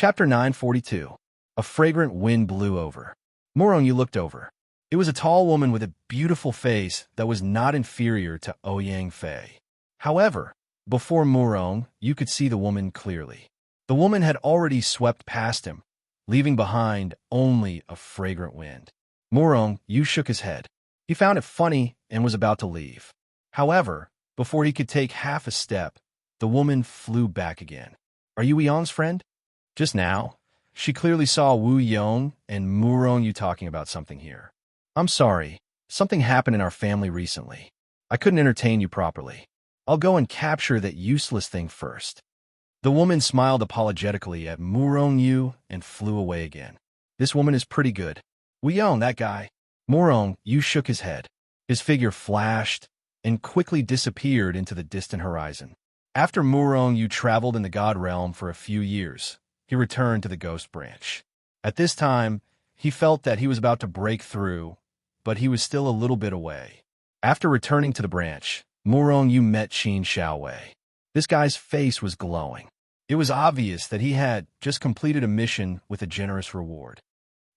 Chapter 942. A fragrant wind blew over. Murong looked over. It was a tall woman with a beautiful face that was not inferior to Ouyang Fei. However, before Murong, you could see the woman clearly. The woman had already swept past him, leaving behind only a fragrant wind. Murong shook his head. He found it funny and was about to leave. However, before he could take half a step, the woman flew back again. Are you Yong's friend? Just now, she clearly saw Wu Yong and Murong talking about something here. I'm sorry, something happened in our family recently. I couldn't entertain you properly. I'll go and capture that useless thing first. The woman smiled apologetically at Murong and flew away again. This woman is pretty good. Wu Yong, that guy. Murong shook his head. His figure flashed and quickly disappeared into the distant horizon. After Murong traveled in the God realm for a few years, he returned to the Ghost Branch. At this time, he felt that he was about to break through, but he was still a little bit away. After returning to the branch, Murong met Qin Xiaowei. This guy's face was glowing. It was obvious that he had just completed a mission with a generous reward.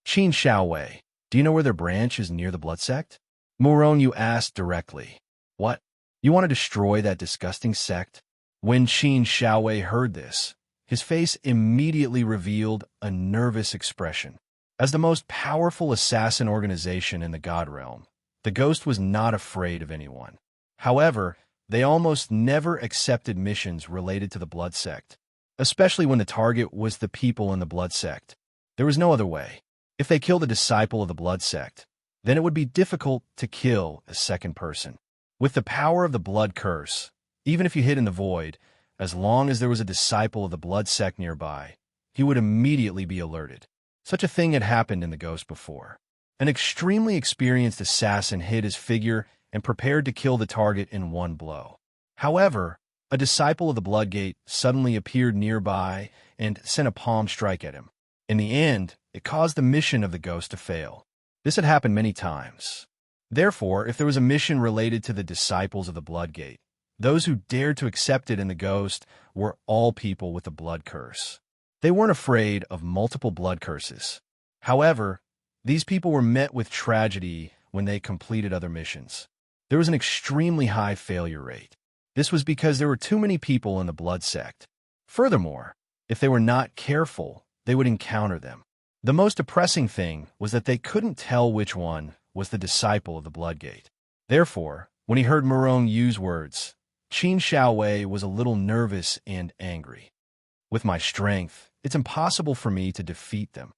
Qin Xiaowei, do you know where their branch is near the blood sect? Murong asked directly. What? You want to destroy that disgusting sect? When Qin Xiaowei heard this, his face immediately revealed a nervous expression. As the most powerful assassin organization in the God realm, the Ghost was not afraid of anyone. However, they almost never accepted missions related to the Blood Sect, especially when the target was the people in the Blood Sect. There was no other way. If they killed a disciple of the Blood Sect, then it would be difficult to kill a second person. With the power of the Blood Curse, even if you hid in the void, as long as there was a disciple of the Blood Sect nearby, he would immediately be alerted. Such a thing had happened in the Ghost before. An extremely experienced assassin hid his figure and prepared to kill the target in one blow. However, a disciple of the Bloodgate suddenly appeared nearby and sent a palm strike at him. In the end, it caused the mission of the Ghost to fail. This had happened many times. Therefore, if there was a mission related to the disciples of the Bloodgate, those who dared to accept it in the Ghost were all people with the blood curse. They weren't afraid of multiple blood curses. However, these people were met with tragedy when they completed other missions. There was an extremely high failure rate. This was because there were too many people in the blood sect. Furthermore, if they were not careful, they would encounter them. The most depressing thing was that they couldn't tell which one was the disciple of the Bloodgate. Therefore, when he heard Murong use words, Qin Xiaowei was a little nervous and angry. With my strength, it's impossible for me to defeat them.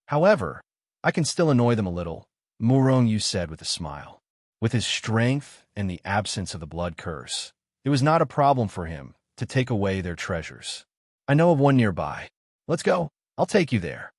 However, I can still annoy them a little, Murong said with a smile. With his strength and the absence of the blood curse, it was not a problem for him to take away their treasures. I know of one nearby. Let's go. I'll take you there.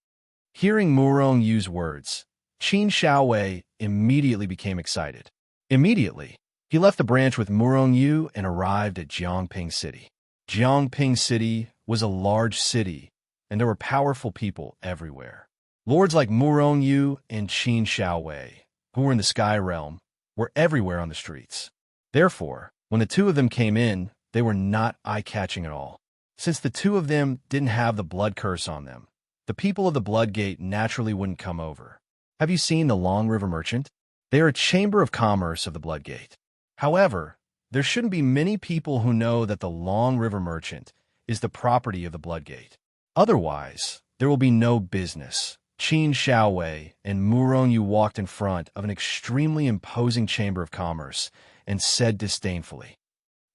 Hearing Murong use words, Qin Xiaowei immediately became excited. Immediately, he left the branch with Murong and arrived at Jiangping City. Jiangping City was a large city, and there were powerful people everywhere. Lords like Murong and Qin Xiaowei, who were in the Sky Realm, were everywhere on the streets. Therefore, when the two of them came in, they were not eye-catching at all. Since the two of them didn't have the blood curse on them, the people of the Bloodgate naturally wouldn't come over. Have you seen the Long River Merchant? They are a chamber of commerce of the Bloodgate. However, there shouldn't be many people who know that the Long River Merchant is the property of the Bloodgate. Otherwise, there will be no business. Qin Xiaowei and Murong walked in front of an extremely imposing chamber of commerce and said disdainfully,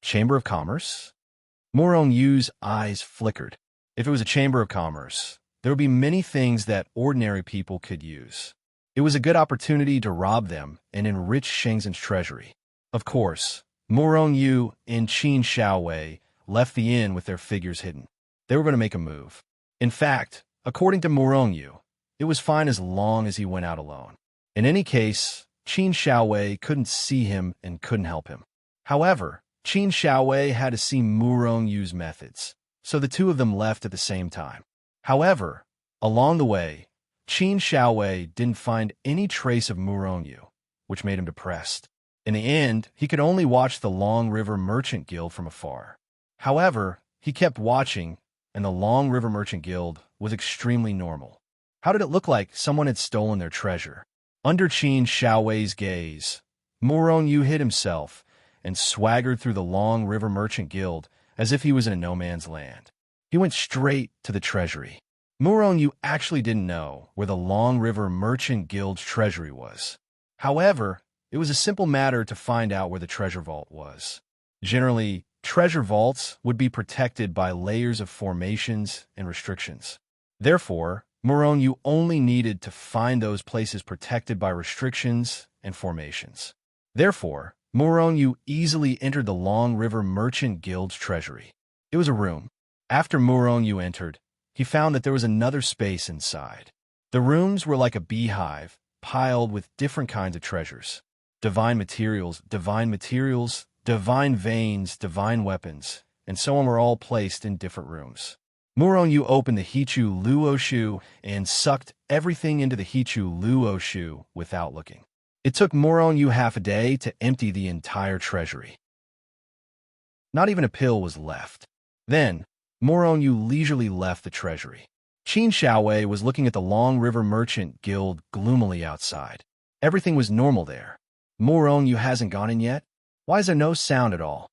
Chamber of Commerce? Murong's eyes flickered. If it was a chamber of commerce, there would be many things that ordinary people could use. It was a good opportunity to rob them and enrich Shenzhen's treasury. Of course, Murong and Qin Xiaowei left the inn with their figures hidden. They were going to make a move. In fact, according to Murong, it was fine as long as he went out alone. In any case, Qin Xiaowei couldn't see him and couldn't help him. However, Qin Xiaowei had to see Murong's methods, so the two of them left at the same time. However, along the way, Qin Xiaowei didn't find any trace of Murong, which made him depressed. In the end, he could only watch the Long River Merchant Guild from afar. However, he kept watching and the Long River Merchant Guild was extremely normal. How did it look like someone had stolen their treasure? Under Qin Shaowei's gaze, Murong Yu hid himself and swaggered through the Long River Merchant Guild as if he was in a no-man's land. He went straight to the treasury. Murong Yu actually didn't know where the Long River Merchant Guild's treasury was. However, it was a simple matter to find out where the treasure vault was. Generally, treasure vaults would be protected by layers of formations and restrictions. Therefore, Murong Yu only needed to find those places protected by restrictions and formations. Therefore, Murong Yu easily entered the Long River Merchant Guild's treasury. It was a room. After Murong Yu entered, he found that there was another space inside. The rooms were like a beehive, piled with different kinds of treasures. Divine materials, divine veins, divine weapons, and so on were all placed in different rooms. Murong Yu opened the Hichu Luoshu and sucked everything into the Hichu Luoshu without looking. It took Murong Yu half a day to empty the entire treasury. Not even a pill was left. Then, Murong Yu leisurely left the treasury. Qin Shaowei was looking at the Long River Merchant Guild gloomily outside. Everything was normal there. Murong Yu hasn't gone in yet? Why is there no sound at all?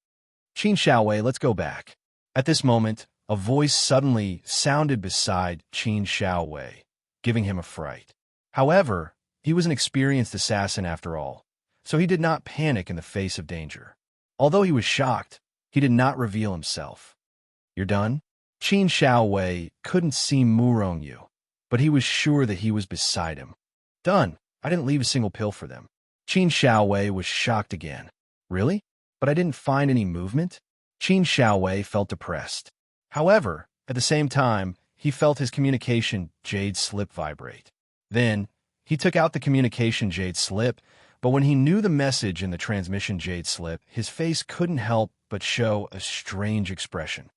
Qin Shaowei, let's go back. At this moment, a voice suddenly sounded beside Qin Shaowei, giving him a fright. However, he was an experienced assassin after all, so he did not panic in the face of danger. Although he was shocked, he did not reveal himself. You're done? Qin Shaowei couldn't see Murong Yu, but he was sure that he was beside him. Done. I didn't leave a single pill for them. Qin Shaowei was shocked again. Really? But I didn't find any movement? Qin Shaowei felt depressed. However, at the same time, he felt his communication jade slip vibrate. Then, he took out the communication jade slip, but when he knew the message in the transmission jade slip, his face couldn't help but show a strange expression.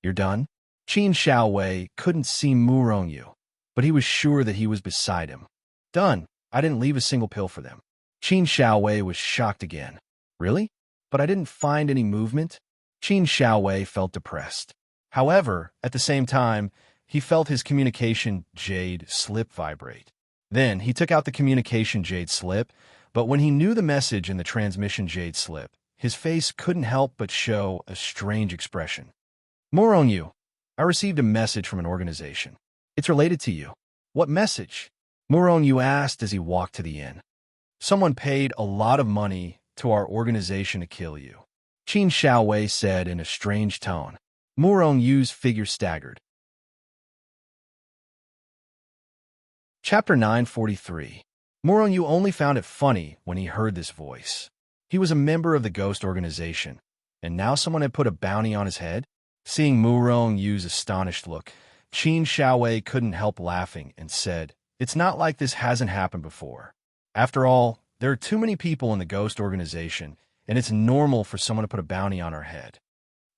You're done? Qin Shaowei couldn't see Murong Yu, but he was sure that he was beside him. Done. I didn't leave a single pill for them. Qin Shaowei was shocked again. Really? But I didn't find any movement? Qin Shaowei felt depressed. However, at the same time, he felt his communication jade slip vibrate. Then, he took out the communication jade slip, but when he knew the message in the transmission jade slip, his face couldn't help but show a strange expression. Murong Yu, I received a message from an organization. It's related to you. What message? Murong Yu asked as he walked to the inn. Someone paid a lot of money to our organization to kill you, Qin Shaowei said in a strange tone. Murong Yu's figure staggered. Chapter 943. Murong Yu only found it funny when he heard this voice. He was a member of the ghost organization, and now someone had put a bounty on his head? Seeing Murong Yu's astonished look, Qin Shaowei couldn't help laughing and said, It's not like this hasn't happened before. After all, there are too many people in the ghost organization, and it's normal for someone to put a bounty on our head.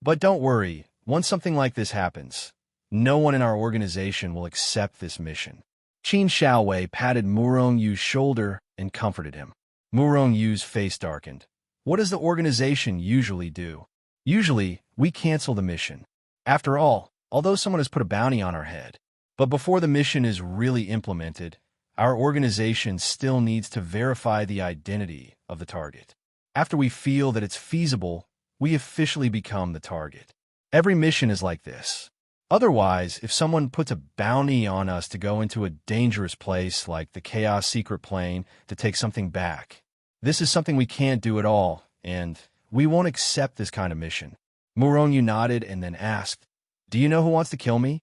But don't worry, once something like this happens, no one in our organization will accept this mission. Qin Shaowei patted Murong Yu's shoulder and comforted him. Murong Yu's face darkened. What does the organization usually do? Usually, we cancel the mission. After all, although someone has put a bounty on our head, but before the mission is really implemented, our organization still needs to verify the identity of the target. After we feel that it's feasible, we officially become the target. Every mission is like this. Otherwise, if someone puts a bounty on us to go into a dangerous place like the Chaos Secret Plane to take something back, this is something we can't do at all, and we won't accept this kind of mission. Murong Yu nodded and then asked, Do you know who wants to kill me?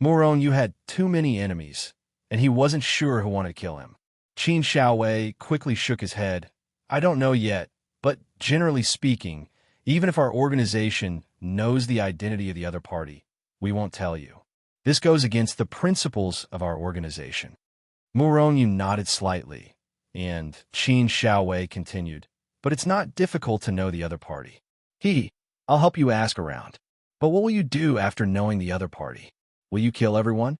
Murong Yu had too many enemies, and he wasn't sure who wanted to kill him. Qin Shaowei quickly shook his head. I don't know yet, but generally speaking, even if our organization knows the identity of the other party, we won't tell you. This goes against the principles of our organization. Murong Yu nodded slightly, and Qin Shaowei continued, But it's not difficult to know the other party. I'll help you ask around. But what will you do after knowing the other party? Will you kill everyone?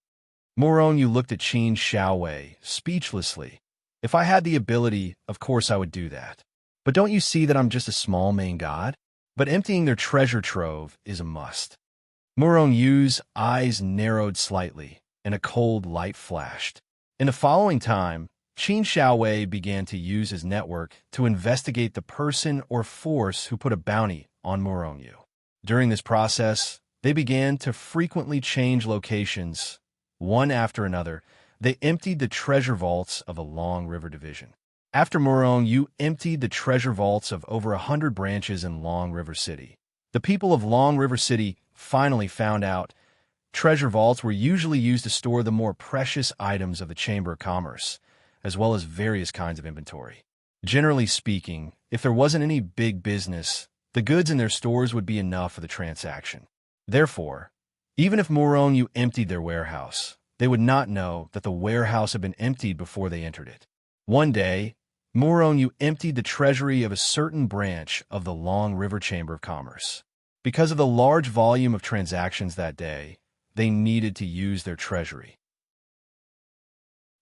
Murong Yu looked at Qin Shaowei, speechlessly. If I had the ability, of course I would do that. But don't you see that I'm just a small main god? But emptying their treasure trove is a must. Murong Yu's eyes narrowed slightly, and a cold light flashed. In the following time, Qin Xiaowei began to use his network to investigate the person or force who put a bounty on Murong Yu. During this process, they began to frequently change locations. One after another, they emptied the treasure vaults of the Long River Division. After Murong Yu emptied the treasure vaults of over 100 branches in Long River City, the people of Long River City finally found out treasure vaults were usually used to store the more precious items of the Chamber of Commerce, as well as various kinds of inventory. Generally speaking, if there wasn't any big business, the goods in their stores would be enough for the transaction. Therefore, even if Murong Yu emptied their warehouse, they would not know that the warehouse had been emptied before they entered it. One day, Murong Yu emptied the treasury of a certain branch of the Long River Chamber of Commerce. Because of the large volume of transactions that day, they needed to use their treasury.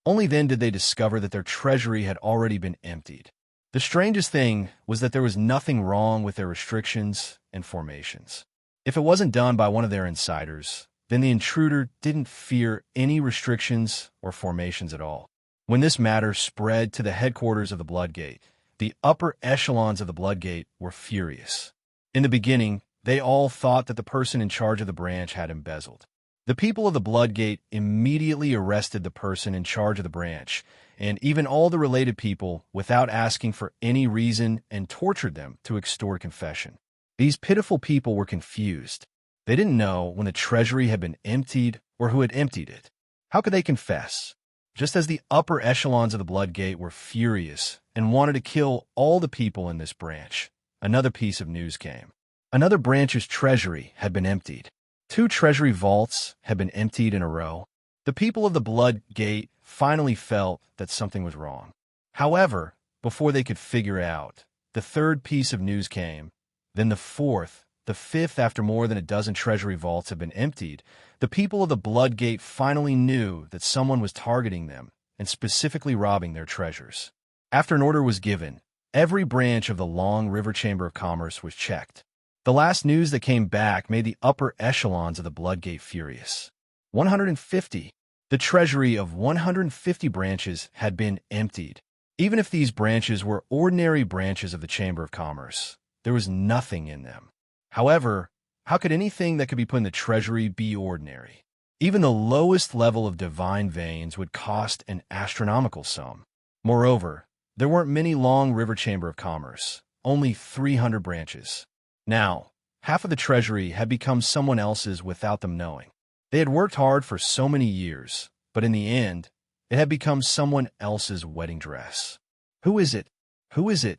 Only then did they discover that their treasury had already been emptied. The strangest thing was that there was nothing wrong with their restrictions and formations. If it wasn't done by one of their insiders, then the intruder didn't fear any restrictions or formations at all. When this matter spread to the headquarters of the Bloodgate, the upper echelons of the Bloodgate were furious. In the beginning, they all thought that the person in charge of the branch had embezzled. The people of the Bloodgate immediately arrested the person in charge of the branch, and even all the related people, without asking for any reason, and tortured them to extort confession. These pitiful people were confused. They didn't know when the treasury had been emptied or who had emptied it. How could they confess? Just as the upper echelons of the Bloodgate were furious and wanted to kill all the people in this branch, another piece of news came. Another branch's treasury had been emptied. 2 treasury vaults had been emptied in a row. The people of the Bloodgate finally felt that something was wrong. However, before they could figure it out, the 3rd piece of news came, then the 4th, the 5th. After more than a dozen treasury vaults had been emptied, the people of the Bloodgate finally knew that someone was targeting them and specifically robbing their treasures. After an order was given, every branch of the Long River Chamber of Commerce was checked. The last news that came back made the upper echelons of the Bloodgate furious. 150. The treasury of 150 branches had been emptied. Even if these branches were ordinary branches of the Chamber of Commerce, there was nothing in them. However, how could anything that could be put in the treasury be ordinary? Even the lowest level of divine veins would cost an astronomical sum. Moreover, there weren't many Long River Chamber of Commerce, only 300 branches. Now, half of the treasury had become someone else's without them knowing. They had worked hard for so many years, but in the end, it had become someone else's wedding dress. Who is it? Who is it?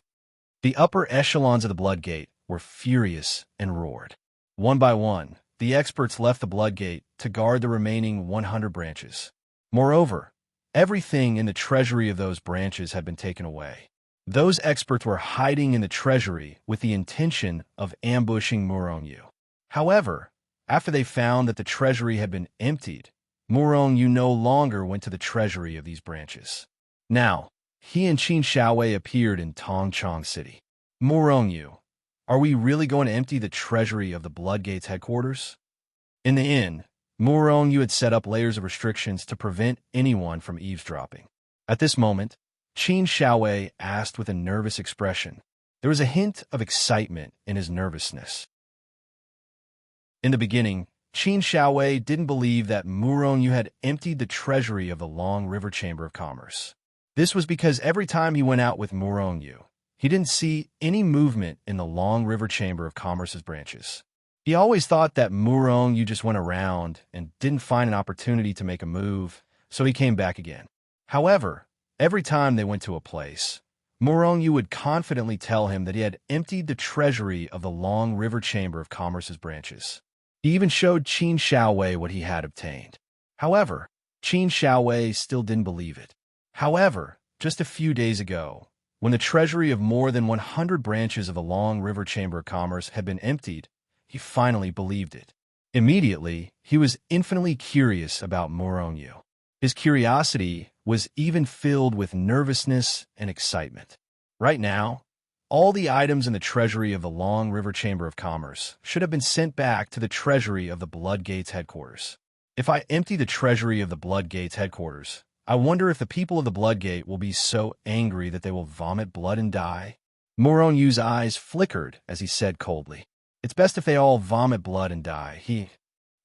The upper echelons of the Bloodgate were furious and roared. One by one, the experts left the Bloodgate to guard the remaining 100 branches. Moreover, everything in the treasury of those branches had been taken away. Those experts were hiding in the treasury with the intention of ambushing Murong Yu. However, after they found that the treasury had been emptied, Murong Yu no longer went to the treasury of these branches. Now, he and Qin Xiaowei appeared in Tongchang City. Murong Yu, are we really going to empty the treasury of the Bloodgate's headquarters? In the end, Murong Yu had set up layers of restrictions to prevent anyone from eavesdropping. At this moment, Qin Xiaowei asked with a nervous expression. There was a hint of excitement in his nervousness. In the beginning, Qin Xiaowei didn't believe that Murong Yu had emptied the treasury of the Long River Chamber of Commerce. This was because every time he went out with Murong Yu, he didn't see any movement in the Long River Chamber of Commerce's branches. He always thought that Murong Yu just went around and didn't find an opportunity to make a move, so he came back again. However, every time they went to a place, Murong Yu would confidently tell him that he had emptied the treasury of the Long River Chamber of Commerce's branches. He even showed Qin Xiaowei what he had obtained. However, Qin Xiaowei still didn't believe it. However, just a few days ago, when the treasury of more than 100 branches of the Long River Chamber of Commerce had been emptied, he finally believed it. Immediately, he was infinitely curious about Murong Yu. His curiosity was even filled with nervousness and excitement. Right now, All the items in the treasury of the Long River Chamber of Commerce should have been sent back to the treasury of the Bloodgates headquarters. If I empty the treasury of the Bloodgates headquarters, I wonder if the people of the Bloodgate will be so angry that they will vomit blood and die. Moron Yu's eyes flickered as he said coldly, "It's best if they all vomit blood and die."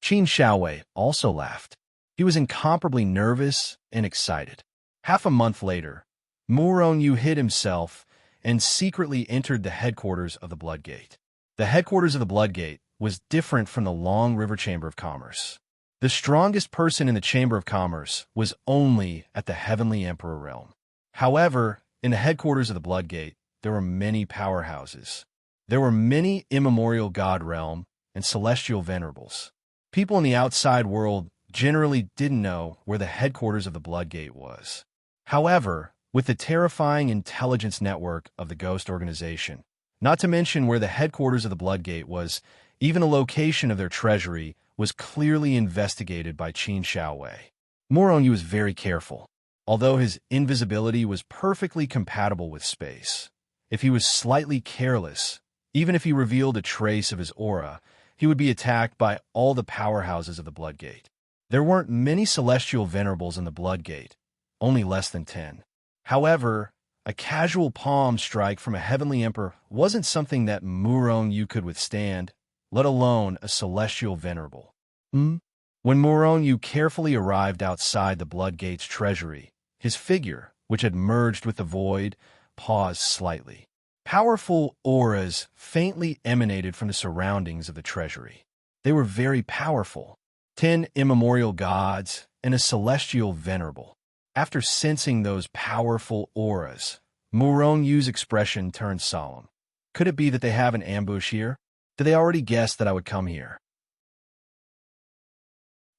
Qin Xiaowei also laughed. He was incomparably nervous and excited. Half a month later, Moron Yu hid himself and secretly entered the headquarters of the Bloodgate. The headquarters of the Bloodgate was different from the Long River Chamber of Commerce. The strongest person in the Chamber of Commerce was only at the Heavenly Emperor realm. However, in the headquarters of the Bloodgate, there were many powerhouses. There were many immemorial god realm and celestial venerables. People in the outside world generally didn't know where the headquarters of the Bloodgate was. However, with the terrifying intelligence network of the Ghost Organization, not to mention where the headquarters of the Bloodgate was, even the location of their treasury was clearly investigated by Qin Xiaowei. Moron Yu was very careful. Although his invisibility was perfectly compatible with space, if he was slightly careless, even if he revealed a trace of his aura, he would be attacked by all the powerhouses of the Bloodgate. There weren't many celestial venerables in the Bloodgate, only less than 10. However, a casual palm strike from a heavenly emperor wasn't something that Moron Yu could withstand, let alone a celestial venerable. When Moron Yu carefully arrived outside the Bloodgate's treasury, his figure, which had merged with the void, paused slightly. Powerful auras faintly emanated from the surroundings of the treasury. They were very powerful. 10 immemorial gods and a celestial venerable. After sensing those powerful auras, Moron Yu's expression turned solemn. Could it be that they have an ambush here? Did they already guess that I would come here?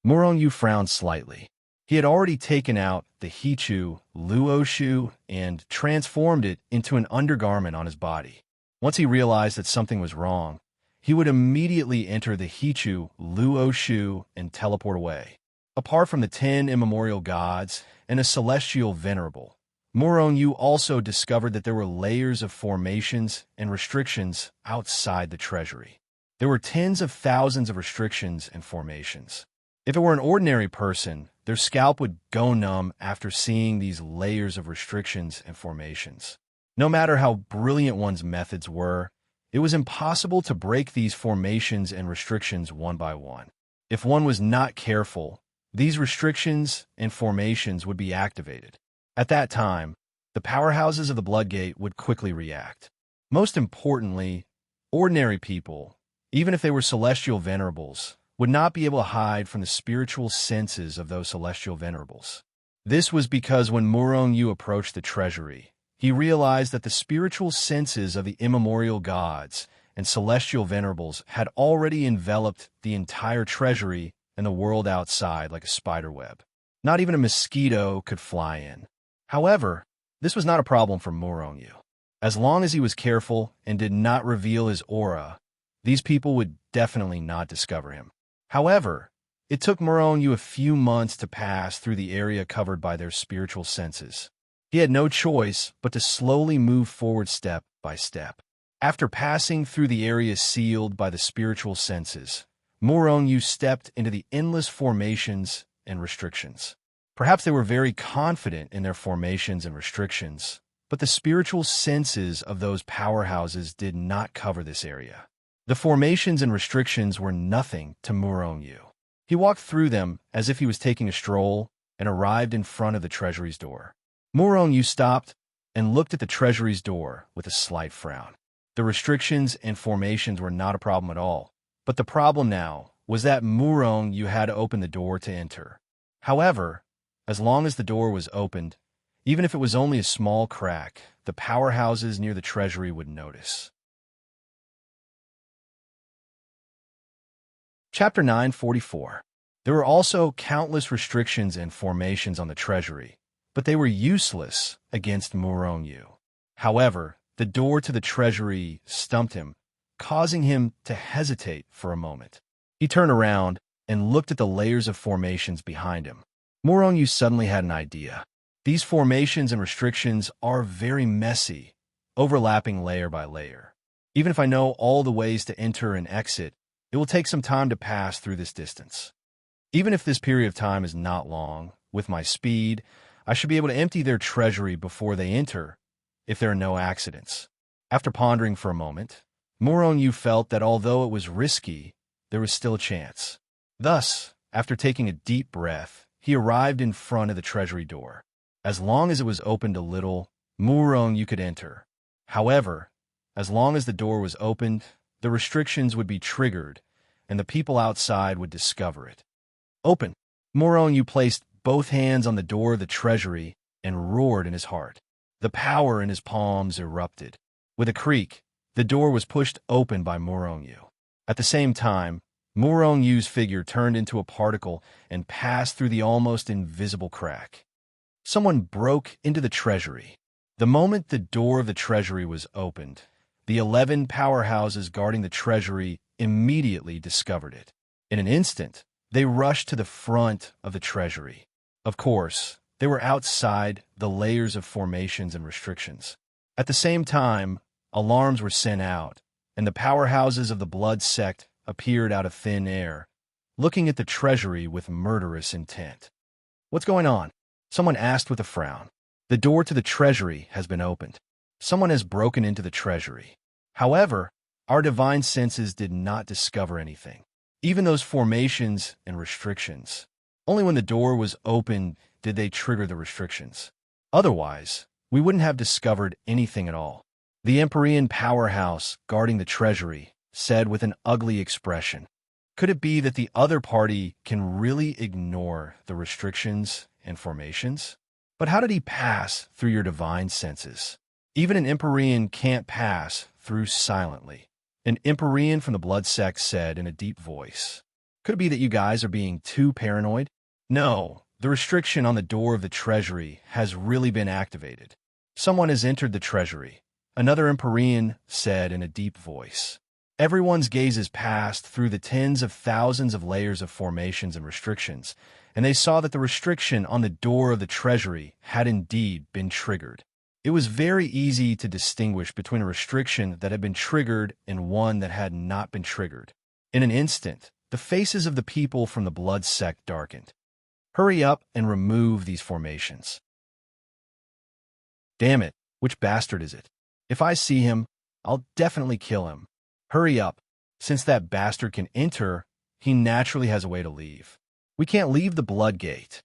Moron Yu frowned slightly. He had already taken out the Hichu, Luoshu, and transformed it into an undergarment on his body. Once he realized that something was wrong, he would immediately enter the Hichu, Luoshu, and teleport away. Apart from the 10 immemorial gods and a celestial venerable, Moron Yu also discovered that there were layers of formations and restrictions outside the treasury. There were tens of thousands of restrictions and formations. If it were an ordinary person, their scalp would go numb after seeing these layers of restrictions and formations. No matter how brilliant one's methods were, it was impossible to break these formations and restrictions one by one. If one was not careful, these restrictions and formations would be activated. At that time, the powerhouses of the Bloodgate would quickly react. Most importantly, ordinary people, even if they were celestial venerables, would not be able to hide from the spiritual senses of those celestial venerables. This was because when Moron Yu approached the treasury, he realized that the spiritual senses of the immemorial gods and celestial venerables had already enveloped the entire treasury and the world outside like a spider web. Not even a mosquito could fly in. However, this was not a problem for Moron Yu. As long as he was careful and did not reveal his aura, these people would definitely not discover him. However, it took Moron Yu a few months to pass through the area covered by their spiritual senses. He had no choice but to slowly move forward step by step. After passing through the area sealed by the spiritual senses, Moron Yu stepped into the endless formations and restrictions. Perhaps they were very confident in their formations and restrictions, but the spiritual senses of those powerhouses did not cover this area. The formations and restrictions were nothing to Moron Yu. He walked through them as if he was taking a stroll and arrived in front of the treasury's door. Moron Yu stopped and looked at the treasury's door with a slight frown. The restrictions and formations were not a problem at all, but the problem now was that Moron Yu had to open the door to enter. However, as long as the door was opened, even if it was only a small crack, the powerhouses near the treasury would notice. Chapter 944. There were also countless restrictions and formations on the treasury, but they were useless against Moron Yu. However, the door to the treasury stumped him, causing him to hesitate for a moment. He turned around and looked at the layers of formations behind him. Moron Yu suddenly had an idea. These formations and restrictions are very messy, overlapping layer by layer. Even if I know all the ways to enter and exit, it will take some time to pass through this distance. Even if this period of time is not long, with my speed, I should be able to empty their treasury before they enter, if there are no accidents. After pondering for a moment, Morong felt that although it was risky, there was still a chance. Thus, after taking a deep breath, he arrived in front of the treasury door. As long as it was opened a little, Morong could enter. However, as long as the door was opened, the restrictions would be triggered, and the people outside would discover it. Open! Morong placed both hands on the door of the treasury and roared in his heart. The power in his palms erupted. With a creak, the door was pushed open by Morong. At the same time, Morong's figure turned into a particle and passed through the almost invisible crack. Someone broke into the treasury. The moment the door of the treasury was opened, the 11 powerhouses guarding the treasury immediately discovered it. In an instant, they rushed to the front of the treasury. Of course, they were outside the layers of formations and restrictions. At the same time, alarms were sent out, and the powerhouses of the blood sect appeared out of thin air, looking at the treasury with murderous intent. What's going on? Someone asked with a frown. The door to the treasury has been opened. Someone has broken into the treasury. However, our divine senses did not discover anything, even those formations and restrictions. Only when the door was opened did they trigger the restrictions. Otherwise, we wouldn't have discovered anything at all. The Empyrean powerhouse guarding the treasury said with an ugly expression. Could it be that the other party can really ignore the restrictions and formations? But how did he pass through your divine senses? Even an Empyrean can't pass through silently. An Empyrean from the blood sect said in a deep voice. Could it be that you guys are being too paranoid? No, the restriction on the door of the treasury has really been activated. Someone has entered the treasury, another Empyrean said in a deep voice. Everyone's gazes passed through the tens of thousands of layers of formations and restrictions, and they saw that the restriction on the door of the treasury had indeed been triggered. It was very easy to distinguish between a restriction that had been triggered and one that had not been triggered. In an instant, the faces of the people from the blood sect darkened. Hurry up and remove these formations. Damn it, which bastard is it? If I see him, I'll definitely kill him. Hurry up. Since that bastard can enter, he naturally has a way to leave. We can't leave the Blood Gate.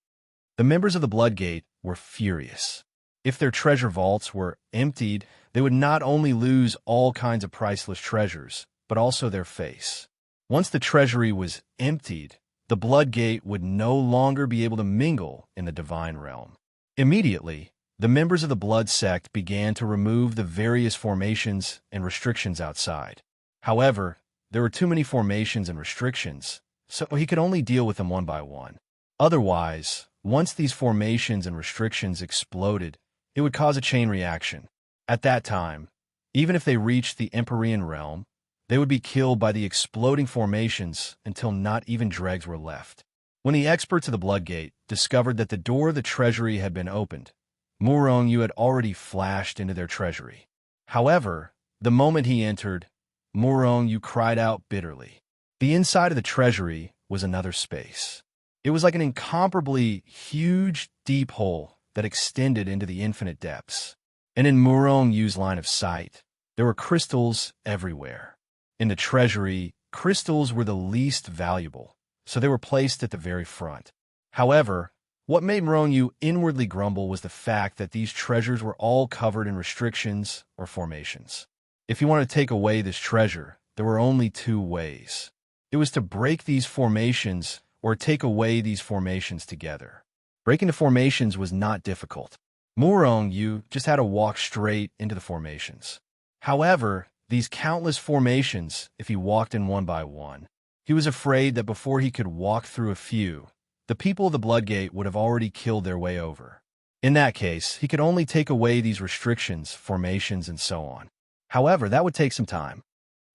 The members of the Blood Gate were furious. If their treasure vaults were emptied, they would not only lose all kinds of priceless treasures, but also their face. Once the treasury was emptied, the Blood Gate would no longer be able to mingle in the divine realm. Immediately, the members of the Blood Sect began to remove the various formations and restrictions outside. However, there were too many formations and restrictions, so he could only deal with them one by one. Otherwise, once these formations and restrictions exploded, it would cause a chain reaction. At that time, even if they reached the Empyrean realm, they would be killed by the exploding formations until not even dregs were left. When the experts of the Blood Gate discovered that the door of the treasury had been opened, Morong had already flashed into their treasury. However, the moment he entered, Morong cried out bitterly. The inside of the treasury was another space. It was like an incomparably huge, deep hole that extended into the infinite depths. And in Morong's line of sight, there were crystals everywhere. In the treasury, crystals were the least valuable, so they were placed at the very front. However, what made Morong inwardly grumble was the fact that these treasures were all covered in restrictions or formations. If he wanted to take away this treasure, there were only two ways. It was to break these formations or take away these formations together. Breaking the formations was not difficult. Morong just had to walk straight into the formations. However, these countless formations, if he walked in one by one, he was afraid that before he could walk through a few, the people of the Blood Gate would have already killed their way over. In that case, he could only take away these restrictions, formations, and so on. However, that would take some time.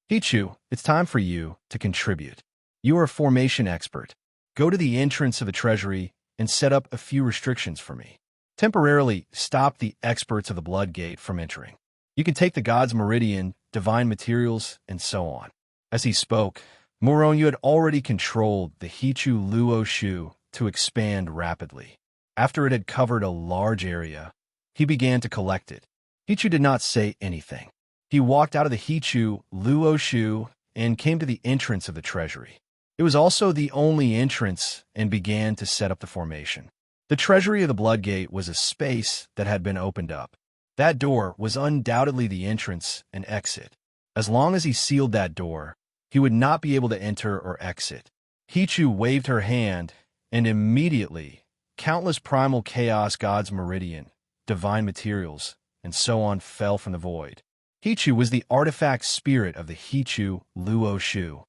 Pichu, it's time for you to contribute. You are a formation expert. Go to the entrance of the treasury and set up a few restrictions for me. Temporarily stop the experts of the Blood Gate from entering. You can take the god's meridian, divine materials, and so on. As he spoke, Moronyu had already controlled the Hichu Luo Shu to expand rapidly. After it had covered a large area, he began to collect it. Hichu did not say anything. He walked out of the Hichu Luo Shu and came to the entrance of the treasury. It was also the only entrance and began to set up the formation. The treasury of the Bloodgate was a space that had been opened up. That door was undoubtedly the entrance and exit. As long as he sealed that door, he would not be able to enter or exit. Hichu waved her hand, and immediately, countless primal chaos gods meridian, divine materials, and so on fell from the void. Hichu was the artifact spirit of the Hichu Luo Shu.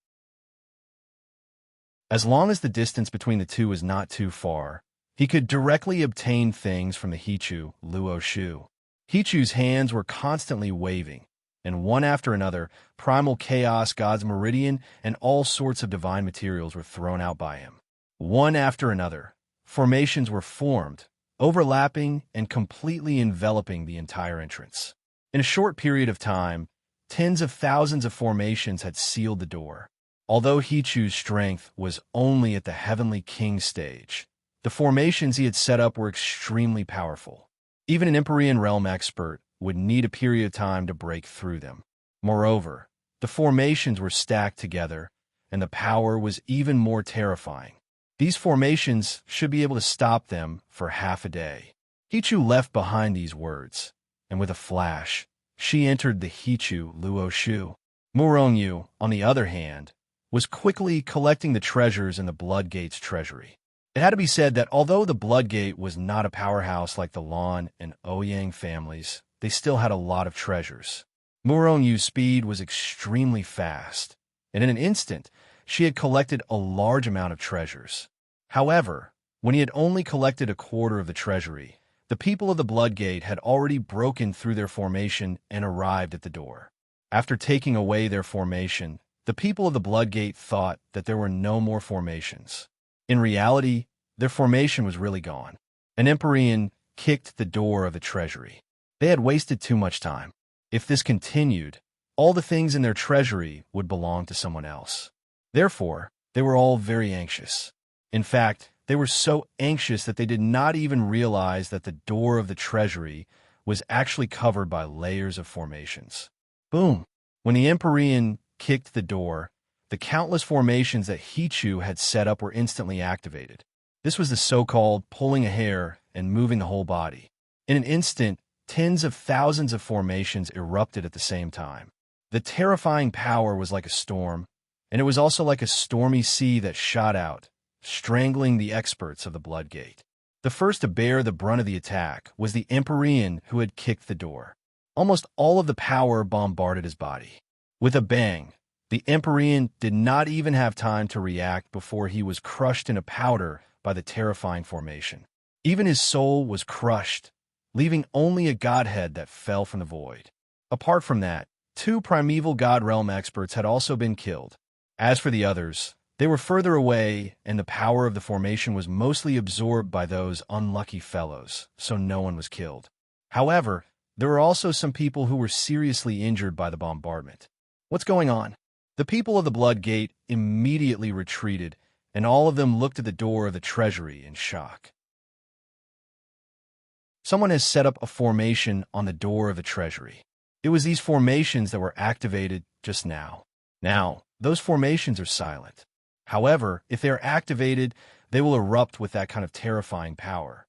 As long as the distance between the two was not too far, he could directly obtain things from the Hichu Luo Shu. Hichu's hands were constantly waving, and one after another, primal chaos gods meridian and all sorts of divine materials were thrown out by him. One after another, formations were formed, overlapping and completely enveloping the entire entrance. In a short period of time, tens of thousands of formations had sealed the door. Although Hichu's strength was only at the Heavenly King stage, the formations he had set up were extremely powerful. Even an Empyrean realm expert would need a period of time to break through them. Moreover, the formations were stacked together, and the power was even more terrifying. These formations should be able to stop them for half a day. Hichu left behind these words, and with a flash, she entered the Hichu Luo Shu. Moronyu, on the other hand, was quickly collecting the treasures in the Bloodgate's treasury. It had to be said that although the Bloodgate was not a powerhouse like the Lan and Ouyang families, they still had a lot of treasures. Morongyu's speed was extremely fast, and in an instant, she had collected a large amount of treasures. However, when he had only collected a quarter of the treasury, the people of the Bloodgate had already broken through their formation and arrived at the door. After taking away their formation, the people of the Bloodgate thought that there were no more formations. In reality, their formation was really gone. An Empyrean kicked the door of the treasury. They had wasted too much time. If this continued, all the things in their treasury would belong to someone else. Therefore, they were all very anxious. In fact, they were so anxious that they did not even realize that the door of the treasury was actually covered by layers of formations. Boom! When the Empyrean kicked the door, the countless formations that Hichu had set up were instantly activated. This was the so-called pulling a hair and moving the whole body. In an instant, tens of thousands of formations erupted at the same time. The terrifying power was like a storm, and it was also like a stormy sea that shot out, strangling the experts of the Bloodgate. The first to bear the brunt of the attack was the Empyrean who had kicked the door. Almost all of the power bombarded his body. With a bang, the Empyrean did not even have time to react before he was crushed into powder by the terrifying formation. Even his soul was crushed, leaving only a godhead that fell from the void. Apart from that, 2 primeval god realm experts had also been killed. As for the others, they were further away, and the power of the formation was mostly absorbed by those unlucky fellows, so no one was killed. However, there were also some people who were seriously injured by the bombardment. What's going on? The people of the Bloodgate immediately retreated, and all of them looked at the door of the treasury in shock. Someone has set up a formation on the door of the treasury. It was these formations that were activated just now. Now, those formations are silent. However, if they are activated, they will erupt with that kind of terrifying power.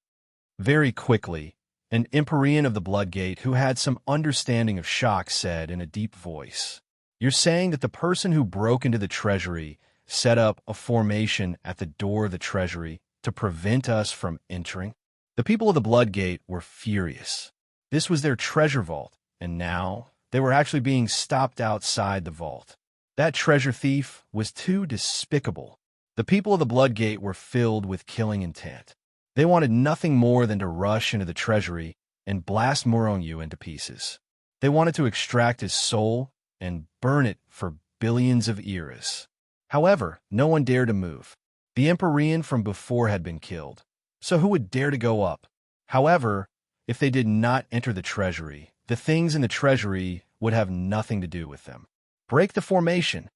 Very quickly, an Empyrean of the Bloodgate who had some understanding of shock said in a deep voice, "You're saying that the person who broke into the treasury set up a formation at the door of the treasury to prevent us from entering?" The people of the Bloodgate were furious. This was their treasure vault, and now they were actually being stopped outside the vault. That treasure thief was too despicable. The people of the Bloodgate were filled with killing intent. They wanted nothing more than to rush into the treasury and blast Moronyu into pieces. They wanted to extract his soul and burn it for billions of eras. However, no one dared to move. The Empyrean from before had been killed, so who would dare to go up? However, if they did not enter the treasury, the things in the treasury would have nothing to do with them. Break the formation.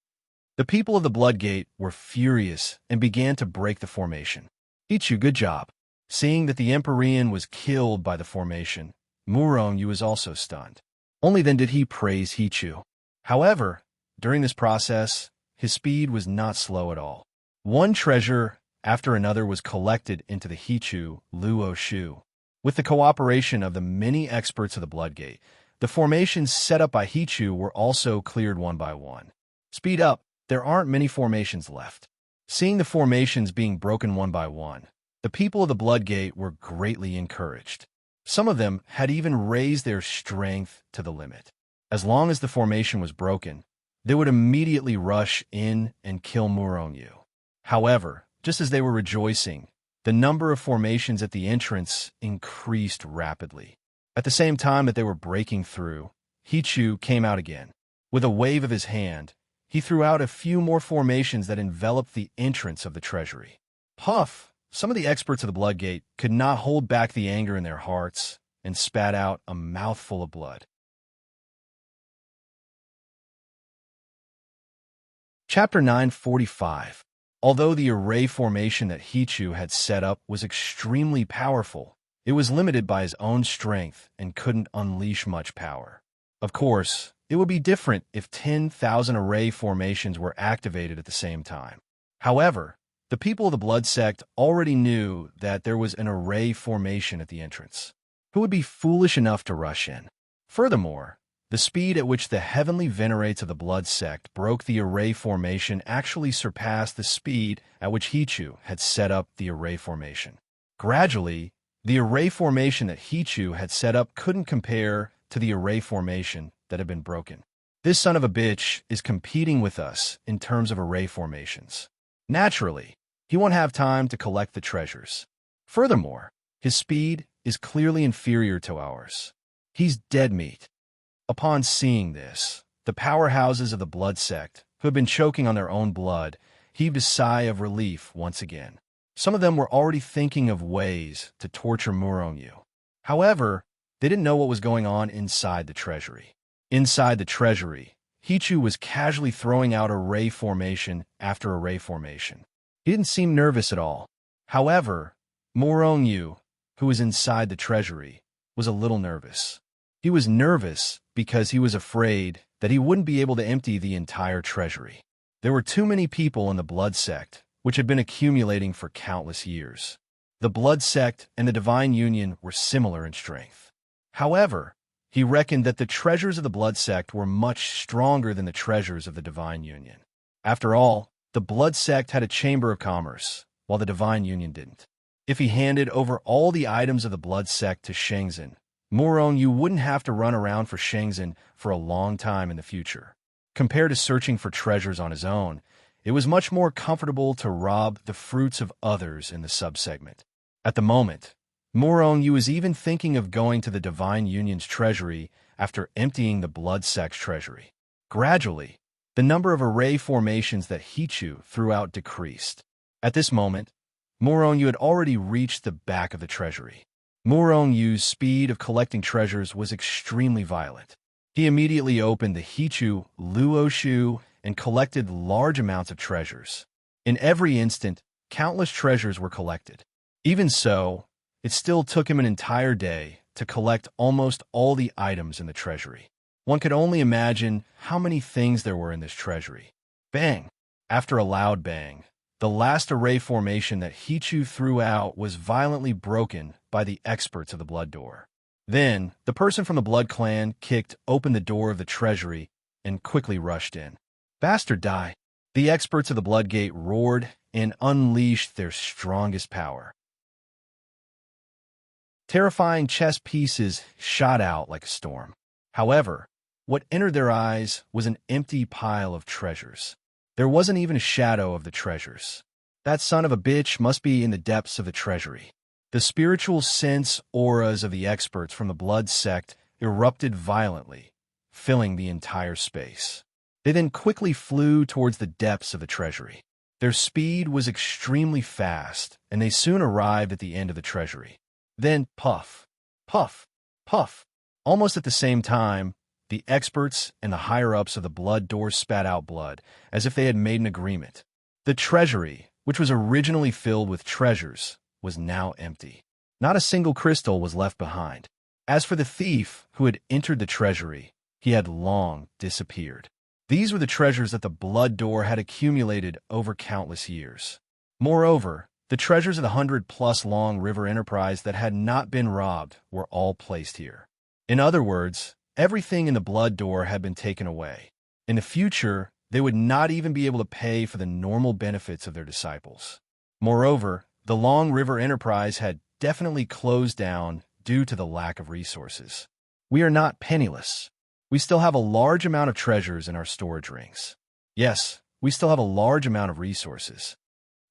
The people of the Bloodgate were furious and began to break the formation. Hichu, good job. Seeing that the Empyrean was killed by the formation, Murongyu was also stunned. Only then did he praise Hichu. However, during this process, his speed was not slow at all. One treasure after another was collected into the Hichu Luo Shu. With the cooperation of the many experts of the Bloodgate, the formations set up by Hichu were also cleared one by one. Speed up, there aren't many formations left. Seeing the formations being broken one by one, the people of the Bloodgate were greatly encouraged. Some of them had even raised their strength to the limit. As long as the formation was broken, they would immediately rush in and kill Murongyu. However, just as they were rejoicing, the number of formations at the entrance increased rapidly. At the same time that they were breaking through, Hichu came out again. With a wave of his hand, he threw out a few more formations that enveloped the entrance of the treasury. Puff! Some of the experts of the Bloodgate could not hold back the anger in their hearts and spat out a mouthful of blood. Chapter 945. Although the array formation that Hichu had set up was extremely powerful, it was limited by his own strength and couldn't unleash much power. Of course, it would be different if 10,000 array formations were activated at the same time. However, the people of the Blood Sect already knew that there was an array formation at the entrance. Who would be foolish enough to rush in? Furthermore, the speed at which the heavenly venerates of the Blood Sect broke the array formation actually surpassed the speed at which Hichu had set up the array formation. Gradually, the array formation that Hichu had set up couldn't compare to the array formation that had been broken. This son of a bitch is competing with us in terms of array formations. Naturally, he won't have time to collect the treasures. Furthermore, his speed is clearly inferior to ours. He's dead meat. Upon seeing this, the powerhouses of the Blood Sect, who had been choking on their own blood, heaved a sigh of relief once again. Some of them were already thinking of ways to torture Murongyu. However, they didn't know what was going on inside the treasury. Inside the treasury, Hichu was casually throwing out array formation after array formation. He didn't seem nervous at all. However, Murongyu, who was inside the treasury, was a little nervous. He was nervous because he was afraid that he wouldn't be able to empty the entire treasury. There were too many people in the Blood Sect, which had been accumulating for countless years. The Blood Sect and the Divine Union were similar in strength. However, he reckoned that the treasures of the Blood Sect were much stronger than the treasures of the Divine Union. After all, the Blood Sect had a Chamber of Commerce, while the Divine Union didn't. If he handed over all the items of the Blood Sect to Shenzhen, Murongyu wouldn't have to run around for Shenzhen for a long time in the future. Compared to searching for treasures on his own, it was much more comfortable to rob the fruits of others in the subsegment. At the moment, Murongyu was even thinking of going to the Divine Union's treasury after emptying the Blood Sect's treasury. Gradually, the number of array formations that Hichu threw out decreased. At this moment, Murongyu had already reached the back of the treasury. Murongyu's speed of collecting treasures was extremely violent. He immediately opened the Hichu Luo Shu and collected large amounts of treasures. In every instant, countless treasures were collected. Even so, it still took him an entire day to collect almost all the items in the treasury. One could only imagine how many things there were in this treasury. Bang! After a loud bang, the last array formation that Hichu threw out was violently broken by the experts of the Blood Door. Then, the person from the Blood Clan kicked open the door of the treasury and quickly rushed in. Bastard die! The experts of the Bloodgate roared and unleashed their strongest power. Terrifying chess pieces shot out like a storm. However, what entered their eyes was an empty pile of treasures. There wasn't even a shadow of the treasures. That son of a bitch must be in the depths of the treasury. The spiritual sense auras of the experts from the Blood Sect erupted violently, filling the entire space. They then quickly flew towards the depths of the treasury. Their speed was extremely fast, and they soon arrived at the end of the treasury. Then puff, puff, puff. Almost at the same time, the experts and the higher-ups of the blood door spat out blood, as if they had made an agreement. The treasury, which was originally filled with treasures, was now empty. Not a single crystal was left behind. As for the thief who had entered the treasury, he had long disappeared. These were the treasures that the blood door had accumulated over countless years. Moreover, the treasures of the 100-plus long river enterprise that had not been robbed were all placed here. In other words, everything in the blood door had been taken away. In the future, they would not even be able to pay for the normal benefits of their disciples. Moreover, the Long River Enterprise had definitely closed down due to the lack of resources. We are not penniless. We still have a large amount of treasures in our storage rings. Yes, we still have a large amount of resources.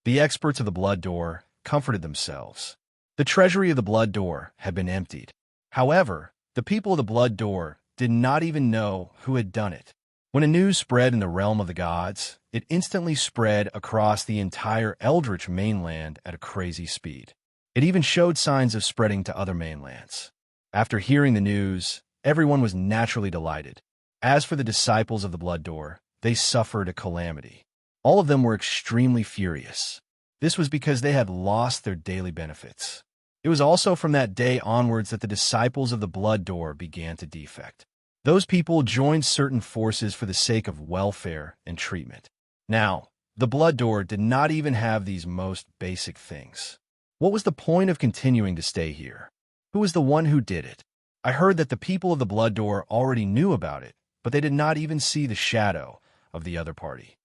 The experts of the blood door comforted themselves. The treasury of the blood door had been emptied. However, the people of the blood door did not even know who had done it. When a news spread in the realm of the gods, it instantly spread across the entire Eldritch mainland at a crazy speed. It even showed signs of spreading to other mainlands. After hearing the news, everyone was naturally delighted. As for the disciples of the blood door, they suffered a calamity. All of them were extremely furious. This was because they had lost their daily benefits. It was also from that day onwards that the disciples of the blood door began to defect. Those people joined certain forces for the sake of welfare and treatment. Now, the blood door did not even have these most basic things. What was the point of continuing to stay here? Who was the one who did it? I heard that the people of the blood door already knew about it, but they did not even see the shadow of the other party.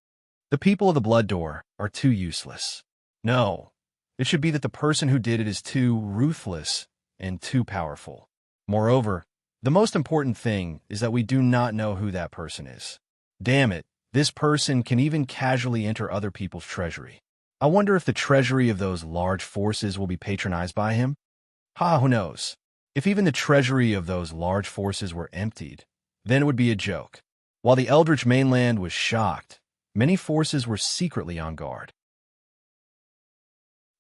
The people of the blood door are too useless. No, it should be that the person who did it is too ruthless and too powerful. Moreover, the most important thing is that we do not know who that person is. Damn it, this person can even casually enter other people's treasury. I wonder if the treasury of those large forces will be patronized by him? Who knows? If even the treasury of those large forces were emptied, then it would be a joke. While the Eldritch mainland was shocked, many forces were secretly on guard.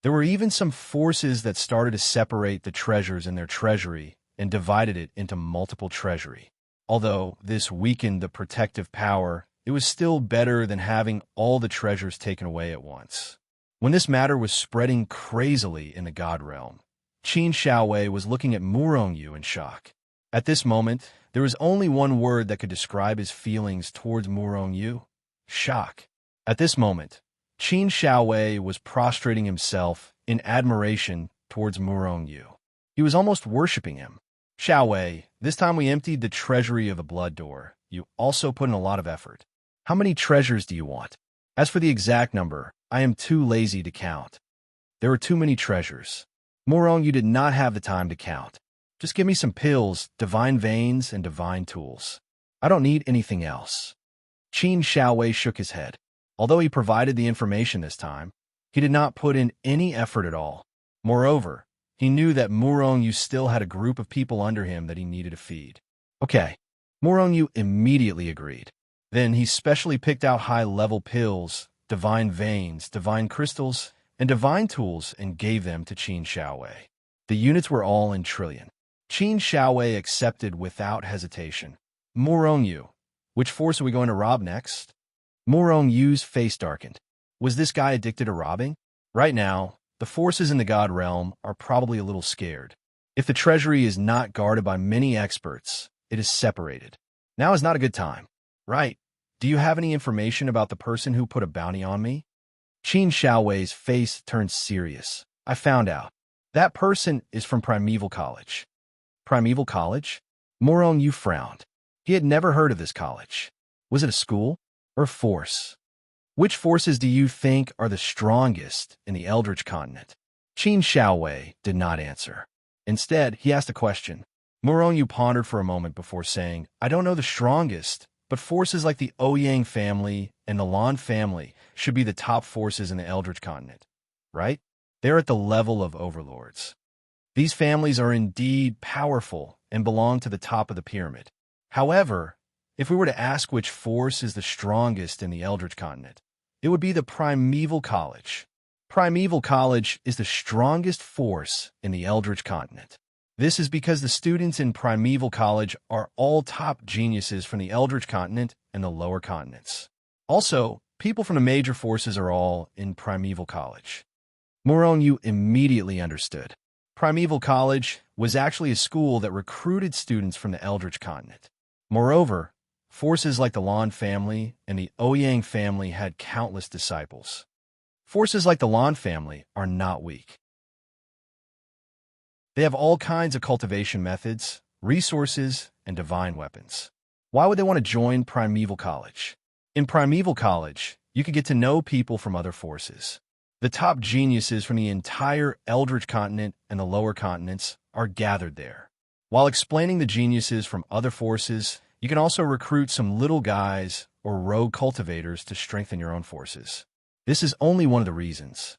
There were even some forces that started to separate the treasures in their treasury and divided it into multiple treasury. Although this weakened the protective power, it was still better than having all the treasures taken away at once. When this matter was spreading crazily in the god realm, Qin Xiaowei was looking at Murongyu in shock. At this moment, there was only one word that could describe his feelings towards Murongyu: shock. At this moment, Qin Xiaowei was prostrating himself in admiration towards Murongyu. He was almost worshipping him. Xiaowei, this time we emptied the treasury of the blood door. You also put in a lot of effort. How many treasures do you want? As for the exact number, I am too lazy to count. There are too many treasures. Murongyu did not have the time to count. Just give me some pills, divine veins, and divine tools. I don't need anything else. Qin Xiaowei shook his head. Although he provided the information this time, he did not put in any effort at all. Moreover, he knew that Murongyu still had a group of people under him that he needed to feed. Okay, Murongyu immediately agreed. Then he specially picked out high-level pills, divine veins, divine crystals, and divine tools and gave them to Qin Xiaowei. The units were all in trillion. Qin Xiaowei accepted without hesitation. Murongyu, which force are we going to rob next? Murongyu's face darkened. Was this guy addicted to robbing? Right now, the forces in the god realm are probably a little scared. If the treasury is not guarded by many experts, it is separated. Now is not a good time. Right. Do you have any information about the person who put a bounty on me? Qin Xiaowei's face turned serious. I found out. That person is from Primeval College. Primeval College? Murongyu frowned. He had never heard of this college. Was it a school or a force? Which forces do you think are the strongest in the Eldritch continent? Qin Xiaowei did not answer. Instead, he asked a question. Murongyu pondered for a moment before saying, I don't know the strongest, but forces like the Ouyang family and the Lan family should be the top forces in the Eldritch continent, right? They're at the level of overlords. These families are indeed powerful and belong to the top of the pyramid. However, if we were to ask which force is the strongest in the Eldritch continent, it would be the Primeval College. Primeval College is the strongest force in the Eldritch continent. This is because the students in Primeval College are all top geniuses from the Eldritch continent and the lower continents. Also, people from the major forces are all in Primeval College. Moron immediately understood. Primeval College was actually a school that recruited students from the Eldritch continent. Moreover, forces like the Lan family and the Ouyang family had countless disciples. Forces like the Lan family are not weak. They have all kinds of cultivation methods, resources, and divine weapons. Why would they want to join Primeval College? In Primeval College, you could get to know people from other forces. The top geniuses from the entire Eldritch continent and the lower continents are gathered there. While explaining the geniuses from other forces, you can also recruit some little guys or rogue cultivators to strengthen your own forces. This is only one of the reasons.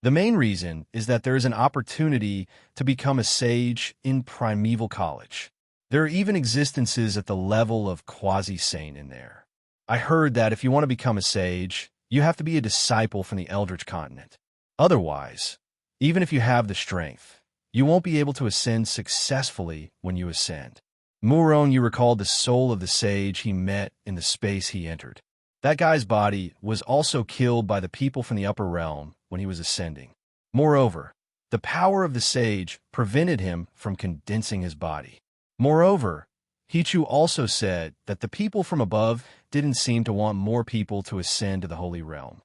The main reason is that there is an opportunity to become a sage in Primeval College. There are even existences at the level of quasi-saint in there. I heard that if you want to become a sage, you have to be a disciple from the Eldritch continent. Otherwise, even if you have the strength, you won't be able to ascend successfully when you ascend. Moron recalled the soul of the sage he met in the space he entered. That guy's body was also killed by the people from the upper realm when he was ascending. Moreover, the power of the sage prevented him from condensing his body. Moreover, Hichu also said that the people from above didn't seem to want more people to ascend to the Holy Realm.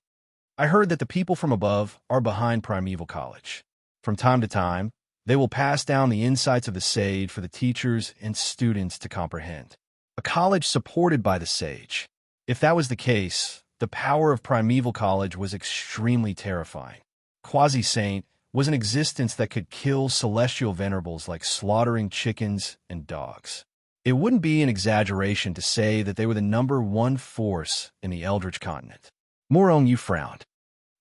I heard that the people from above are behind Primeval College. From time to time, they will pass down the insights of the sage for the teachers and students to comprehend. A college supported by the sage. If that was the case, the power of Primeval College was extremely terrifying. Quasi-saint was an existence that could kill celestial venerables like slaughtering chickens and dogs. It wouldn't be an exaggeration to say that they were the #1 force in the Eldritch continent. Moron frowned.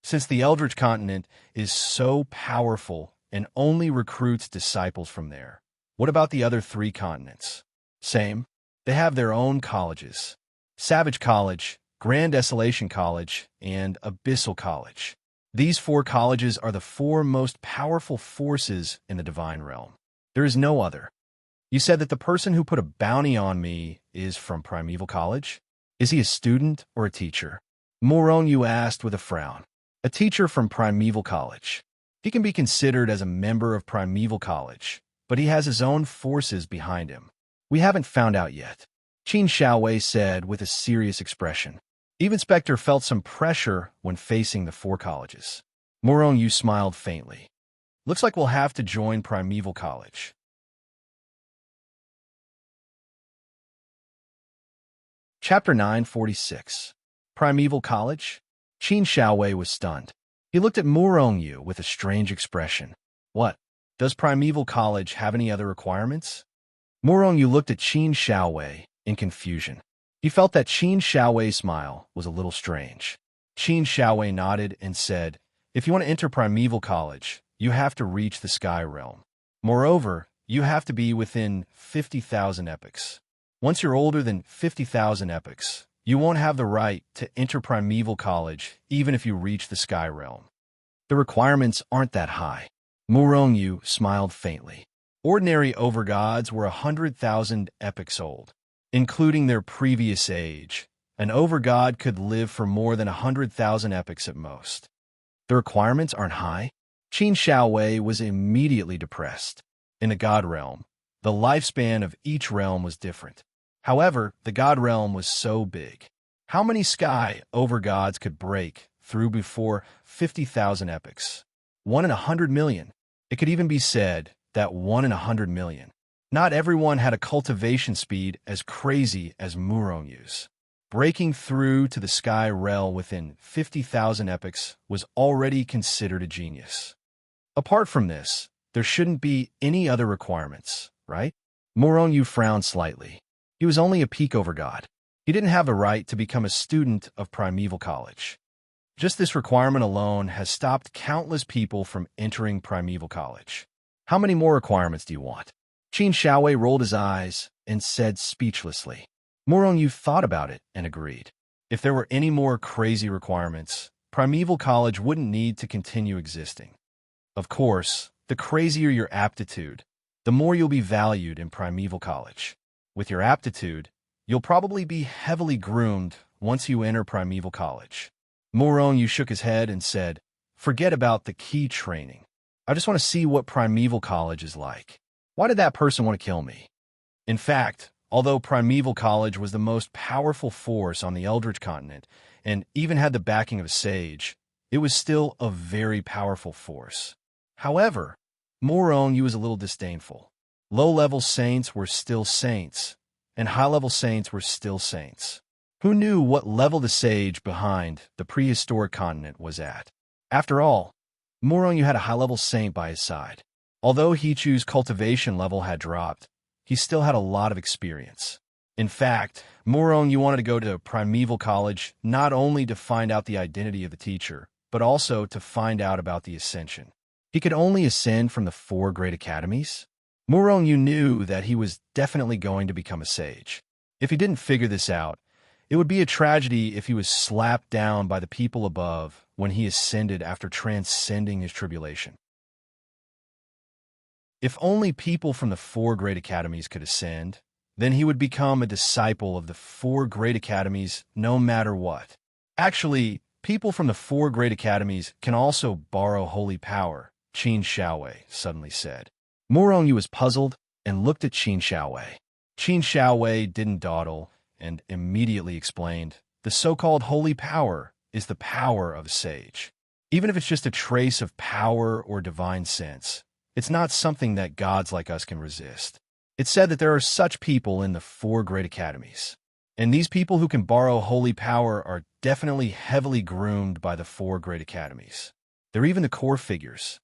Since the Eldritch continent is so powerful and only recruits disciples from there, what about the other 3 continents? Same. They have their own colleges. Savage College, Grand Desolation College, and Abyssal College. These 4 colleges are the 4 most powerful forces in the divine realm. There is no other. You said that the person who put a bounty on me is from Primeval College? Is he a student or a teacher? Moron asked with a frown. A teacher from Primeval College. He can be considered as a member of Primeval College, but he has his own forces behind him. We haven't found out yet. Qin Xiaowei said with a serious expression. Even Spectre felt some pressure when facing the 4 colleges. Moron smiled faintly. Looks like we'll have to join Primeval College. Chapter 946. Primeval College? Qin Xiaowei was stunned. He looked at Moron with a strange expression. What? Does Primeval College have any other requirements? Moron looked at Qin Xiaowei in confusion. He felt that Qin Xiaowei's smile was a little strange. Qin Xiaowei nodded and said, if you want to enter Primeval College, you have to reach the Sky Realm. Moreover, you have to be within 50,000 epochs. Once you're older than 50,000 epochs, you won't have the right to enter Primeval College even if you reach the Sky Realm. The requirements aren't that high. Moron smiled faintly. Ordinary overgods were 100,000 epochs old. Including their previous age, an overgod could live for more than 100,000 epochs at most. The requirements aren't high? Qin Xiaowei was immediately depressed. In the god realm, the lifespan of each realm was different. However, the god realm was so big. How many sky overgods could break through before 50,000 epochs? 1 in 100 million. It could even be said that 1 in 100 million. Not everyone had a cultivation speed as crazy as Moron. Breaking through to the sky realm within 50,000 epochs was already considered a genius. Apart from this, there shouldn't be any other requirements, right? Moron frowned slightly. He was only a peak overgod. He didn't have the right to become a student of Primeval College. Just this requirement alone has stopped countless people from entering Primeval College. How many more requirements do you want? Qin Xiaowei rolled his eyes and said speechlessly. Moron thought about it and agreed. If there were any more crazy requirements, Primeval College wouldn't need to continue existing. Of course, the crazier your aptitude, the more you'll be valued in Primeval College. With your aptitude, you'll probably be heavily groomed once you enter Primeval College. Morong shook his head and said, "Forget about the key training. I just want to see what Primeval College is like. Why did that person want to kill me?" In fact, although Primeval College was the most powerful force on the Eldritch continent and even had the backing of a sage, it was still a very powerful force. However, Morong was a little disdainful. Low-level saints were still saints, and high-level saints were still saints. Who knew what level the sage behind the prehistoric continent was at? After all, Morong had a high-level saint by his side. Although Hichu's cultivation level had dropped, he still had a lot of experience. In fact, Morong wanted to go to Primeval College not only to find out the identity of the teacher, but also to find out about the ascension. He could only ascend from the 4 great academies. Morong knew that he was definitely going to become a sage. If he didn't figure this out, it would be a tragedy if he was slapped down by the people above when he ascended after transcending his tribulation. If only people from the 4 great academies could ascend, then he would become a disciple of the 4 great academies no matter what. Actually, people from the 4 great academies can also borrow holy power, Qin Xiaowei suddenly said. Morong was puzzled and looked at Qin Xiaowei. Qin Xiaowei didn't dawdle and immediately explained, "The so-called holy power is the power of a sage. Even if it's just a trace of power or divine sense, it's not something that gods like us can resist." It's said that there are such people in the 4 great academies. And these people who can borrow holy power are definitely heavily groomed by the 4 great academies. They're even the core figures.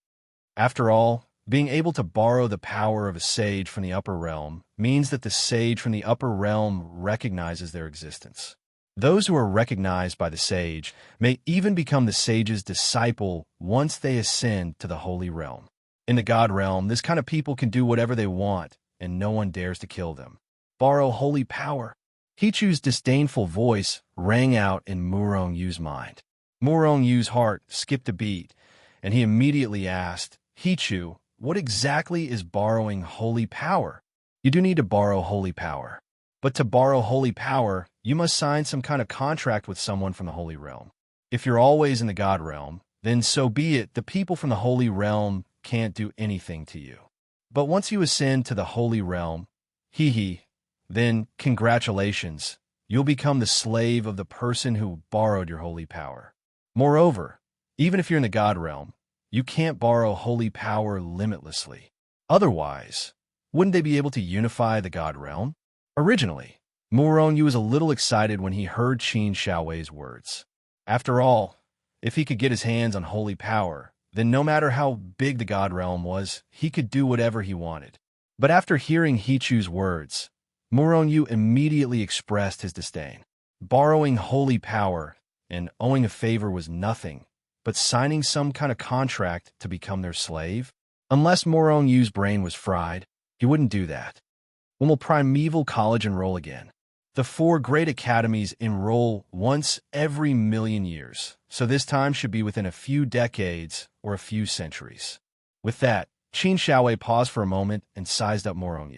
After all, being able to borrow the power of a sage from the upper realm means that the sage from the upper realm recognizes their existence. Those who are recognized by the sage may even become the sage's disciple once they ascend to the holy realm. In the god realm, this kind of people can do whatever they want, and no one dares to kill them. Borrow holy power. Hichu's disdainful voice rang out in Morong's mind. Morong's heart skipped a beat, and he immediately asked, "Hichu, what exactly is borrowing holy power?" "You do need to borrow holy power. But to borrow holy power, you must sign some kind of contract with someone from the holy realm. If you're always in the god realm, then so be it. The people from the holy realm can't do anything to you. But once you ascend to the holy realm, then congratulations, you'll become the slave of the person who borrowed your holy power. Moreover, even if you're in the god realm, you can't borrow holy power limitlessly. Otherwise, wouldn't they be able to unify the god realm?" Originally, Morong was a little excited when he heard Qin Xiaowei's words. After all, if he could get his hands on holy power, then no matter how big the god realm was, he could do whatever he wanted. But after hearing Hichu's words, Morong immediately expressed his disdain. Borrowing holy power and owing a favor was nothing but signing some kind of contract to become their slave. Unless Morong's brain was fried, he wouldn't do that. When will Primeval College enroll again? The 4 great academies enroll once every 1,000,000 years, so this time should be within a few decades or a few centuries. With that, Qin Xiaowei paused for a moment and sized up Morong.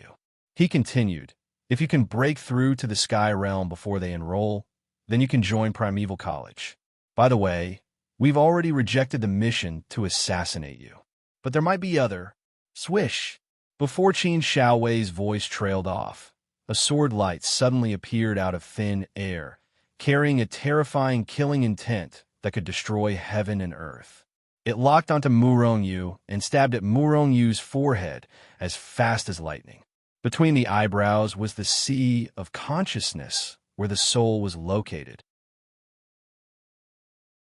He continued, "If you can break through to the sky realm before they enroll, then you can join Primeval College. By the way, we've already rejected the mission to assassinate you. But there might be other." Swish! Before Qin Xiaowei's voice trailed off, a sword light suddenly appeared out of thin air, carrying a terrifying killing intent that could destroy heaven and earth. It locked onto Morong and stabbed at Morong's forehead as fast as lightning. Between the eyebrows was the sea of consciousness where the soul was located.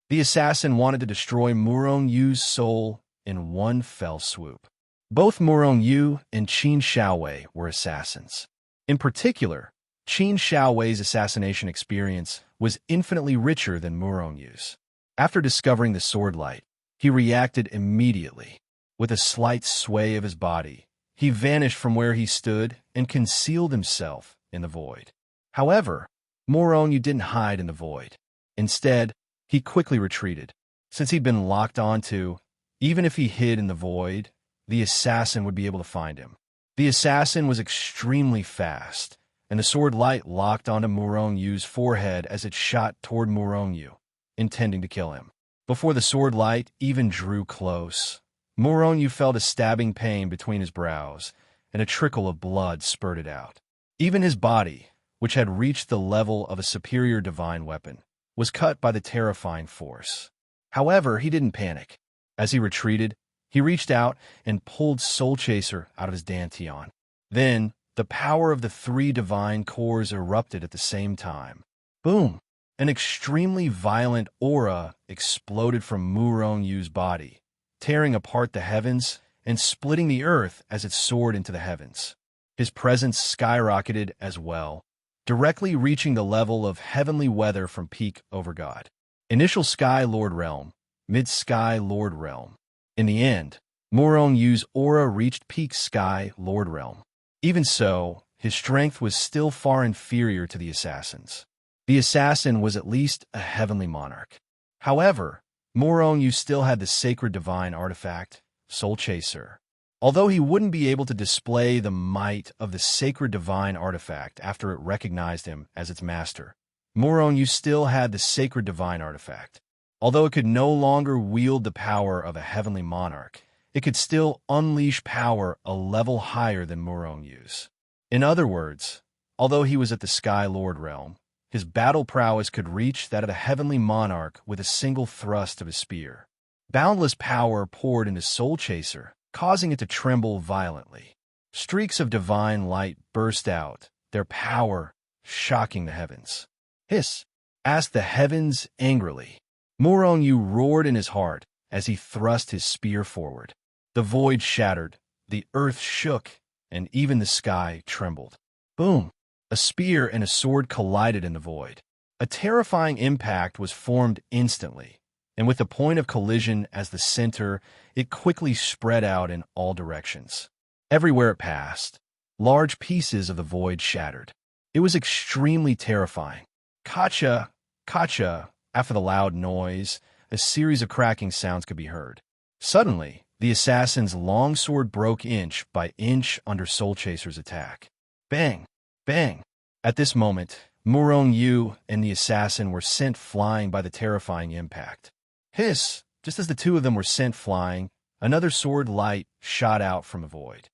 The assassin wanted to destroy Morong's soul in one fell swoop. Both Morong and Qin Xiaowei were assassins. In particular, Qin Xiaowei's assassination experience was infinitely richer than Morong's. After discovering the sword light, he reacted immediately. With a slight sway of his body, he vanished from where he stood and concealed himself in the void. However, Morong didn't hide in the void. Instead, he quickly retreated. Since he'd been locked onto, even if he hid in the void, the assassin would be able to find him. The assassin was extremely fast, and the sword light locked onto Murong Yu's forehead as it shot toward Murong Yu, intending to kill him. Before the sword light even drew close, Murong Yu felt a stabbing pain between his brows, and a trickle of blood spurted out. Even his body, which had reached the level of a superior divine weapon, was cut by the terrifying force. However, he didn't panic. As he retreated, he reached out and pulled Soul Chaser out of his dantian. Then, the power of the three divine cores erupted at the same time. Boom! An extremely violent aura exploded from Murong Yu's body, tearing apart the heavens and splitting the earth as it soared into the heavens. His presence skyrocketed as well, directly reaching the level of heavenly weather from peak over God. Initial Sky Lord Realm, Mid-Sky Lord Realm. In the end, Murong Yu's aura reached peak Sky Lord Realm. Even so, his strength was still far inferior to the assassin's. The assassin was at least a heavenly monarch. However, Murong Yu still had the sacred divine artifact, Soul Chaser. Although he wouldn't be able to display the might of the sacred divine artifact after it recognized him as its master, Murong Yu still had the sacred divine artifact. Although it could no longer wield the power of a heavenly monarch, it could still unleash power a level higher than Murong Yu's. In other words, although he was at the Sky Lord realm, his battle prowess could reach that of a heavenly monarch with a single thrust of his spear. Boundless power poured into Soul Chaser, causing it to tremble violently. Streaks of divine light burst out, their power shocking the heavens. Hiss! Asked the heavens angrily. Murong Yu roared in his heart as he thrust his spear forward. The void shattered, the earth shook, and even the sky trembled. Boom! A spear and a sword collided in the void. A terrifying impact was formed instantly, and with the point of collision as the center, it quickly spread out in all directions. Everywhere it passed, large pieces of the void shattered. It was extremely terrifying. Kacha! Kacha! After the loud noise, a series of cracking sounds could be heard. Suddenly, the assassin's long sword broke inch by inch under Soul Chaser's attack. Bang! Bang! At this moment, Murong Yu and the assassin were sent flying by the terrifying impact. Hiss! Just as the two of them were sent flying, another sword light shot out from the void.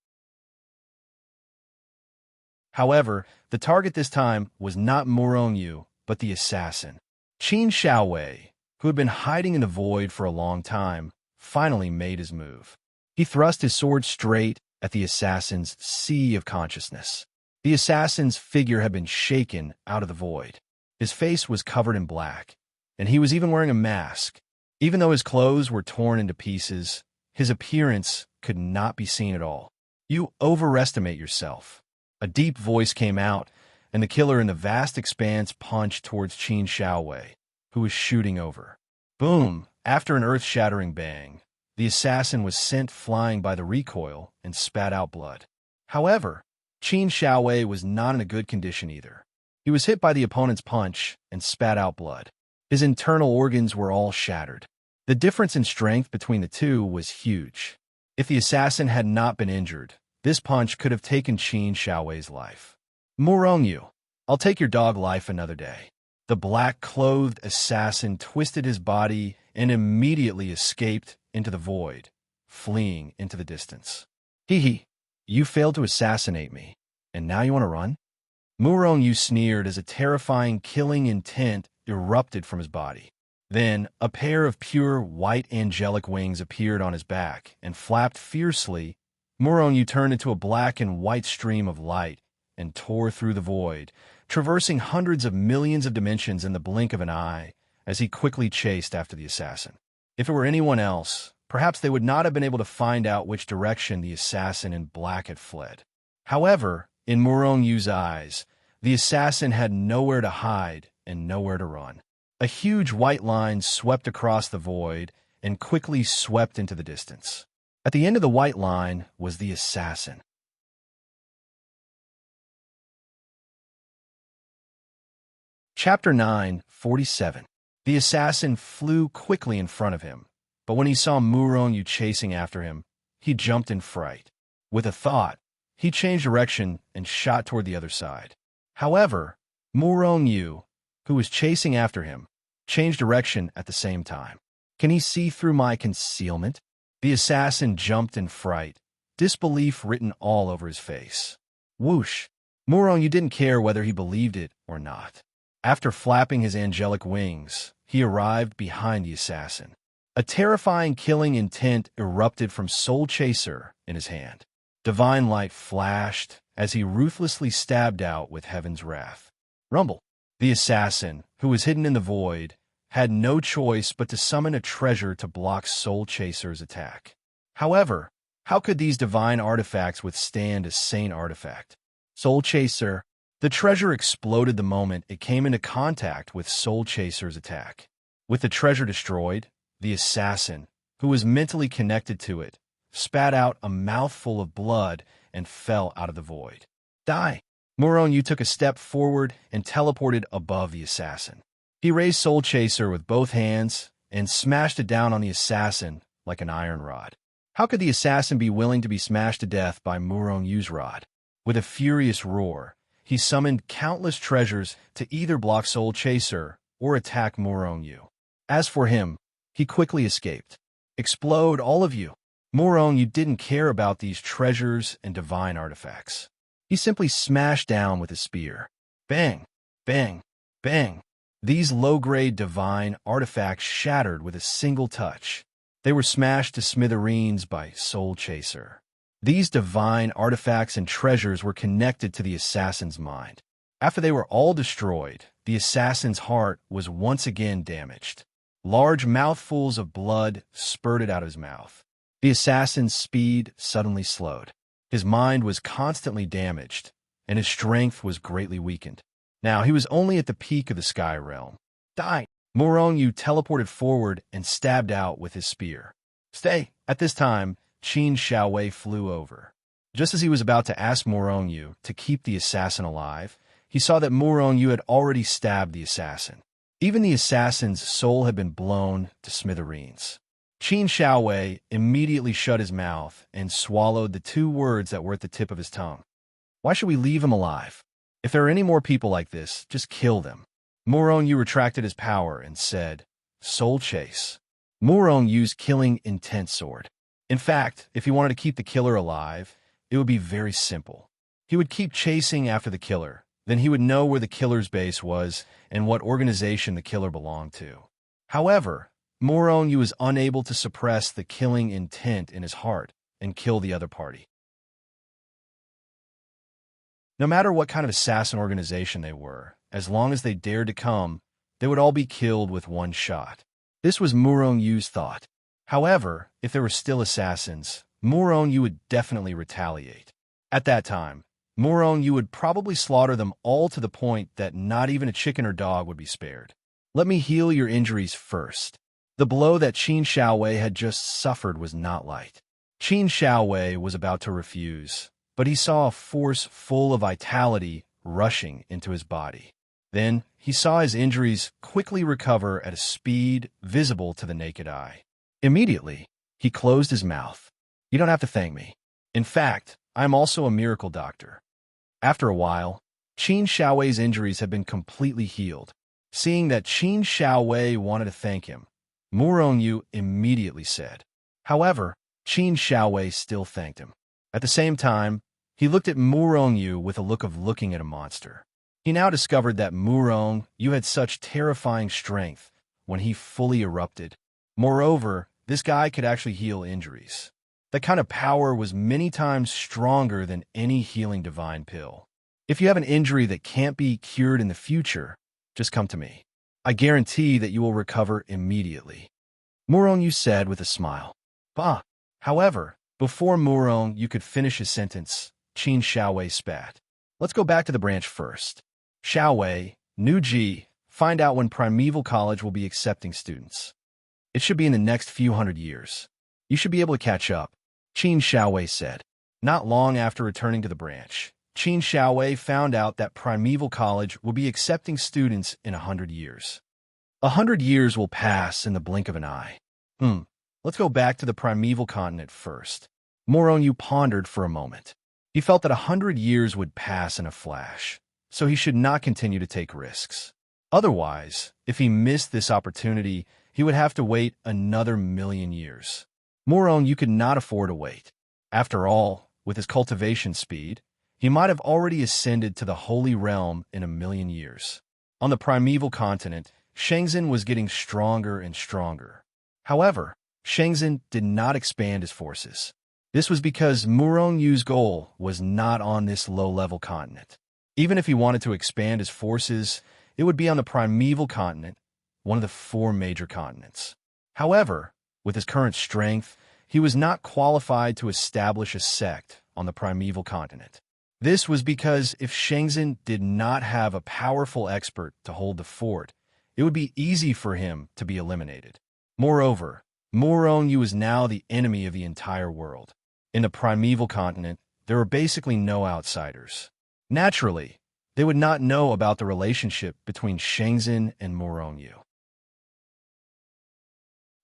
However, the target this time was not Murong Yu, but the assassin. Qin Xiaowei, who had been hiding in the void for a long time, finally made his move. He thrust his sword straight at the assassin's sea of consciousness. The assassin's figure had been shaken out of the void. His face was covered in black, and he was even wearing a mask. Even though his clothes were torn into pieces, his appearance could not be seen at all. You overestimate yourself. A deep voice came out, and the killer in the vast expanse punched towards Qin Xiaowei, who was shooting over. Boom! After an earth-shattering bang, the assassin was sent flying by the recoil and spat out blood. However, Qin Xiaowei was not in a good condition either. He was hit by the opponent's punch and spat out blood. His internal organs were all shattered. The difference in strength between the two was huge. If the assassin had not been injured, this punch could have taken Qin Xiaowei's life. Murong Yu, I'll take your dog life another day. The black-clothed assassin twisted his body and immediately escaped into the void, fleeing into the distance. Hee, you failed to assassinate me, and now you want to run? Murong Yu sneered as a terrifying killing intent erupted from his body. Then, a pair of pure white angelic wings appeared on his back and flapped fiercely. Murong Yu turned into a black and white stream of light and tore through the void, traversing hundreds of millions of dimensions in the blink of an eye as he quickly chased after the assassin. If it were anyone else, perhaps they would not have been able to find out which direction the assassin in black had fled. However, in Murong Yu's eyes, the assassin had nowhere to hide and nowhere to run. A huge white line swept across the void and quickly swept into the distance. At the end of the white line was the assassin. Chapter 9:47. The assassin flew quickly in front of him, but when he saw Murong Yu chasing after him, he jumped in fright. With a thought, he changed direction and shot toward the other side. However, Murong Yu, who was chasing after him, changed direction at the same time. Can he see through my concealment? The assassin jumped in fright, disbelief written all over his face. Whoosh! Murong Yu didn't care whether he believed it or not. After flapping his angelic wings, he arrived behind the assassin. A terrifying killing intent erupted from Soul Chaser in his hand. Divine light flashed as he ruthlessly stabbed out with heaven's wrath. Rumble! The assassin, who was hidden in the void, had no choice but to summon a treasure to block Soul Chaser's attack. However, how could these divine artifacts withstand a sane artifact? Soul Chaser. The treasure exploded the moment it came into contact with Soul Chaser's attack. With the treasure destroyed, the assassin, who was mentally connected to it, spat out a mouthful of blood and fell out of the void. Die! Murong Yu took a step forward and teleported above the assassin. He raised Soul Chaser with both hands and smashed it down on the assassin like an iron rod. How could the assassin be willing to be smashed to death by Murong Yu's rod? With a furious roar, he summoned countless treasures to either block Soul Chaser or attack Murong Yu. As for him, he quickly escaped. Explode, all of you! Murong Yu didn't care about these treasures and divine artifacts. He simply smashed down with his spear. Bang! Bang! Bang! These low-grade divine artifacts shattered with a single touch. They were smashed to smithereens by Soul Chaser. These divine artifacts and treasures were connected to the assassin's mind. After they were all destroyed, the assassin's heart was once again damaged. Large mouthfuls of blood spurted out of his mouth. The assassin's speed suddenly slowed. His mind was constantly damaged, and his strength was greatly weakened. Now he was only at the peak of the Sky Realm. Die! Murong Yu teleported forward and stabbed out with his spear. Stay! At this time, Qin Xiaowei flew over. Just as he was about to ask Murong Yu to keep the assassin alive, he saw that Murong Yu had already stabbed the assassin. Even the assassin's soul had been blown to smithereens. Qin Xiaowei immediately shut his mouth and swallowed the two words that were at the tip of his tongue. Why should we leave him alive? If there are any more people like this, just kill them. Murong Yu retracted his power and said, Soul Chase. Murong Yu's killing intent sword. In fact, if he wanted to keep the killer alive, it would be very simple. He would keep chasing after the killer. Then he would know where the killer's base was and what organization the killer belonged to. However, Murong Yu was unable to suppress the killing intent in his heart and kill the other party. No matter what kind of assassin organization they were, as long as they dared to come, they would all be killed with one shot. This was Murong Yu's thought. However, if there were still assassins, Murong Yu would definitely retaliate. At that time, Murong Yu would probably slaughter them all to the point that not even a chicken or dog would be spared. Let me heal your injuries first. The blow that Qin Xiaowei had just suffered was not light. Qin Xiaowei was about to refuse, but he saw a force full of vitality rushing into his body. Then, he saw his injuries quickly recover at a speed visible to the naked eye. Immediately, he closed his mouth. You don't have to thank me. In fact, I am also a miracle doctor. After a while, Qin Xiaowei's injuries had been completely healed. Seeing that Qin Xiaowei wanted to thank him, Murong Yu immediately said. However, Qin Xiaowei still thanked him. At the same time, he looked at Murong Yu with a look of looking at a monster. He now discovered that Murong Yu had such terrifying strength when he fully erupted. Moreover, this guy could actually heal injuries. That kind of power was many times stronger than any healing divine pill. If you have an injury that can't be cured in the future, just come to me. I guarantee that you will recover immediately. Murong Yu said with a smile. Bah! However, before Murong Yu could finish his sentence, Qin Xiaowei spat. Let's go back to the branch first. Xiaowei, Nu Ji, find out when Primeval College will be accepting students. It should be in the next few hundred years. You should be able to catch up, Qin Xiaowei said. Not long after returning to the branch, Qin Xiaowei found out that Primeval College will be accepting students in 100 years. 100 years will pass in the blink of an eye. Let's go back to the Primeval Continent first. Murong Yu pondered for a moment. He felt that 100 years would pass in a flash, so he should not continue to take risks. Otherwise, if he missed this opportunity, he would have to wait another 1,000,000 years. Moron, you could not afford to wait. After all, with his cultivation speed, he might have already ascended to the Holy Realm in 1,000,000 years. On the primeval continent, Shenzhen was getting stronger and stronger. However, Shenzhen did not expand his forces. This was because Murong-Yu's goal was not on this low-level continent. Even if he wanted to expand his forces, it would be on the primeval continent, one of the 4 major continents. However, with his current strength, he was not qualified to establish a sect on the primeval continent. This was because if Shenzhen did not have a powerful expert to hold the fort, it would be easy for him to be eliminated. Moreover, Murong-Yu is now the enemy of the entire world. In the primeval continent, there are basically no outsiders. Naturally, they would not know about the relationship between Shenzhen and Murong-Yu.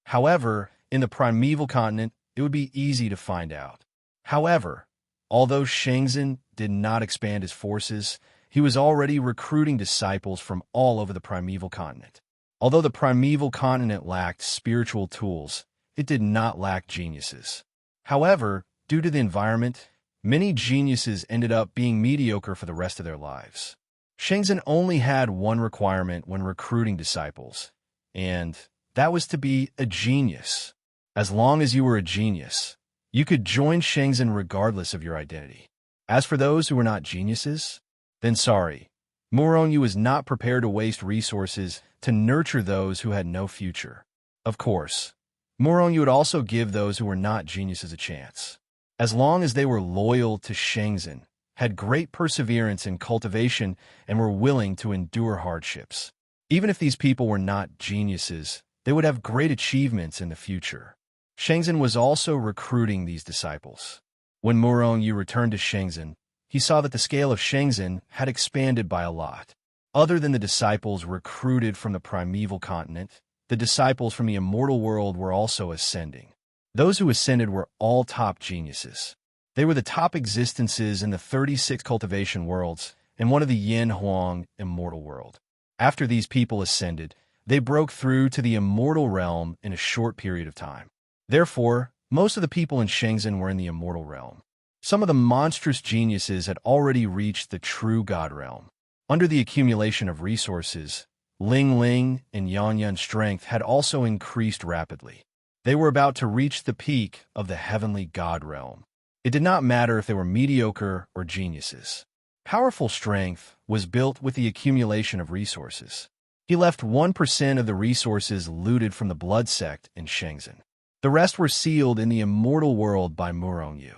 However, in the primeval continent, it would be easy to find out. However, although Shenzhen did not expand his forces, he was already recruiting disciples from all over the primeval continent. Although the primeval continent lacked spiritual tools, it did not lack geniuses. However, due to the environment, many geniuses ended up being mediocre for the rest of their lives. Shenzhen only had one requirement when recruiting disciples, and that was to be a genius. As long as you were a genius, you could join Shenzhen regardless of your identity. As for those who were not geniuses, then sorry, Murong-Yu was not prepared to waste resources to nurture those who had no future. Of course, Murong-Yu would also give those who were not geniuses a chance. As long as they were loyal to Shenzhen, had great perseverance in cultivation, and were willing to endure hardships. Even if these people were not geniuses, they would have great achievements in the future. Shenzhen was also recruiting these disciples. When Murong-Yu returned to Shenzhen, he saw that the scale of Shenzhen had expanded by a lot. Other than the disciples recruited from the primeval continent, the disciples from the immortal world were also ascending. Those who ascended were all top geniuses. They were the top existences in the 36 cultivation worlds and one of the Yin Huang immortal world. After these people ascended, they broke through to the immortal realm in a short period of time. Therefore, most of the people in Shenzhen were in the immortal realm. Some of the monstrous geniuses had already reached the true God realm. Under the accumulation of resources, Ling Ling and Yan Yan's strength had also increased rapidly. They were about to reach the peak of the heavenly God realm. It did not matter if they were mediocre or geniuses. Powerful strength was built with the accumulation of resources. He left 1% of the resources looted from the blood sect in Shenzhen. The rest were sealed in the immortal world by Murong-Yu.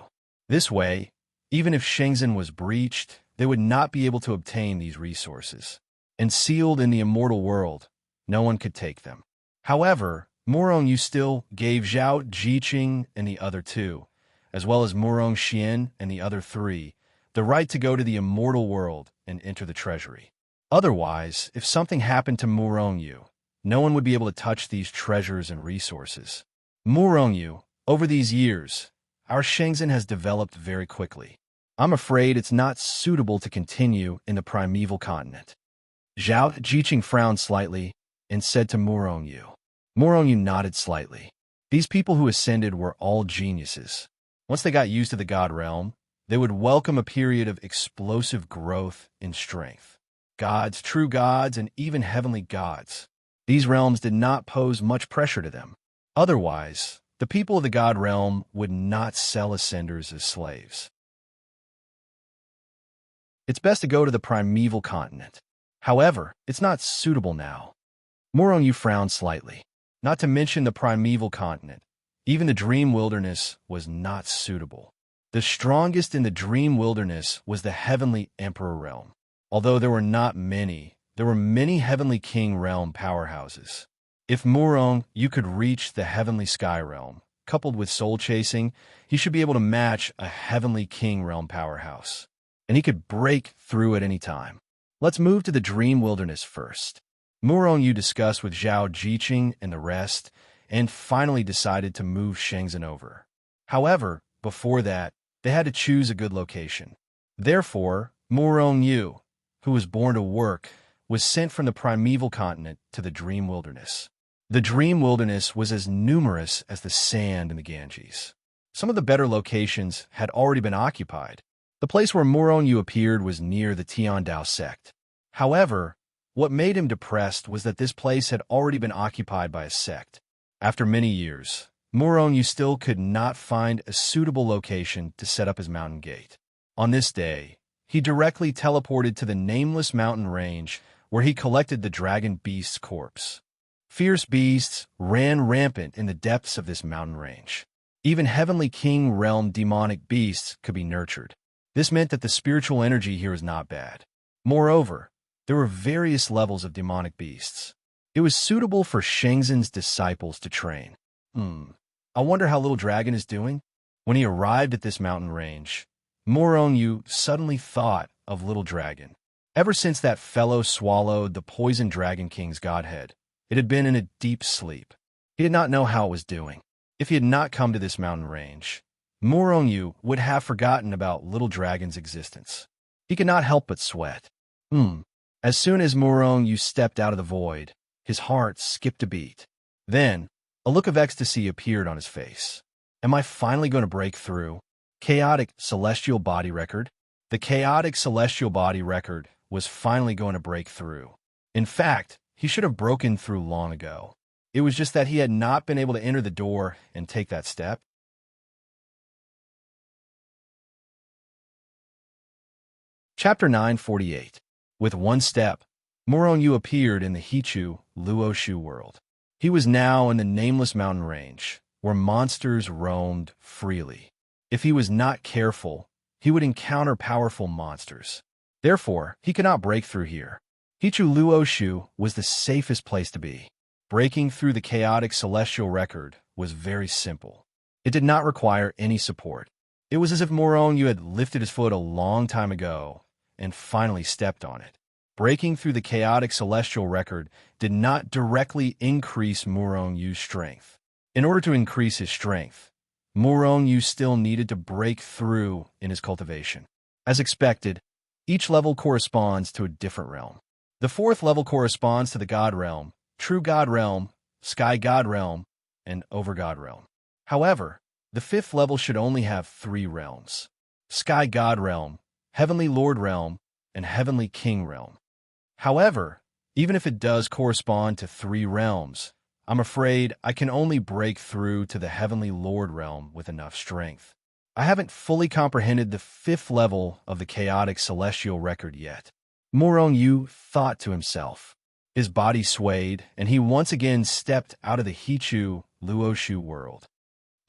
This way, even if Shenzhen was breached, they would not be able to obtain these resources. And sealed in the immortal world, no one could take them. However, Murong-Yu still gave Zhao Jiqing and the other 2, as well as Murong Xian and the other 3, the right to go to the immortal world and enter the treasury. Otherwise, if something happened to Murong-Yu, no one would be able to touch these treasures and resources. Murong-Yu, over these years, our Shenzhen has developed very quickly. I'm afraid it's not suitable to continue in the primeval continent. Zhao Jiqing frowned slightly and said to Murong-Yu. Murong-Yu nodded slightly. These people who ascended were all geniuses. Once they got used to the God realm, they would welcome a period of explosive growth in strength. Gods, true gods, and even heavenly gods. These realms did not pose much pressure to them. Otherwise, the people of the God realm would not sell ascenders as slaves. It's best to go to the primeval continent. However, it's not suitable now. Murong-Yu frowned slightly. Not to mention the primeval continent. Even the dream wilderness was not suitable. The strongest in the dream wilderness was the heavenly emperor realm. Although there were not many, there were many heavenly king realm powerhouses. If Murong-Yu could reach the heavenly sky realm, coupled with soul chasing, he should be able to match a heavenly king realm powerhouse. And he could break through at any time. Let's move to the dream wilderness first. Murong-Yu discussed with Zhao Jiqing and the rest, and finally decided to move Shenzhen over. However, before that, they had to choose a good location. Therefore, Murong Yu, who was born to work, was sent from the primeval continent to the Dream Wilderness. The Dream Wilderness was as numerous as the sand in the Ganges. Some of the better locations had already been occupied. The place where Murong Yu appeared was near the Tian Dao sect. However, what made him depressed was that this place had already been occupied by a sect. After many years, Murong Yu still could not find a suitable location to set up his mountain gate. On this day, he directly teleported to the nameless mountain range where he collected the dragon beast's corpse. Fierce beasts ran rampant in the depths of this mountain range. Even Heavenly King realm demonic beasts could be nurtured. This meant that the spiritual energy here is not bad. Moreover, there were various levels of demonic beasts. It was suitable for Shenzhen's disciples to train. I wonder how Little Dragon is doing? When he arrived at this mountain range, Murong Yu suddenly thought of Little Dragon. Ever since that fellow swallowed the poison Dragon King's godhead, it had been in a deep sleep. He did not know how it was doing. If he had not come to this mountain range, Murong Yu would have forgotten about Little Dragon's existence. He could not help but sweat. As soon as Murong Yu stepped out of the void, his heart skipped a beat. Then, a look of ecstasy appeared on his face. Am I finally going to break through? Chaotic celestial body record? The chaotic celestial body record was finally going to break through. In fact, he should have broken through long ago. It was just that he had not been able to enter the door and take that step. Chapter 948. With one step, Murong Yu appeared in the Hichu Luoshu world. He was now in the nameless mountain range, where monsters roamed freely. If he was not careful, he would encounter powerful monsters. Therefore, he could not break through here. Hichu Luoshu was the safest place to be. Breaking through the chaotic celestial record was very simple. It did not require any support. It was as if Murong Yu had lifted his foot a long time ago and finally stepped on it. Breaking through the chaotic celestial record did not directly increase Murong Yu's strength. In order to increase his strength, Murong Yu still needed to break through in his cultivation. As expected, each level corresponds to a different realm. The fourth level corresponds to the God Realm, True God Realm, Sky God Realm, and Over God Realm. However, the fifth level should only have 3 realms: Sky God Realm, Heavenly Lord Realm, and Heavenly King Realm. However, even if it does correspond to 3 realms, I'm afraid I can only break through to the Heavenly Lord Realm with enough strength. I haven't fully comprehended the 5th level of the chaotic celestial record yet. Murong Yu thought to himself. His body swayed, and he once again stepped out of the Hichu Luoshu world.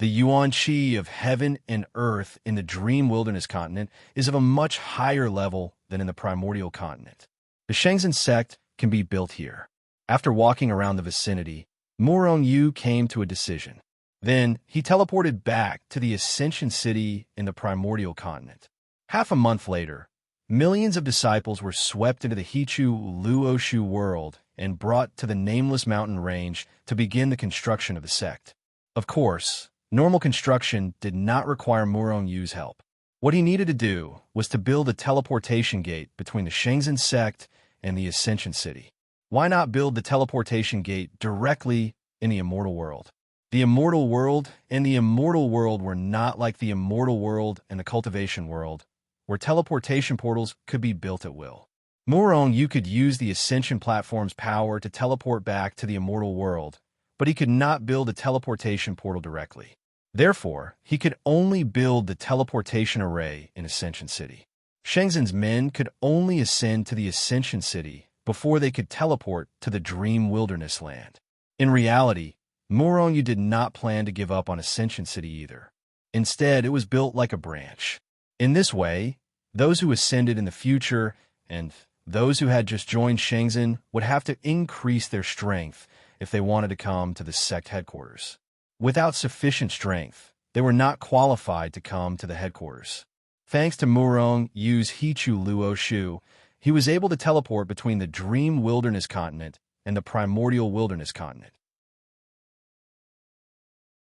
The Yuan Qi of heaven and earth in the Dream Wilderness continent is of a much higher level than in the Primordial continent. The Shenzhen sect can be built here. After walking around the vicinity, Murong Yu came to a decision. Then, he teleported back to the Ascension City in the Primordial continent. Half a month later, millions of disciples were swept into the Hichu Luoshu world and brought to the Nameless Mountain Range to begin the construction of the sect. Of course, normal construction did not require Murong Yu's help. What he needed to do was to build a teleportation gate between the Shenzhen sect and the Ascension City. Why not build the teleportation gate directly in the Immortal World? The Immortal World and the Immortal World were not like the Immortal World and the Cultivation World, where teleportation portals could be built at will. Murong Yu could use the Ascension platform's power to teleport back to the Immortal World, but he could not build a teleportation portal directly. Therefore, he could only build the teleportation array in Ascension City. Shenzhen's men could only ascend to the Ascension City before they could teleport to the Dream Wilderness land. In reality, Murong Yu did not plan to give up on Ascension City either. Instead, it was built like a branch. In this way, those who ascended in the future and those who had just joined Shenzhen would have to increase their strength if they wanted to come to the sect headquarters. Without sufficient strength, they were not qualified to come to the headquarters. Thanks to Murong Yu's Hichu Luoshu, he was able to teleport between the Dream Wilderness continent and the Primordial Wilderness continent.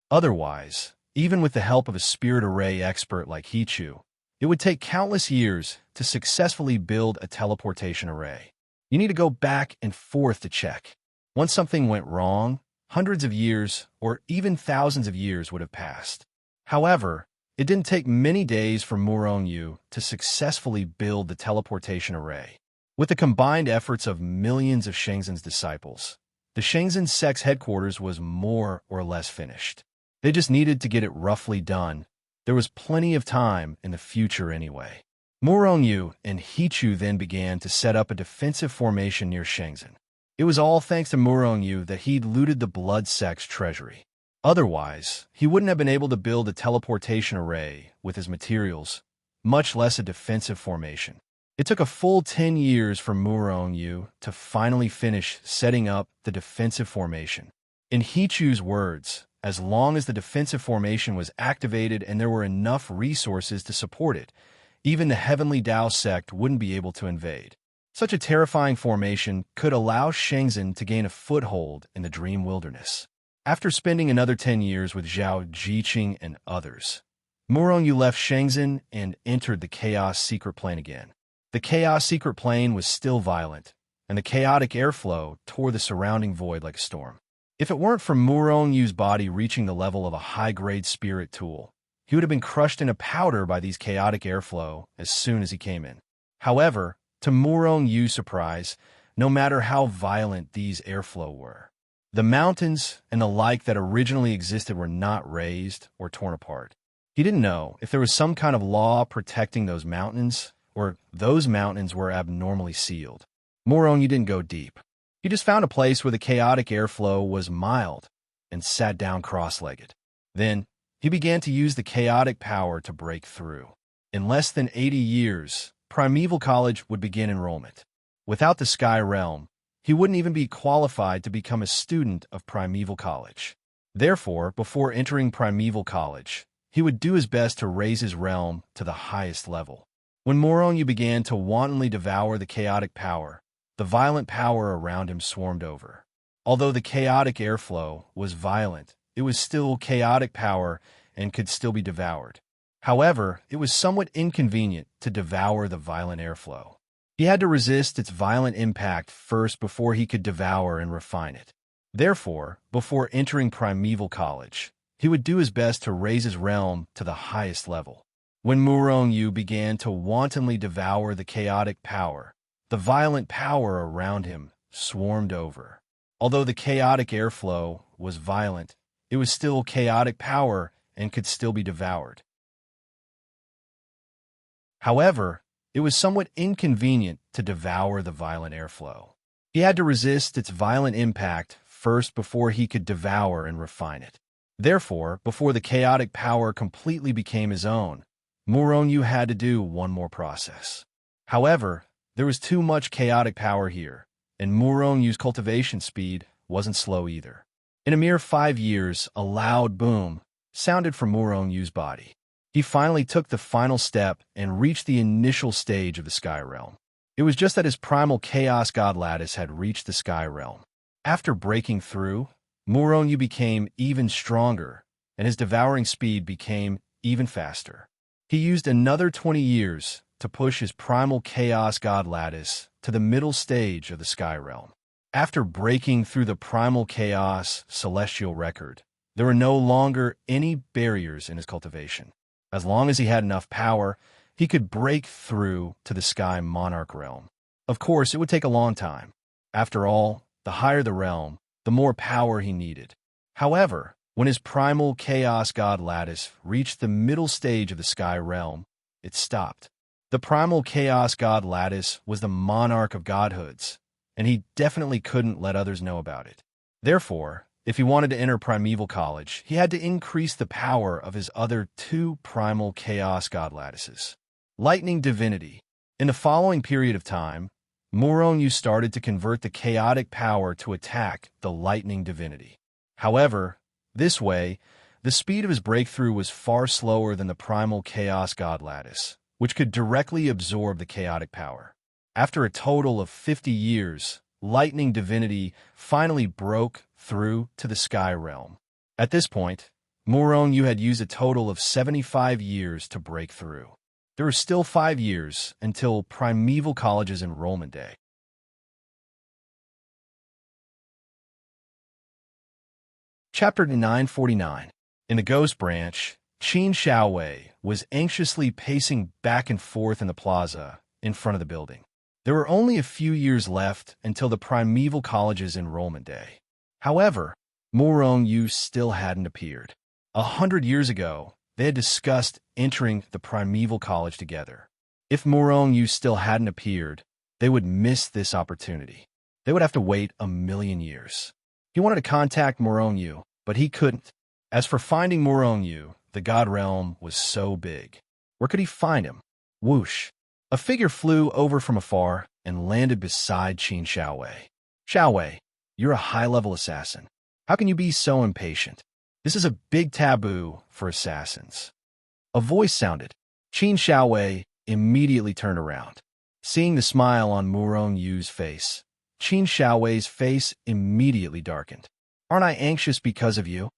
Otherwise, even with the help of a spirit array expert like Hichu, it would take countless years to successfully build a teleportation array. You need to go back and forth to check. Once something went wrong, hundreds of years or even thousands of years would have passed. However, it didn't take many days for Murong to successfully build the teleportation array. With the combined efforts of millions of Shenzhen's disciples, the Shenzhen sect's headquarters was more or less finished. They just needed to get it roughly done. There was plenty of time in the future anyway. Murong and Hichu then began to set up a defensive formation near Shenzhen. It was all thanks to Murong that he'd looted the Blood Sect's treasury. Otherwise, he wouldn't have been able to build a teleportation array with his materials, much less a defensive formation. It took a full 10 years for Murong to finally finish setting up the defensive formation. In Hichu's words, as long as the defensive formation was activated and there were enough resources to support it, even the Heavenly Dao sect wouldn't be able to invade. Such a terrifying formation could allow Shenzhen to gain a foothold in the Dream Wilderness. After spending another 10 years with Zhao Jiqing and others, Murong left Shenzhen and entered the Chaos Secret Plane again. The Chaos Secret Plane was still violent, and the chaotic airflow tore the surrounding void like a storm. If it weren't for Murong's body reaching the level of a high-grade spirit tool, he would have been crushed into powder by these chaotic airflow as soon as he came in. However, to Murong's surprise, no matter how violent these airflow were, the mountains and the like that originally existed were not razed or torn apart. He didn't know if there was some kind of law protecting those mountains, or those mountains were abnormally sealed. Murong didn't go deep. He just found a place where the chaotic airflow was mild and sat down cross-legged. Then, he began to use the chaotic power to break through. In less than 80 years, Primeval College would begin enrollment. Without the Sky Realm, he wouldn't even be qualified to become a student of Primeval College. Therefore, before entering Primeval College, he would do his best to raise his realm to the highest level. When Murong began to wantonly devour the chaotic power, the violent power around him swarmed over. Although the chaotic airflow was violent, it was still chaotic power and could still be devoured. However, it was somewhat inconvenient to devour the violent airflow. He had to resist its violent impact first before he could devour and refine it. Therefore, before entering Primeval College, he would do his best to raise his realm to the highest level. When Murong began to wantonly devour the chaotic power, the violent power around him swarmed over. Although the chaotic airflow was violent, it was still chaotic power and could still be devoured. However, it was somewhat inconvenient to devour the violent airflow. He had to resist its violent impact first before he could devour and refine it. Therefore, before the chaotic power completely became his own, Murong had to do one more process. However, there was too much chaotic power here, and Murong's cultivation speed wasn't slow either. In a mere 5 years, a loud boom sounded from Murong's body. He finally took the final step and reached the initial stage of the Sky Realm. It was just that his primal Chaos God Lattice had reached the Sky Realm. After breaking through, Murong became even stronger, and his devouring speed became even faster. He used another 20 years to push his primal Chaos God Lattice to the middle stage of the Sky Realm. After breaking through the primal Chaos Celestial record, there were no longer any barriers in his cultivation. As long as he had enough power, he could break through to the Sky Monarch realm. Of course, it would take a long time. After all, the higher the realm, the more power he needed. However, when his primal Chaos God Lattice reached the middle stage of the Sky Realm, it stopped. The primal Chaos God Lattice was the monarch of godhoods, and he definitely couldn't let others know about it. Therefore, if he wanted to enter Primeval College, he had to increase the power of his other 2 primal Chaos God Lattices. Lightning Divinity. In the following period of time, Murong started to convert the chaotic power to attack the Lightning Divinity. However, this way, the speed of his breakthrough was far slower than the primal Chaos God Lattice, which could directly absorb the chaotic power. After a total of 50 years, Lightning Divinity finally broke through to the Sky Realm. At this point, Morong Yu had used a total of 75 years to break through. There were still 5 years until Primeval College's enrollment day. Chapter 949. In the Ghost Branch, Qin Xiaowei was anxiously pacing back and forth in the plaza in front of the building. There were only a few years left until the Primeval College's enrollment day. However, Morong Yu still hadn't appeared. 100 years ago, they had discussed entering the Primeval College together. If Morong Yu still hadn't appeared, they would miss this opportunity. They would have to wait 1,000,000 years. He wanted to contact Morong Yu, but he couldn't. As for finding Morong Yu, the God Realm was so big. Where could he find him? Whoosh! A figure flew over from afar and landed beside Qin Xiaowei. Xiaowei, you're a high-level assassin. How can you be so impatient? This is a big taboo for assassins. A voice sounded. Qin Xiaowei immediately turned around. Seeing the smile on Morong Yu's face, Qin Xiaowei's face immediately darkened. Aren't I anxious because of you?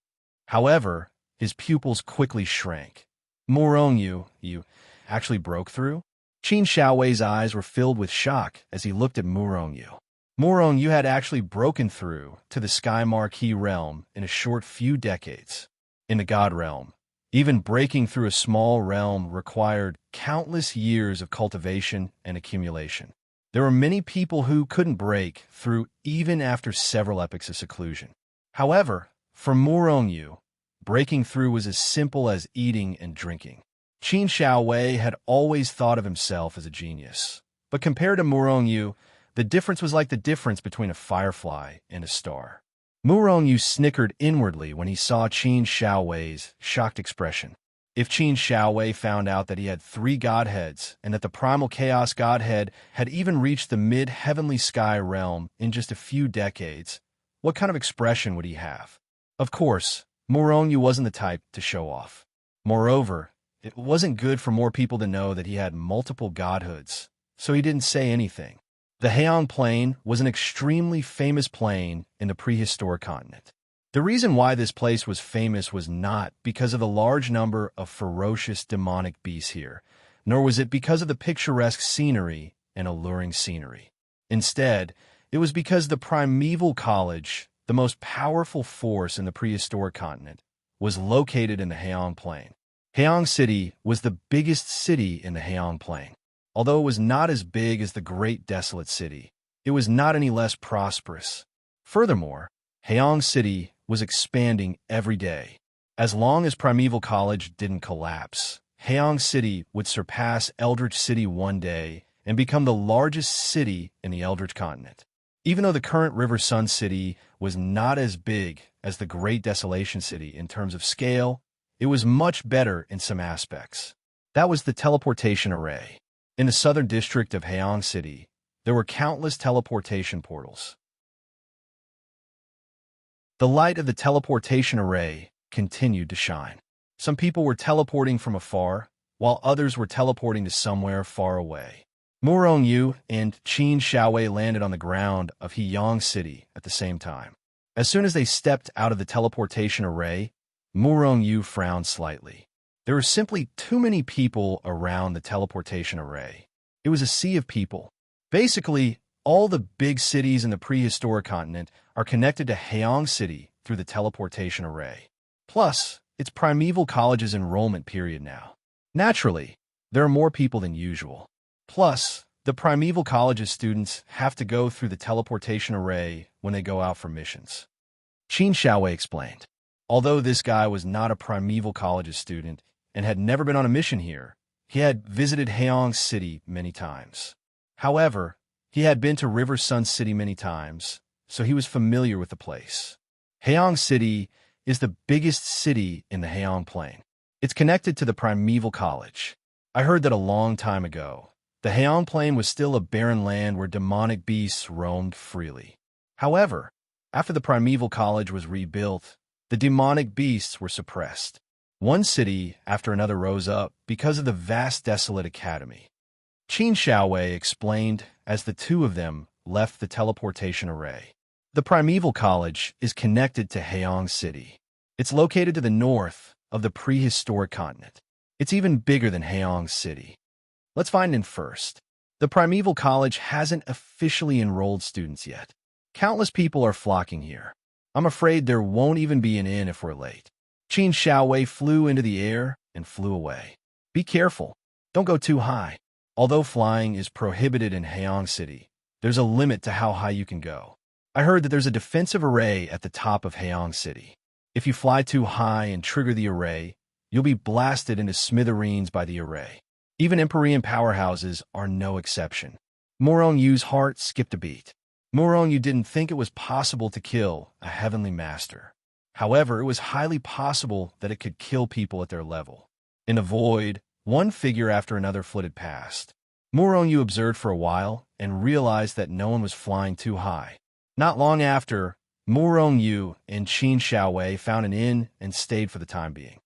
However, his pupils quickly shrank. Morong Yu, you actually broke through? Qin Xiaowei's eyes were filled with shock as he looked at Morong Yu. Morong Yu had actually broken through to the Sky Marquee realm in a short few decades. In the God realm, even breaking through a small realm required countless years of cultivation and accumulation. There were many people who couldn't break through even after several epochs of seclusion. However, for Morong Yu, breaking through was as simple as eating and drinking. Qin Xiaowei had always thought of himself as a genius, but compared to Morong Yu, the difference was like the difference between a firefly and a star. Morong Yu snickered inwardly when he saw Qin Xiaowei's shocked expression. If Qin Xiaowei found out that he had 3 godheads and that the primal chaos godhead had even reached the mid-heavenly sky realm in just a few decades, what kind of expression would he have? Of course, Morong Yu wasn't the type to show off. Moreover, it wasn't good for more people to know that he had multiple godhoods, so he didn't say anything. The Heian Plain was an extremely famous plain in the prehistoric continent. The reason why this place was famous was not because of the large number of ferocious demonic beasts here, nor was it because of the picturesque scenery and alluring scenery. Instead, it was because the Primeval College, the most powerful force in the prehistoric continent, was located in the Heian Plain. Heian City was the biggest city in the Heian Plain. Although it was not as big as the Great Desolate City, it was not any less prosperous. Furthermore, Heian City was expanding every day. As long as Primeval College didn't collapse, Heian City would surpass Eldritch City one day and become the largest city in the Eldritch continent. Even though the current River Sun City was not as big as the Great Desolation City in terms of scale, it was much better in some aspects. That was the teleportation array. In the southern district of Heian City, there were countless teleportation portals. The light of the teleportation array continued to shine. Some people were teleporting from afar, while others were teleporting to somewhere far away. Morong Yu and Qin Xiaowei landed on the ground of Heian City at the same time. As soon as they stepped out of the teleportation array, Morong Yu frowned slightly. There were simply too many people around the teleportation array. It was a sea of people. Basically, all the big cities in the prehistoric continent are connected to Heian City through the teleportation array. Plus, it's Primeval College's enrollment period now. Naturally, there are more people than usual. Plus, the Primeval College's students have to go through the teleportation array when they go out for missions. Qin Xiaowei explained. Although this guy was not a Primeval College's student and had never been on a mission here, he had visited Heian City many times. However, he had been to River Sun City many times, so he was familiar with the place. Heian City is the biggest city in the Heian Plain. It's connected to the Primeval College. I heard that a long time ago, the Heian Plain was still a barren land where demonic beasts roamed freely. However, after the Primeval College was rebuilt, the demonic beasts were suppressed. One city after another rose up because of the vast desolate academy. Qin Xiaowei explained as the two of them left the teleportation array. The Primeval College is connected to Heian City. It's located to the north of the prehistoric continent. It's even bigger than Haeong City. Let's find in first. The Primeval College hasn't officially enrolled students yet. Countless people are flocking here. I'm afraid there won't even be an inn if we're late. Qin Xiaowei flew into the air and flew away. Be careful. Don't go too high. Although flying is prohibited in Haeong City, there's a limit to how high you can go. I heard that there's a defensive array at the top of Haeong City. If you fly too high and trigger the array, you'll be blasted into smithereens by the array. Even Empyrean powerhouses are no exception. Morong Yu's heart skipped a beat. Morong Yu didn't think it was possible to kill a heavenly master. However, it was highly possible that it could kill people at their level. In the void, one figure after another flitted past. Morong Yu observed for a while and realized that no one was flying too high. Not long after, Morong Yu and Qin Xiaowei found an inn and stayed for the time being.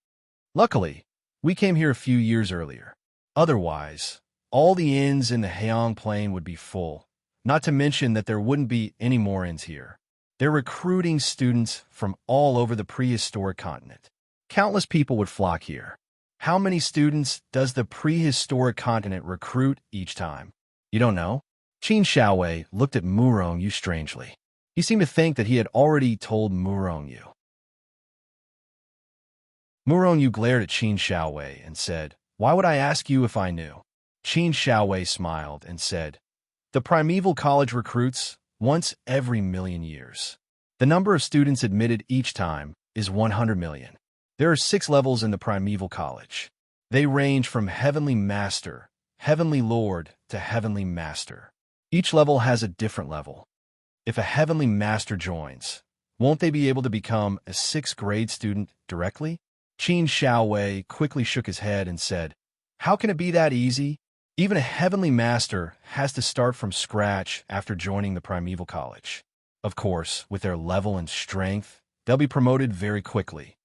Luckily, we came here a few years earlier. Otherwise, all the inns in the Haeong Plain would be full, not to mention that there wouldn't be any more inns here. They're recruiting students from all over the prehistoric continent. Countless people would flock here. How many students does the prehistoric continent recruit each time? You don't know? Qin Xiaowei looked at Morong Yu strangely. He seemed to think that he had already told Morong Yu. Morong Yu glared at Qin Xiaowei and said, "Why would I ask you if I knew?" Qin Xiaowei smiled and said, "The Primeval College recruits once every million years. The number of students admitted each time is 100 million. There are 6 levels in the Primeval College. They range from Heavenly Master, Heavenly Lord, to Heavenly Master. Each level has a different level. If a Heavenly Master joins, won't they be able to become a 6th grade student directly?" Qin Xiaowei quickly shook his head and said, "How can it be that easy? Even a Heavenly Master has to start from scratch after joining the Primeval College. Of course, with their level and strength, they'll be promoted very quickly.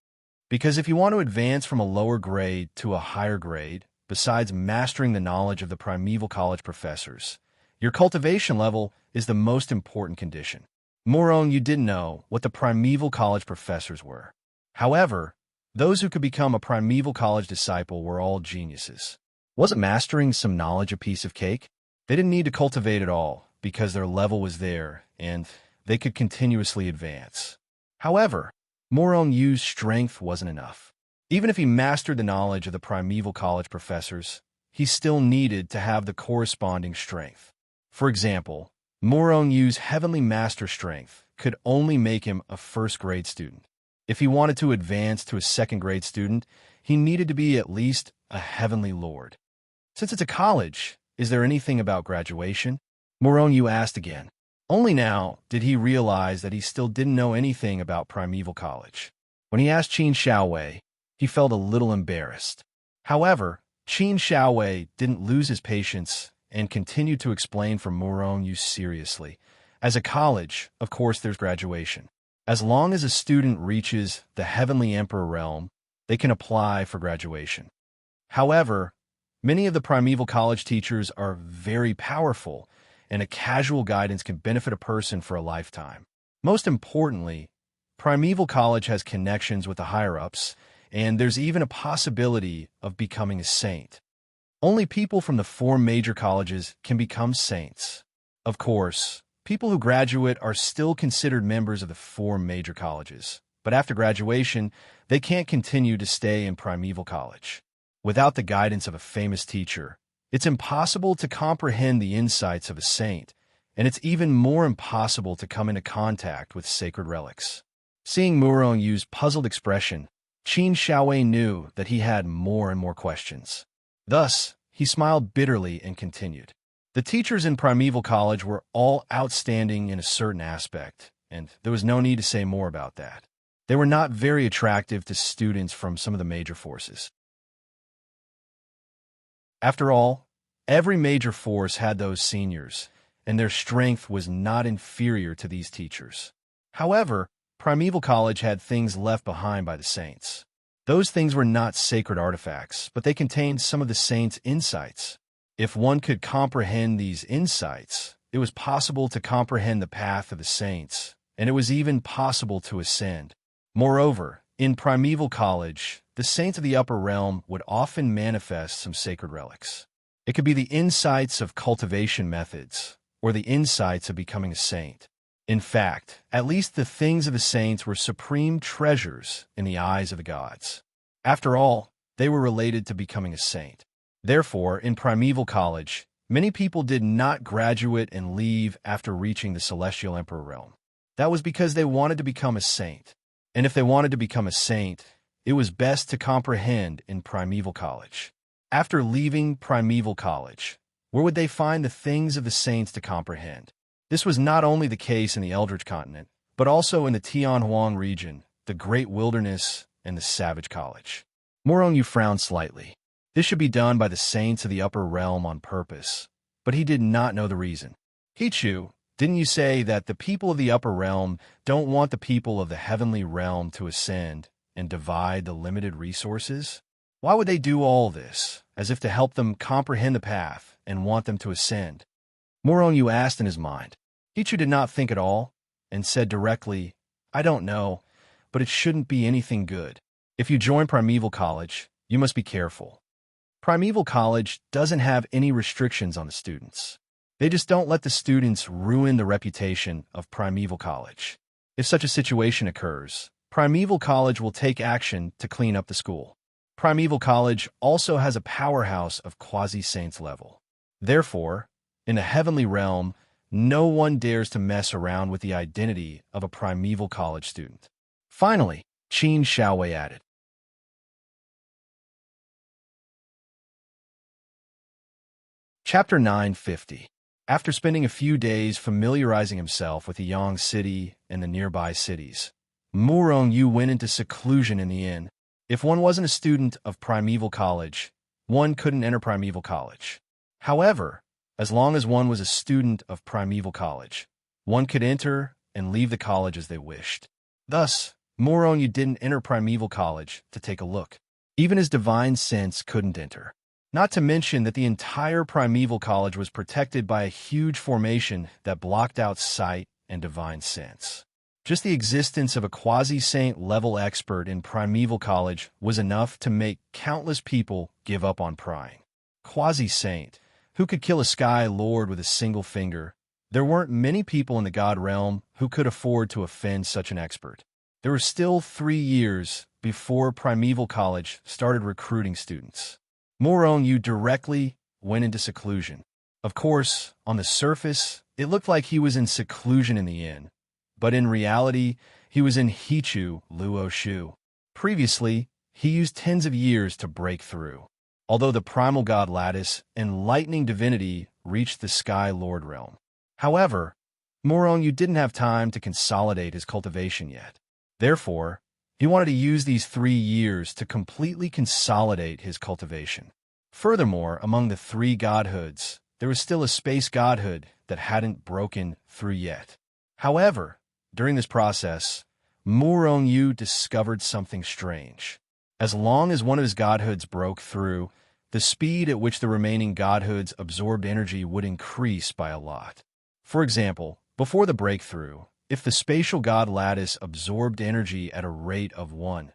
Because if you want to advance from a lower grade to a higher grade, besides mastering the knowledge of the Primeval College professors, your cultivation level is the most important condition." Morong Yu didn't know what the Primeval College professors were. However, those who could become a Primeval College disciple were all geniuses. Wasn't mastering some knowledge a piece of cake? They didn't need to cultivate at all, because their level was there, and they could continuously advance. However, Morong Yu's strength wasn't enough. Even if he mastered the knowledge of the Primeval College professors, he still needed to have the corresponding strength. For example, Morong Yu's Heavenly Master strength could only make him a 1st grade student. If he wanted to advance to a 2nd grade student, he needed to be at least a Heavenly Lord. Since it's a college, is there anything about graduation? Morong Yu asked again. Only now did he realize that he still didn't know anything about Primeval College. When he asked Qin Xiaowei, he felt a little embarrassed. However, Qin Xiaowei didn't lose his patience and continued to explain for Morong Yu seriously. As a college, of course there's graduation. As long as a student reaches the Heavenly Emperor realm, they can apply for graduation. However, many of the Primeval College teachers are very powerful, and a casual guidance can benefit a person for a lifetime. Most importantly, Primeval College has connections with the higher-ups, and there's even a possibility of becoming a saint. Only people from the 4 major colleges can become saints. Of course, people who graduate are still considered members of the 4 major colleges, but after graduation, they can't continue to stay in Primeval College. Without the guidance of a famous teacher, it's impossible to comprehend the insights of a saint, and it's even more impossible to come into contact with sacred relics. Seeing Morong Yu's puzzled expression, Qin Xiaowei knew that he had more and more questions. Thus, he smiled bitterly and continued. The teachers in Primeval College were all outstanding in a certain aspect, and there was no need to say more about that. They were not very attractive to students from some of the major forces. After all, every major force had those seniors, and their strength was not inferior to these teachers. However, Primeval College had things left behind by the saints. Those things were not sacred artifacts, but they contained some of the saints' insights. If one could comprehend these insights, it was possible to comprehend the path of the saints, and it was even possible to ascend. Moreover, In primeval college, the saints of the upper realm would often manifest some sacred relics. It could be the insights of cultivation methods, or the insights of becoming a saint. In fact, at least the things of the saints were supreme treasures in the eyes of the gods. After all, they were related to becoming a saint. Therefore, in primeval college, many people did not graduate and leave after reaching the celestial emperor realm. That was because they wanted to become a saint. And if they wanted to become a saint, it was best to comprehend in primeval college. After leaving primeval college, where would they find the things of the saints to comprehend? This was not only the case in the Eldritch continent, but also in the Tianhuang region, the Great Wilderness, and the Savage College. Morong frowned slightly. This should be done by the saints of the upper realm on purpose, but he did not know the reason. Hichu, didn't you say that the people of the upper realm don't want the people of the heavenly realm to ascend and divide the limited resources? Why would they do all this, as if to help them comprehend the path and want them to ascend? Morong asked in his mind. Hichu did not think at all, and said directly, I don't know, but it shouldn't be anything good. If you join primeval college, you must be careful. Primeval college doesn't have any restrictions on the students. They just don't let the students ruin the reputation of primeval college. If such a situation occurs, primeval college will take action to clean up the school. Primeval college also has a powerhouse of quasi-saints level. Therefore, in the heavenly realm, no one dares to mess around with the identity of a primeval college student. Finally, Qin Xiaowei added. Chapter 950. After spending a few days familiarizing himself with the Yang city and the nearby cities, Murong Yu went into seclusion in the inn. If one wasn't a student of primeval college, one couldn't enter primeval college. However, as long as one was a student of primeval college, one could enter and leave the college as they wished. Thus, Morong Yu didn't enter primeval college to take a look. Even his divine sense couldn't enter. Not to mention that the entire primeval college was protected by a huge formation that blocked out sight and divine sense. Just the existence of a quasi-saint level expert in primeval college was enough to make countless people give up on prying. Quasi-saint, who could kill a sky lord with a single finger? There weren't many people in the god realm who could afford to offend such an expert. There were still 3 years before primeval college started recruiting students. Morong Yu directly went into seclusion. Of course, on the surface, it looked like he was in seclusion in the inn, but in reality, he was in Hichu Luo Shu. Previously, he used tens of years to break through. Although the primal god lattice and lightning divinity reached the Sky Lord realm. However, Morong Yu didn't have time to consolidate his cultivation yet. Therefore, he wanted to use these 3 years to completely consolidate his cultivation. Furthermore, among the 3 godhoods, there was still a space godhood that hadn't broken through yet. However, during this process, Morong Yu discovered something strange. As long as one of his godhoods broke through, the speed at which the remaining godhoods absorbed energy would increase by a lot. For example, before the breakthrough, if the spatial god lattice absorbed energy at a rate of 1,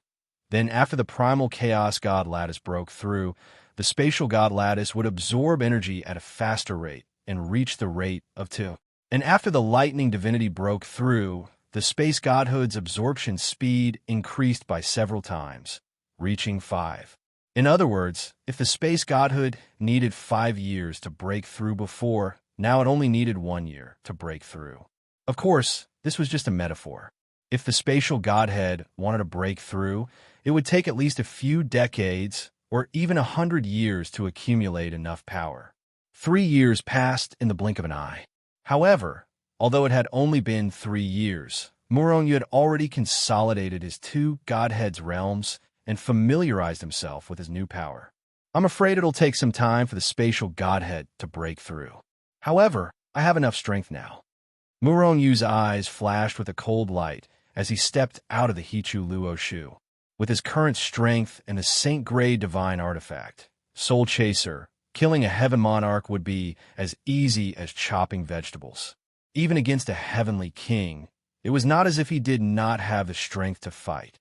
then after the primal chaos god lattice broke through, the spatial god lattice would absorb energy at a faster rate and reach the rate of 2. And after the lightning divinity broke through, the space godhood's absorption speed increased by several times, reaching 5. In other words, if the space godhood needed 5 years to break through before, now it only needed 1 year to break through. Of course, this was just a metaphor. If the spatial godhead wanted to break through, it would take at least a few decades or even 100 years to accumulate enough power. 3 years passed in the blink of an eye. However, although it had only been 3 years, Morong Yu had already consolidated his 2 godheads' realms and familiarized himself with his new power. I'm afraid it'll take some time for the spatial godhead to break through. However, I have enough strength now. Morong Yu's eyes flashed with a cold light as he stepped out of the Hichu Luo Shu. With his current strength and a Saint-grade divine artifact, Soul Chaser, killing a heaven monarch would be as easy as chopping vegetables. Even against a heavenly king, it was not as if he did not have the strength to fight.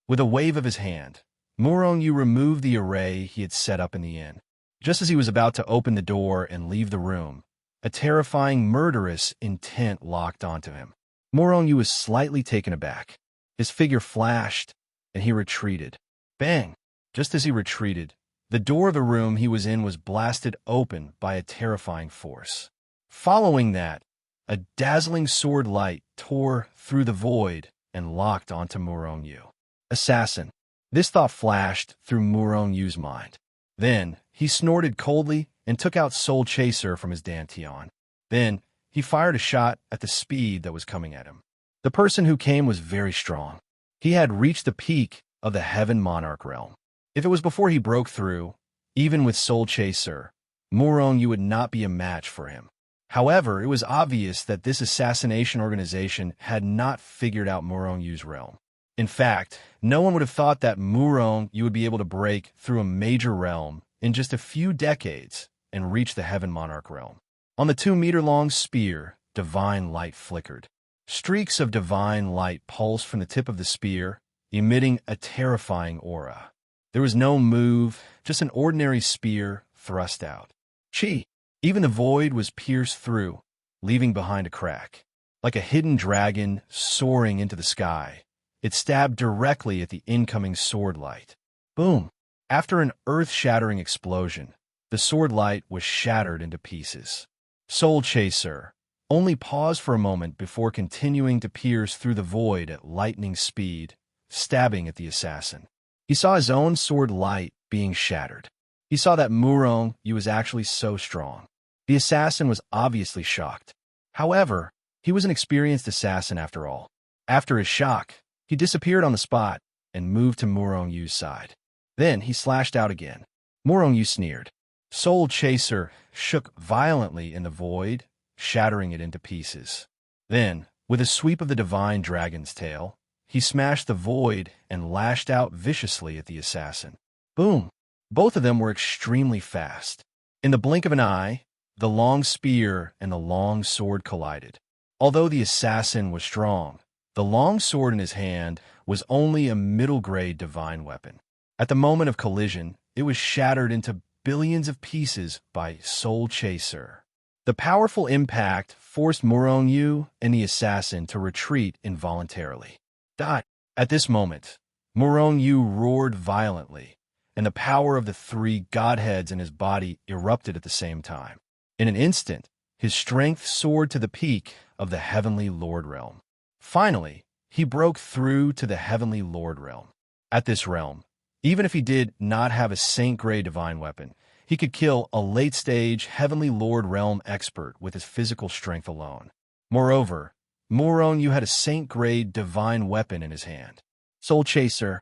With a wave of his hand, Murong-Yu removed the array he had set up in the inn. Just as he was about to open the door and leave the room, a terrifying, murderous intent locked onto him. Murong-Yu was slightly taken aback. His figure flashed, and he retreated. Bang! Just as he retreated, the door of the room he was in was blasted open by a terrifying force. Following that, a dazzling sword light tore through the void and locked onto Murong-Yu. Assassin. This thought flashed through Murong-Yu's mind. Then, he snorted coldly and took out Soul Chaser from his dantian. Then, he fired a shot at the speed that was coming at him. The person who came was very strong. He had reached the peak of the Heaven Monarch realm. If it was before he broke through, even with Soul Chaser, Murong-Yu would not be a match for him. However, it was obvious that this assassination organization had not figured out Murong-Yu's realm. In fact, no one would have thought that Murong-Yu would be able to break through a major realm in just a few decades and reach the Heaven Monarch realm. On the 2-meter-long spear, divine light flickered. Streaks of divine light pulsed from the tip of the spear, emitting a terrifying aura. There was no move, just an ordinary spear thrust out. Chi! Even the void was pierced through, leaving behind a crack. Like a hidden dragon soaring into the sky, it stabbed directly at the incoming sword light. Boom! After an earth-shattering explosion, the sword light was shattered into pieces. Soul Chaser only paused for a moment before continuing to pierce through the void at lightning speed, stabbing at the assassin. He saw his own sword light being shattered. He saw that Murong-Yu was actually so strong. The assassin was obviously shocked. However, he was an experienced assassin after all. After his shock, he disappeared on the spot and moved to Murong-Yu's side. Then he slashed out again. Murong-Yu sneered. Soul Chaser shook violently in the void, shattering it into pieces. Then, with a sweep of the divine dragon's tail, he smashed the void and lashed out viciously at the assassin. Boom! Both of them were extremely fast. In the blink of an eye, the long spear and the long sword collided. Although the assassin was strong, the long sword in his hand was only a middle-grade divine weapon. At the moment of collision, it was shattered into billions of pieces by Soul Chaser. The powerful impact forced Murong-Yu and the assassin to retreat involuntarily. At this moment, Murong-Yu roared violently, and the power of the 3 godheads in his body erupted at the same time. In an instant, his strength soared to the peak of the Heavenly Lord realm. Finally, he broke through to the Heavenly Lord realm. At this realm, even if he did not have a Saint-grade divine weapon, he could kill a late-stage Heavenly Lord realm expert with his physical strength alone. Moreover, Murong-Yu had a Saint-grade divine weapon in his hand. Soul Chaser.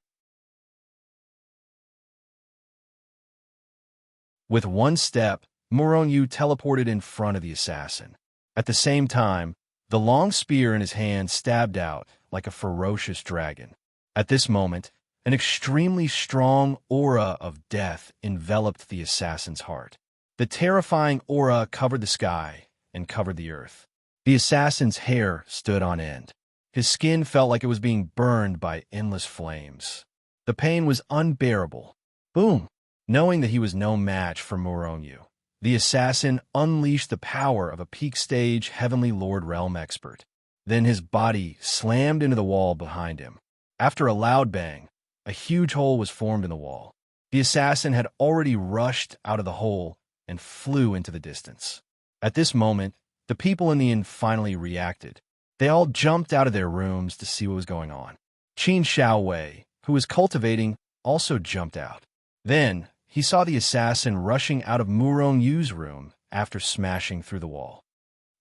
With one step, Murong-Yu teleported in front of the assassin. At the same time, the long spear in his hand stabbed out like a ferocious dragon. At this moment, an extremely strong aura of death enveloped the assassin's heart. The terrifying aura covered the sky and covered the earth. The assassin's hair stood on end. His skin felt like it was being burned by endless flames. The pain was unbearable. Boom! Knowing that he was no match for Murong-Yu, the assassin unleashed the power of a peak-stage Heavenly Lord realm expert. Then his body slammed into the wall behind him. After a loud bang, a huge hole was formed in the wall. The assassin had already rushed out of the hole and flew into the distance. At this moment, the people in the inn finally reacted. They all jumped out of their rooms to see what was going on. Qin Xiaowei, who was cultivating, also jumped out. Then, he saw the assassin rushing out of Murong-Yu's room after smashing through the wall.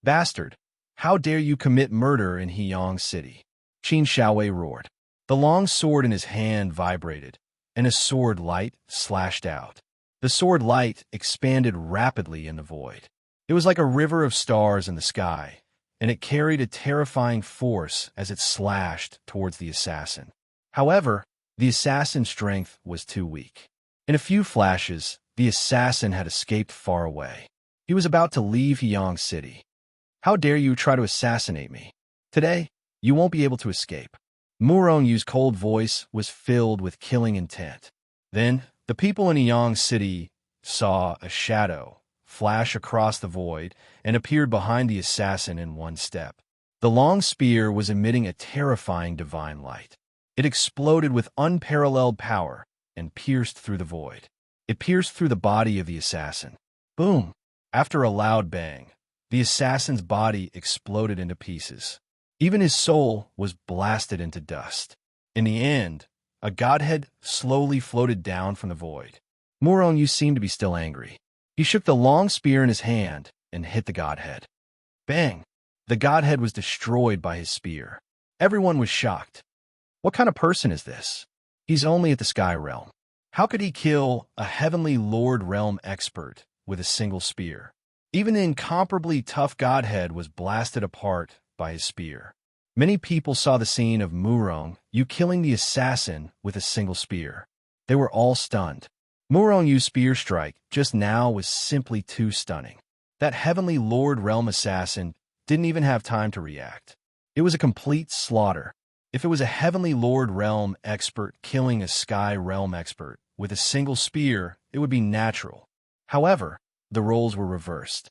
Bastard! How dare you commit murder in Heyang City? Qin Xiaowei roared. The long sword in his hand vibrated, and a sword light slashed out. The sword light expanded rapidly in the void. It was like a river of stars in the sky, and it carried a terrifying force as it slashed towards the assassin. However, the assassin's strength was too weak. In a few flashes, the assassin had escaped far away. He was about to leave Heyang City. How dare you try to assassinate me? Today, you won't be able to escape. Murong Yu's cold voice was filled with killing intent. Then, the people in Yang City saw a shadow flash across the void and appeared behind the assassin in one step. The long spear was emitting a terrifying divine light. It exploded with unparalleled power and pierced through the void. It pierced through the body of the assassin. Boom! After a loud bang, the assassin's body exploded into pieces. Even his soul was blasted into dust. In the end, a godhead slowly floated down from the void. Murong Yu seemed to be still angry. He shook the long spear in his hand and hit the godhead. Bang! The godhead was destroyed by his spear. Everyone was shocked. What kind of person is this? He's only at the Sky Realm. How could he kill a Heavenly Lord Realm expert with a single spear? Even the incomparably tough godhead was blasted apart by his spear. Many people saw the scene of Murong Yu killing the assassin with a single spear. They were all stunned. Murong Yu's spear strike just now was simply too stunning. That Heavenly Lord Realm assassin didn't even have time to react. It was a complete slaughter. If it was a Heavenly Lord Realm expert killing a Sky Realm expert with a single spear, it would be natural. However, the roles were reversed.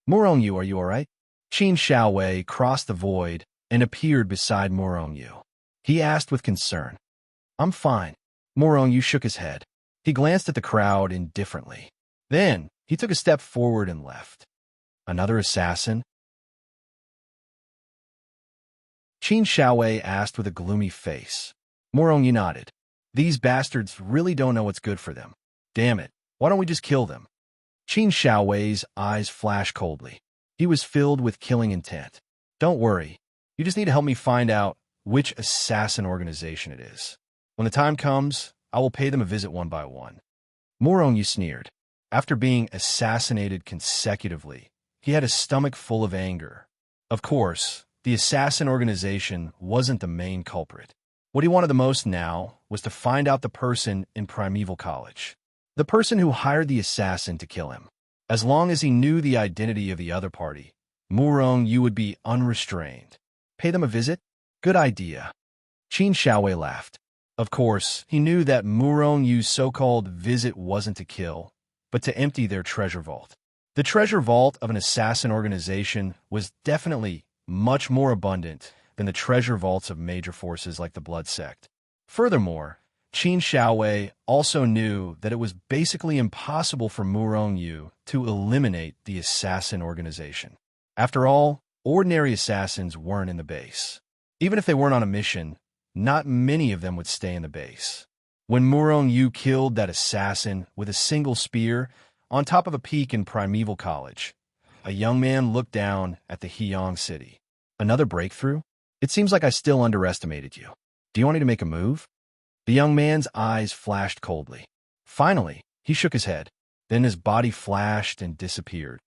Murong Yu, are you all right? Qin Shaowei crossed the void and appeared beside Murong Yu. He asked with concern. I'm fine. Murong Yu shook his head. He glanced at the crowd indifferently. Then, he took a step forward and left. Another assassin? Qin Shaowei asked with a gloomy face. Murong Yu nodded. These bastards really don't know what's good for them. Damn it, why don't we just kill them? Qin Shaowei's eyes flashed coldly. He was filled with killing intent. Don't worry, you just need to help me find out which assassin organization it is. When the time comes, I will pay them a visit one by one. Murong Yu sneered. After being assassinated consecutively, he had a stomach full of anger. Of course, the assassin organization wasn't the main culprit. What he wanted the most now was to find out the person in Primeval College. The person who hired the assassin to kill him. As long as he knew the identity of the other party, Murong Yu would be unrestrained. Pay them a visit? Good idea. Qin Shaowei laughed. Of course, he knew that Murong Yu's so-called visit wasn't to kill, but to empty their treasure vault. The treasure vault of an assassin organization was definitely much more abundant than the treasure vaults of major forces like the Blood Sect. Furthermore, Qin Shaowei also knew that it was basically impossible for Murong Yu to eliminate the assassin organization. After all, ordinary assassins weren't in the base. Even if they weren't on a mission, not many of them would stay in the base. When Murong Yu killed that assassin with a single spear on top of a peak in Primeval College, a young man looked down at the Yang City. Another breakthrough? It seems like I still underestimated you. Do you want me to make a move? The young man's eyes flashed coldly. Finally, he shook his head. Then his body flashed and disappeared.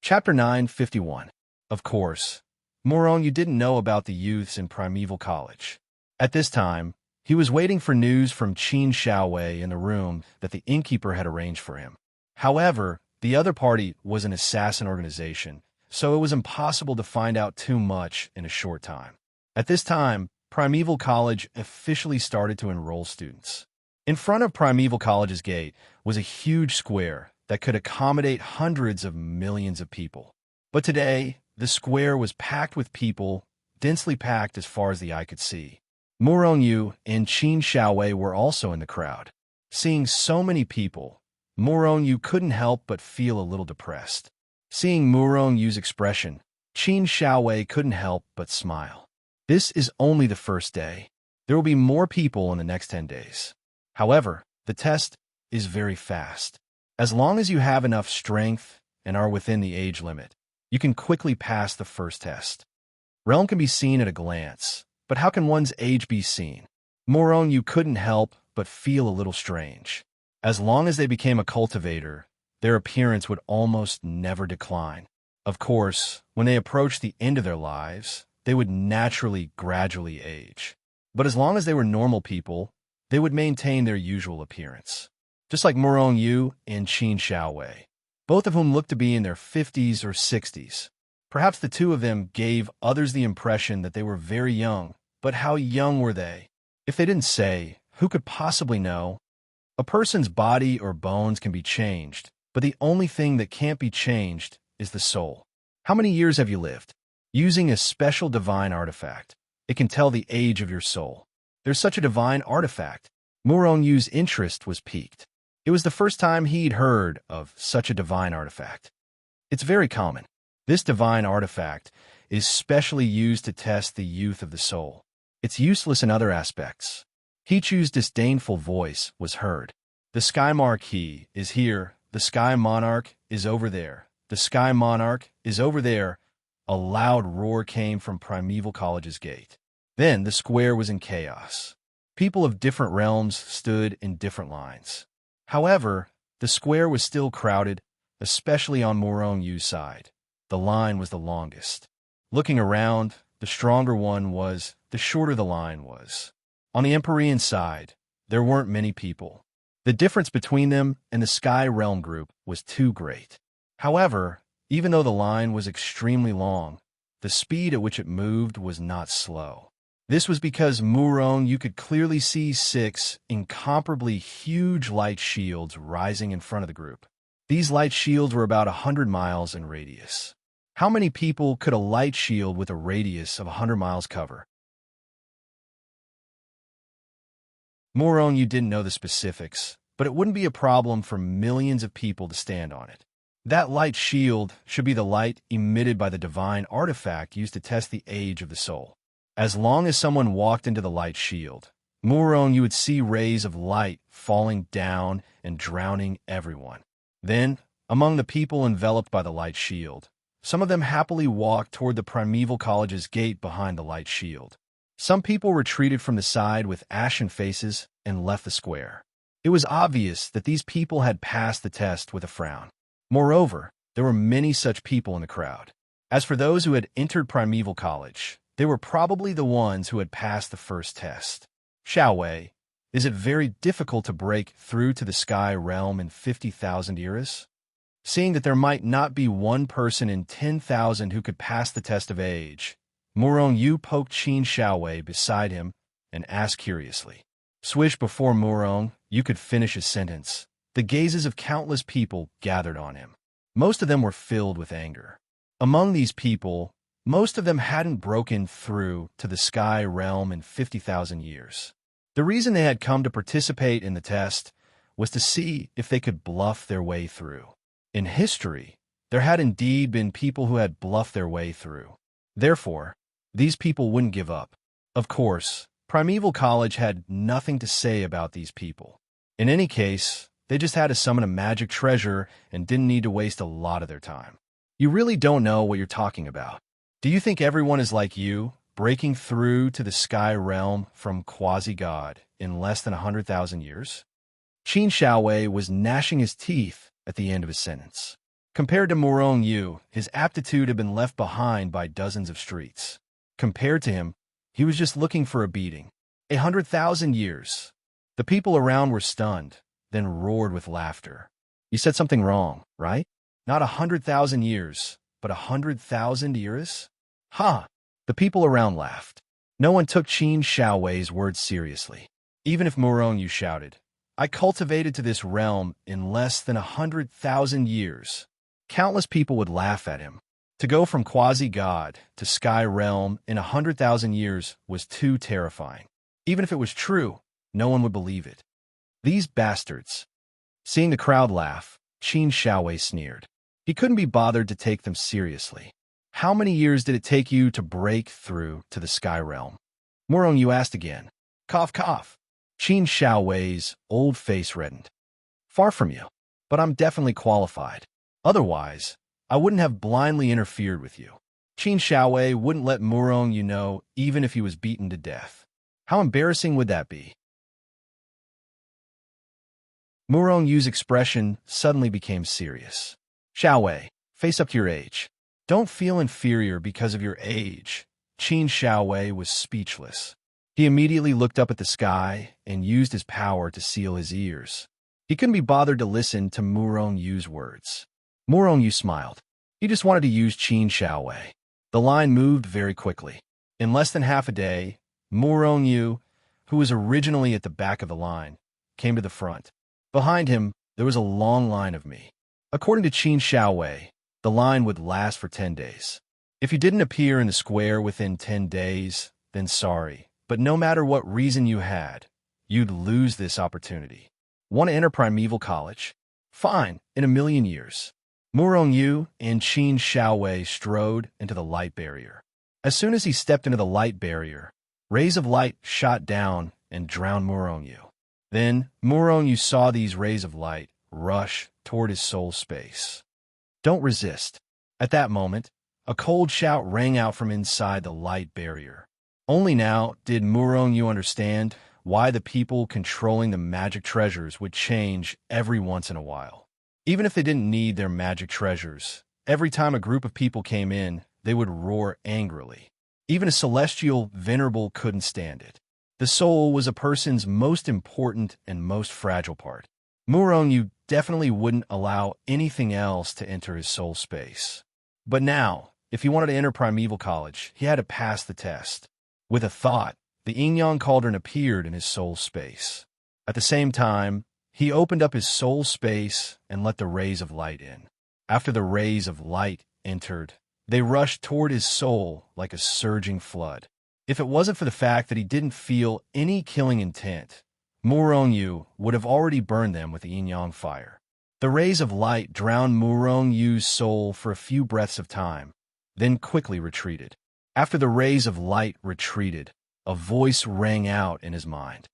Chapter 951. Of course, Murong Yu didn't know about the youths in Primeval College. At this time, he was waiting for news from Qin Shaowei in the room that the innkeeper had arranged for him. However, the other party was an assassin organization, so it was impossible to find out too much in a short time. At this time, Primeval College officially started to enroll students. In front of Primeval College's gate was a huge square that could accommodate hundreds of millions of people. But today, the square was packed with people, densely packed as far as the eye could see. Murong Yu and Qin Shaowei were also in the crowd. Seeing so many people, Murong Yu couldn't help but feel a little depressed. Seeing Murong Yu's expression, Qin Shaowei couldn't help but smile. This is only the first day. There will be more people in the next 10 days. However, the test is very fast. As long as you have enough strength and are within the age limit, you can quickly pass the first test. Realm can be seen at a glance, but how can one's age be seen? Murong Yu couldn't help but feel a little strange. As long as they became a cultivator, their appearance would almost never decline. Of course, when they approached the end of their lives, they would naturally gradually age. But as long as they were normal people, they would maintain their usual appearance. Just like Murong Yu and Qin Shaowei. both of whom looked to be in their 50s or 60s. Perhaps the two of them gave others the impression that they were very young, but how young were they? If they didn't say, who could possibly know? A person's body or bones can be changed, but the only thing that can't be changed is the soul. How many years have you lived? Using a special divine artifact, it can tell the age of your soul. There's such a divine artifact. Yu's interest was piqued. It was the first time he'd heard of such a divine artifact. It's very common. This divine artifact is specially used to test the youth of the soul. It's useless in other aspects. Hichu's disdainful voice was heard. The Sky Marquis is here. The Sky Monarch is over there. The Sky Monarch is over there. A loud roar came from Primeval College's gate. Then the square was in chaos. People of different realms stood in different lines. However, the square was still crowded, especially on Yu's side. The line was the longest. Looking around, the stronger one was, the shorter the line was. On the Empyrean side, there weren't many people. The difference between them and the Sky Realm group was too great. However, even though the line was extremely long, the speed at which it moved was not slow. This was because you could clearly see 6 incomparably huge light shields rising in front of the group. These light shields were about 100 miles in radius. How many people could a light shield with a radius of 100 miles cover? You didn't know the specifics, but it wouldn't be a problem for millions of people to stand on it. That light shield should be the light emitted by the divine artifact used to test the age of the soul. As long as someone walked into the light shield, you would see rays of light falling down and drowning everyone. Then, among the people enveloped by the light shield, some of them happily walked toward the Primeval College's gate behind the light shield. Some people retreated from the side with ashen faces and left the square. It was obvious that these people had passed the test with a frown. Moreover, there were many such people in the crowd. As for those who had entered Primeval College, they were probably the ones who had passed the first test. Xiaowei, is it very difficult to break through to the Sky Realm in 50,000 eras? Seeing that there might not be one person in 10,000 who could pass the test of age, Yu poked Qin Xiaowei beside him and asked curiously. Swish before Yu could finish his sentence, the gazes of countless people gathered on him. Most of them were filled with anger. Among these people, most of them hadn't broken through to the Sky Realm in 50,000 years. The reason they had come to participate in the test was to see if they could bluff their way through. In history, there had indeed been people who had bluffed their way through. Therefore, these people wouldn't give up. Of course, Primeval College had nothing to say about these people. In any case, they just had to summon a magic treasure and didn't need to waste a lot of their time. You really don't know what you're talking about. Do you think everyone is like you, breaking through to the Sky Realm from quasi-god in less than 100,000 years? Qin Xiaowei was gnashing his teeth at the end of his sentence. Compared to Yu, his aptitude had been left behind by dozens of streets. Compared to him, he was just looking for a beating. 100,000 years. The people around were stunned, then roared with laughter. You said something wrong, right? Not 100,000 years, but 100,000 years? Ha! The people around laughed. No one took Qin Xiaowei's words seriously. Even if Yu shouted, I cultivated to this realm in less than 100,000 years. Countless people would laugh at him. To go from quasi-god to Sky Realm in 100,000 years was too terrifying. Even if it was true, no one would believe it. These bastards. Seeing the crowd laugh, Qin Xiaowei sneered. He couldn't be bothered to take them seriously. How many years did it take you to break through to the Sky Realm? Yu asked again. Cough, cough. Qin Xiaowei's old face reddened. Far from you, but I'm definitely qualified. Otherwise, I wouldn't have blindly interfered with you. Qin Xiaowei wouldn't let Yu know even if he was beaten to death. How embarrassing would that be? Yu's expression suddenly became serious. Xiaowei, face up to your age. Don't feel inferior because of your age. Qin Xiaowei was speechless. He immediately looked up at the sky and used his power to seal his ears. He couldn't be bothered to listen to Yu's words. Morongyu smiled. He just wanted to use Qin Shaowei. The line moved very quickly. In less than half a day, Morongyu, who was originally at the back of the line, came to the front. Behind him, there was a long line of me. According to Qin Shaowei, the line would last for 10 days. If you didn't appear in the square within 10 days, then sorry. But no matter what reason you had, you'd lose this opportunity. Want to enter Primeval College? Fine, in a million years. Morongyu and Qin Shaowei strode into the light barrier. As soon as he stepped into the light barrier, rays of light shot down and drowned Morongyu. Then, Morongyu saw these rays of light rush toward his soul space. Don't resist. At that moment, a cold shout rang out from inside the light barrier. Only now did Morongyu understand why the people controlling the magic treasures would change every once in a while. Even if they didn't need their magic treasures, every time a group of people came in, they would roar angrily. Even a celestial venerable couldn't stand it. The soul was a person's most important and most fragile part. Morongyu definitely wouldn't allow anything else to enter his soul space. But now, if he wanted to enter Primeval College, he had to pass the test. With a thought, the yin-yang cauldron appeared in his soul space. At the same time, he opened up his soul space and let the rays of light in. After the rays of light entered, they rushed toward his soul like a surging flood. If it wasn't for the fact that he didn't feel any killing intent, Morongyu would have already burned them with the yin-yang fire. The rays of light drowned Morongyu's soul for a few breaths of time, then quickly retreated. After the rays of light retreated, a voice rang out in his mind.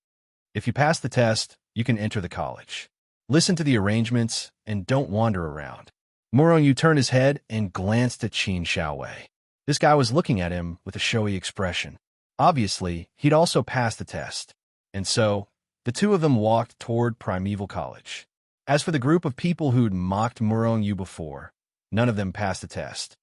If you pass the test, you can enter the college. Listen to the arrangements and don't wander around. Morongyu turned his head and glanced at Qin Shaowei. This guy was looking at him with a showy expression. Obviously, he'd also passed the test. And so, the two of them walked toward Primeval College. As for the group of people who'd mocked Morongyu before, none of them passed the test.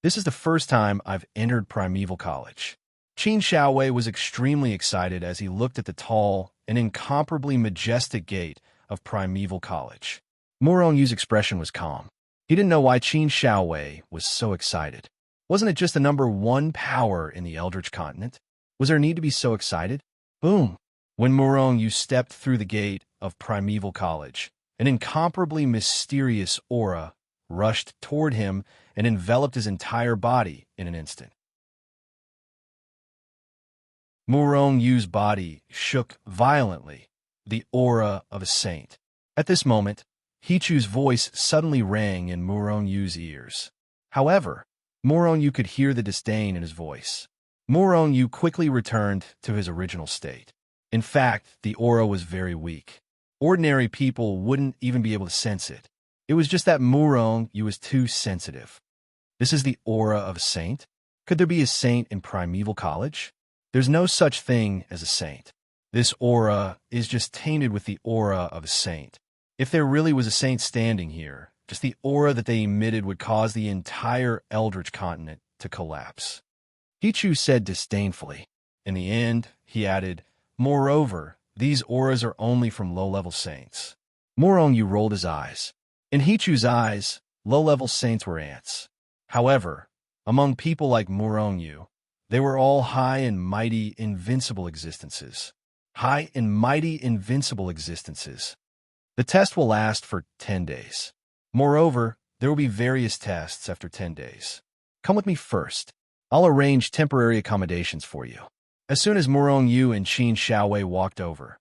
This is the first time I've entered Primeval College. Qin Shaowei was extremely excited as he looked at the tall and incomparably majestic gate of Primeval College. Morongyu's expression was calm. He didn't know why Qin Shaowei was so excited. Wasn't it just the number one power in the Eldritch continent? Was there a need to be so excited? Boom! When Morongyu stepped through the gate of Primeval College, an incomparably mysterious aura rushed toward him and enveloped his entire body in an instant. Morongyu's body shook violently, the aura of a saint. At this moment, Hichu's voice suddenly rang in Morongyu's ears. However, Morongyu could hear the disdain in his voice. Morongyu quickly returned to his original state. In fact, the aura was very weak. Ordinary people wouldn't even be able to sense it. It was just that Morongyu was too sensitive. This is the aura of a saint? Could there be a saint in Primeval College? There's no such thing as a saint. This aura is just tainted with the aura of a saint. If there really was a saint standing here, just the aura that they emitted would cause the entire Eldritch continent to collapse. Hichu said disdainfully. In the end, he added, moreover, these auras are only from low-level saints. Morongyu rolled his eyes. In Hichu's eyes, low-level saints were ants. However, among people like Morongyu, they were all high and mighty invincible existences. High and mighty invincible existences. The test will last for 10 days. Moreover, there will be various tests after 10 days. Come with me first. I'll arrange temporary accommodations for you. As soon as Morongyu and Qin Shaowei walked over,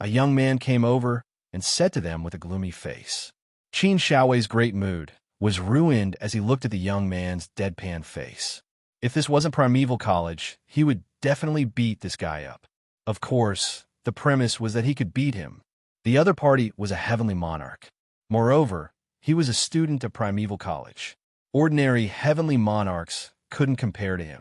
a young man came over and said to them with a gloomy face. Qin Shaowei's great mood was ruined as he looked at the young man's deadpan face. If this wasn't Primeval College, he would definitely beat this guy up. Of course, the premise was that he could beat him. The other party was a heavenly monarch. Moreover, he was a student of Primeval College. Ordinary heavenly monarchs couldn't compare to him.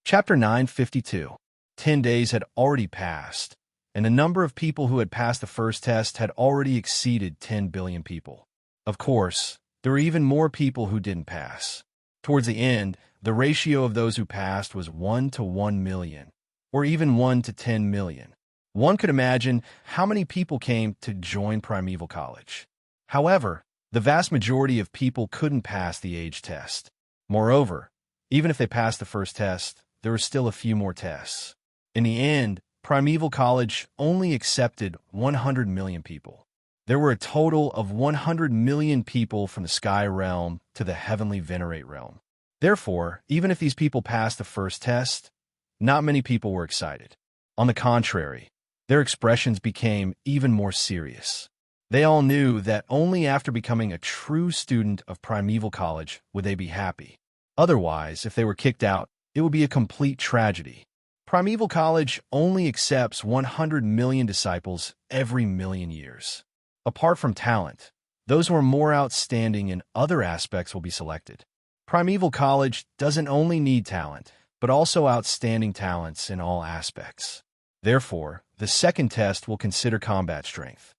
Chapter 952. 10 days had already passed, and the number of people who had passed the first test had already exceeded 10 billion people. Of course, there were even more people who didn't pass. Towards the end, the ratio of those who passed was 1 to 1 million. or even 1 to 10 million. One could imagine how many people came to join Primeval College. However, the vast majority of people couldn't pass the age test. Moreover, even if they passed the first test, there were still a few more tests. In the end, Primeval College only accepted 100 million people. There were a total of 100 million people from the Sky Realm to the Heavenly Venerate Realm. Therefore, even if these people passed the first test, not many people were excited. On the contrary, their expressions became even more serious. They all knew that only after becoming a true student of Primeval College would they be happy. Otherwise, if they were kicked out, it would be a complete tragedy. Primeval College only accepts 100 million disciples every million years. Apart from talent, those who are more outstanding in other aspects will be selected. Primeval College doesn't only need talent, but also outstanding talents in all aspects. Therefore, the second test will consider combat strength.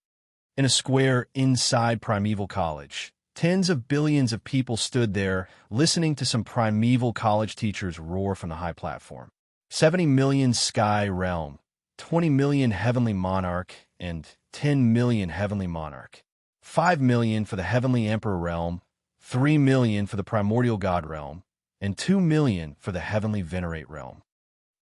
In a square inside Primeval College, tens of billions of people stood there, listening to some Primeval College teachers roar from the high platform. 70 million Sky Realm, 20 million Heavenly Monarch, and 10 million Heavenly Monarch. 5 million for the Heavenly Emperor Realm, 3 million for the Primordial God Realm, and 2 million for the Heavenly Venerate Realm.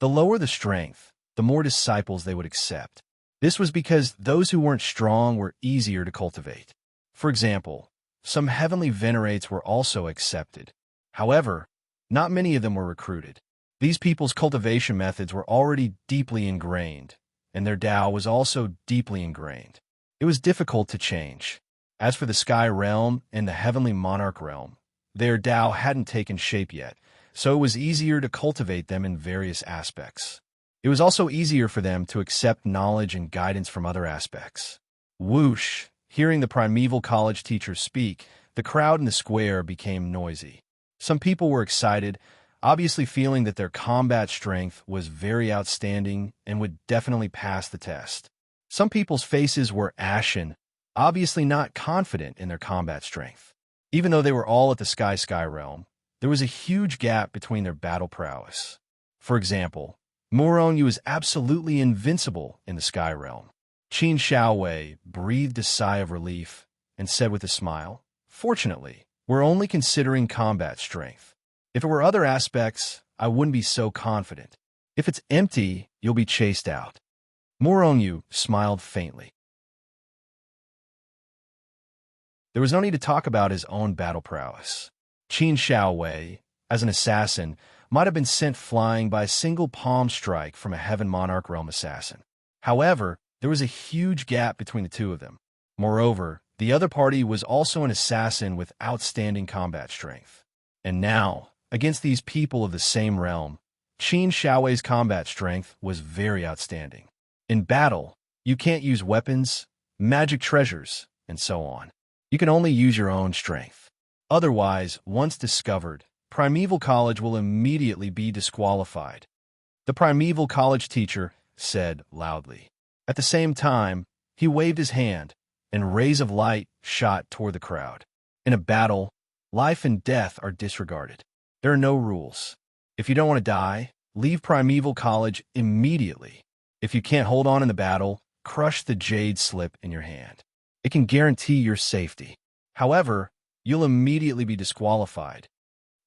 The lower the strength, the more disciples they would accept. This was because those who weren't strong were easier to cultivate. For example, some Heavenly Venerates were also accepted. However, not many of them were recruited. These people's cultivation methods were already deeply ingrained, and their Tao was also deeply ingrained. It was difficult to change. As for the Sky Realm and the Heavenly Monarch Realm, their Tao hadn't taken shape yet, so it was easier to cultivate them in various aspects. It was also easier for them to accept knowledge and guidance from other aspects. Whoosh! Hearing the Primeval College teachers speak, the crowd in the square became noisy. Some people were excited, obviously feeling that their combat strength was very outstanding and would definitely pass the test. Some people's faces were ashen, obviously not confident in their combat strength. Even though they were all at the Sky Realm, there was a huge gap between their battle prowess. For example, Moronyu was absolutely invincible in the Sky Realm. Qin Shaowei breathed a sigh of relief and said with a smile, "Fortunately, we're only considering combat strength. If it were other aspects, I wouldn't be so confident. If it's empty, you'll be chased out." Moronyu smiled faintly. There was no need to talk about his own battle prowess. Qin Shaowei, as an assassin, might have been sent flying by a single palm strike from a Heaven Monarch Realm assassin. However, there was a huge gap between the two of them. Moreover, the other party was also an assassin with outstanding combat strength. And now, against these people of the same realm, Qin Shaowei's combat strength was very outstanding. In battle, you can't use weapons, magic treasures, and so on. You can only use your own strength. Otherwise, once discovered, Primeval College will immediately be disqualified. The Primeval College teacher said loudly. At the same time, he waved his hand, and rays of light shot toward the crowd. In a battle, life and death are disregarded. There are no rules. If you don't want to die, leave Primeval College immediately. If you can't hold on in the battle, crush the jade slip in your hand. It can guarantee your safety. However, you'll immediately be disqualified.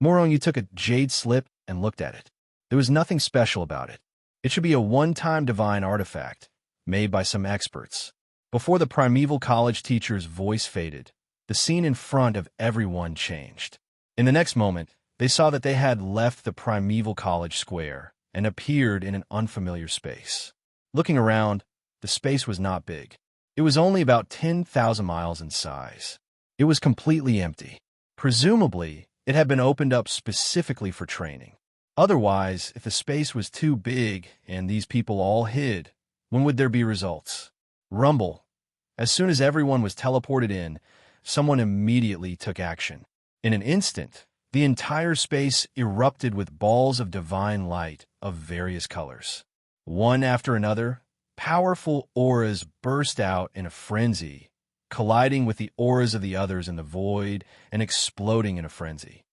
Moronyu took a jade slip and looked at it. There was nothing special about it. It should be a one-time divine artifact, made by some experts. Before the Primeval College teacher's voice faded, the scene in front of everyone changed. In the next moment, they saw that they had left the Primeval College square and appeared in an unfamiliar space. Looking around, the space was not big. It was only about 10,000 miles in size. It was completely empty. Presumably, it had been opened up specifically for training. Otherwise, if the space was too big and these people all hid, when would there be results? Rumble. As soon as everyone was teleported in, someone immediately took action. In an instant, the entire space erupted with balls of divine light of various colors. One after another, powerful auras burst out in a frenzy, colliding with the auras of the others in the void and exploding in a frenzy.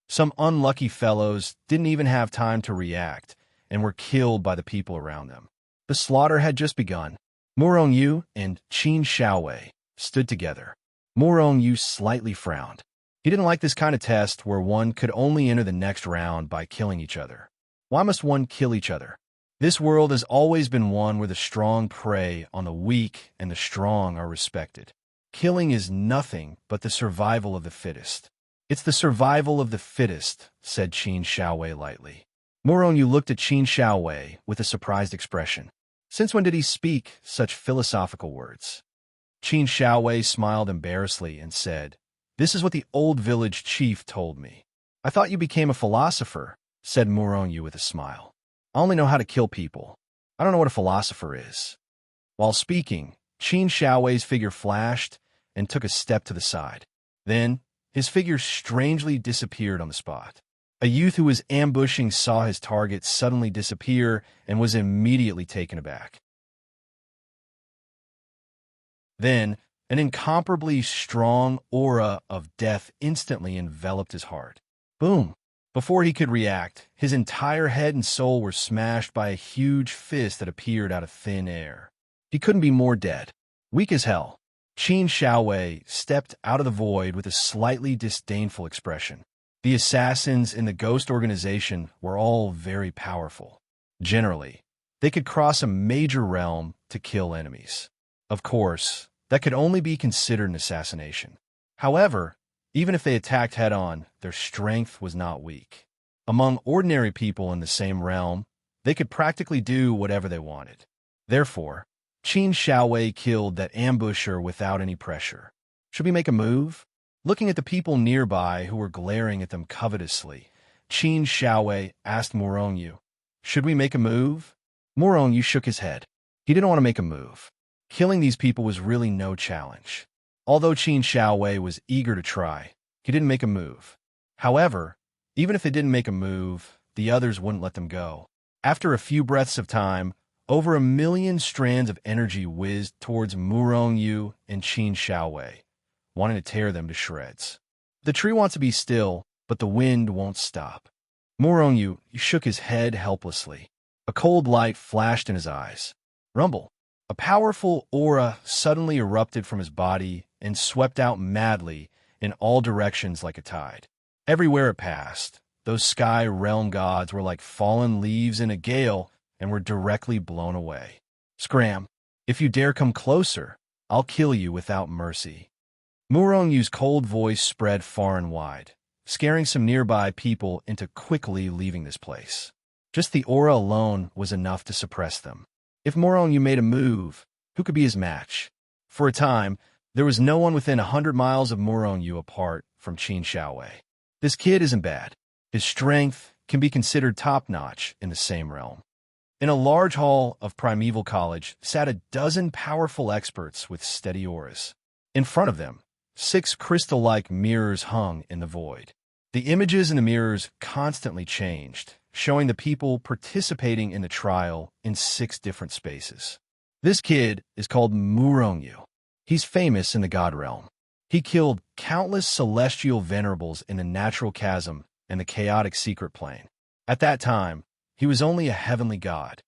Some unlucky fellows didn't even have time to react and were killed by the people around them. The slaughter had just begun. Murong Yu and Qin Xiaowei stood together. Murong Yu slightly frowned. He didn't like this kind of test where one could only enter the next round by killing each other. Why must one kill each other? This world has always been one where the strong prey on the weak and the strong are respected. Killing is nothing but the survival of the fittest. It's the survival of the fittest, said Qin Xiaowei lightly. Murong Yu looked at Qin Xiaowei with a surprised expression. Since when did he speak such philosophical words? Qin Xiaowei smiled embarrassedly and said, "This is what the old village chief told me." "I thought you became a philosopher," said Murong Yu with a smile. "I only know how to kill people. I don't know what a philosopher is." While speaking, Qin Xiaowei's figure flashed and took a step to the side. Then, his figure strangely disappeared on the spot. A youth who was ambushing saw his target suddenly disappear and was immediately taken aback. Then, an incomparably strong aura of death instantly enveloped his heart. Boom! Before he could react, his entire head and soul were smashed by a huge fist that appeared out of thin air. He couldn't be more dead. Weak as hell, Qin Xiaowei stepped out of the void with a slightly disdainful expression. The assassins in the ghost organization were all very powerful. Generally, they could cross a major realm to kill enemies. Of course, that could only be considered an assassination. However, even if they attacked head-on, their strength was not weak. Among ordinary people in the same realm, they could practically do whatever they wanted. Therefore, Qin Xiaowei killed that ambusher without any pressure. Should we make a move? Looking at the people nearby who were glaring at them covetously, Qin Xiaowei asked Murong Yu, "Should we make a move?" Murong Yu shook his head. He didn't want to make a move. Killing these people was really no challenge. Although Qin Xiaowei was eager to try, he didn't make a move. However, even if they didn't make a move, the others wouldn't let them go. After a few breaths of time, over 1,000,000 strands of energy whizzed towards Murong Yu and Qin Xiaowei, wanting to tear them to shreds. The tree wants to be still, but the wind won't stop. Murong Yu shook his head helplessly. A cold light flashed in his eyes. Rumble! A powerful aura suddenly erupted from his body and swept out madly in all directions like a tide. Everywhere it passed, those sky realm gods were like fallen leaves in a gale and were directly blown away. Scram! If you dare come closer, I'll kill you without mercy. Murong Yu's cold voice spread far and wide, scaring some nearby people into quickly leaving this place. Just the aura alone was enough to suppress them. If Murong Yu made a move, who could be his match? For a time, there was no one within 100 miles of Murong Yu apart from Qin Xiaowei. This kid isn't bad. His strength can be considered top-notch in the same realm. In a large hall of Primeval College sat a dozen powerful experts with steady auras. In front of them, 6 crystal-like mirrors hung in the void. The images in the mirrors constantly changed, showing the people participating in the trial in 6 different spaces. This kid is called Murong Yu. He's famous in the god realm. He killed countless celestial venerables in the natural chasm and the chaotic secret plane. At that time, he was only a heavenly god.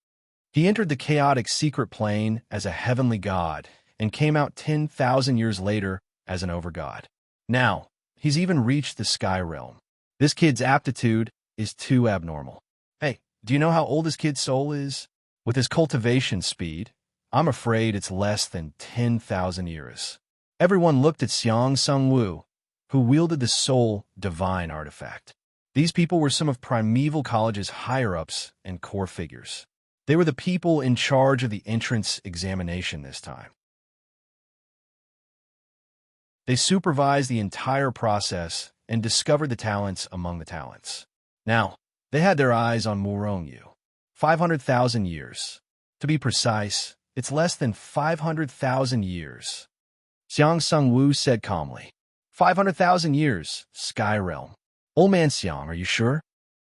He entered the chaotic secret plane as a heavenly god and came out 10,000 years later as an overgod. Now, he's even reached the sky realm. This kid's aptitude is too abnormal. Hey, do you know how old this kid's soul is? With his cultivation speed, I'm afraid it's less than 10,000 years. Everyone looked at Xiang Sungwu, who wielded the soul divine artifact. These people were some of Primeval College's higher-ups and core figures. They were the people in charge of the entrance examination this time. They supervised the entire process and discovered the talents among the talents. Now, they had their eyes on Murong Yu. 500,000 years. To be precise, it's less than 500,000 years. Xiang Sungwu said calmly. 500,000 years, Sky Realm. Old man Xiang, are you sure?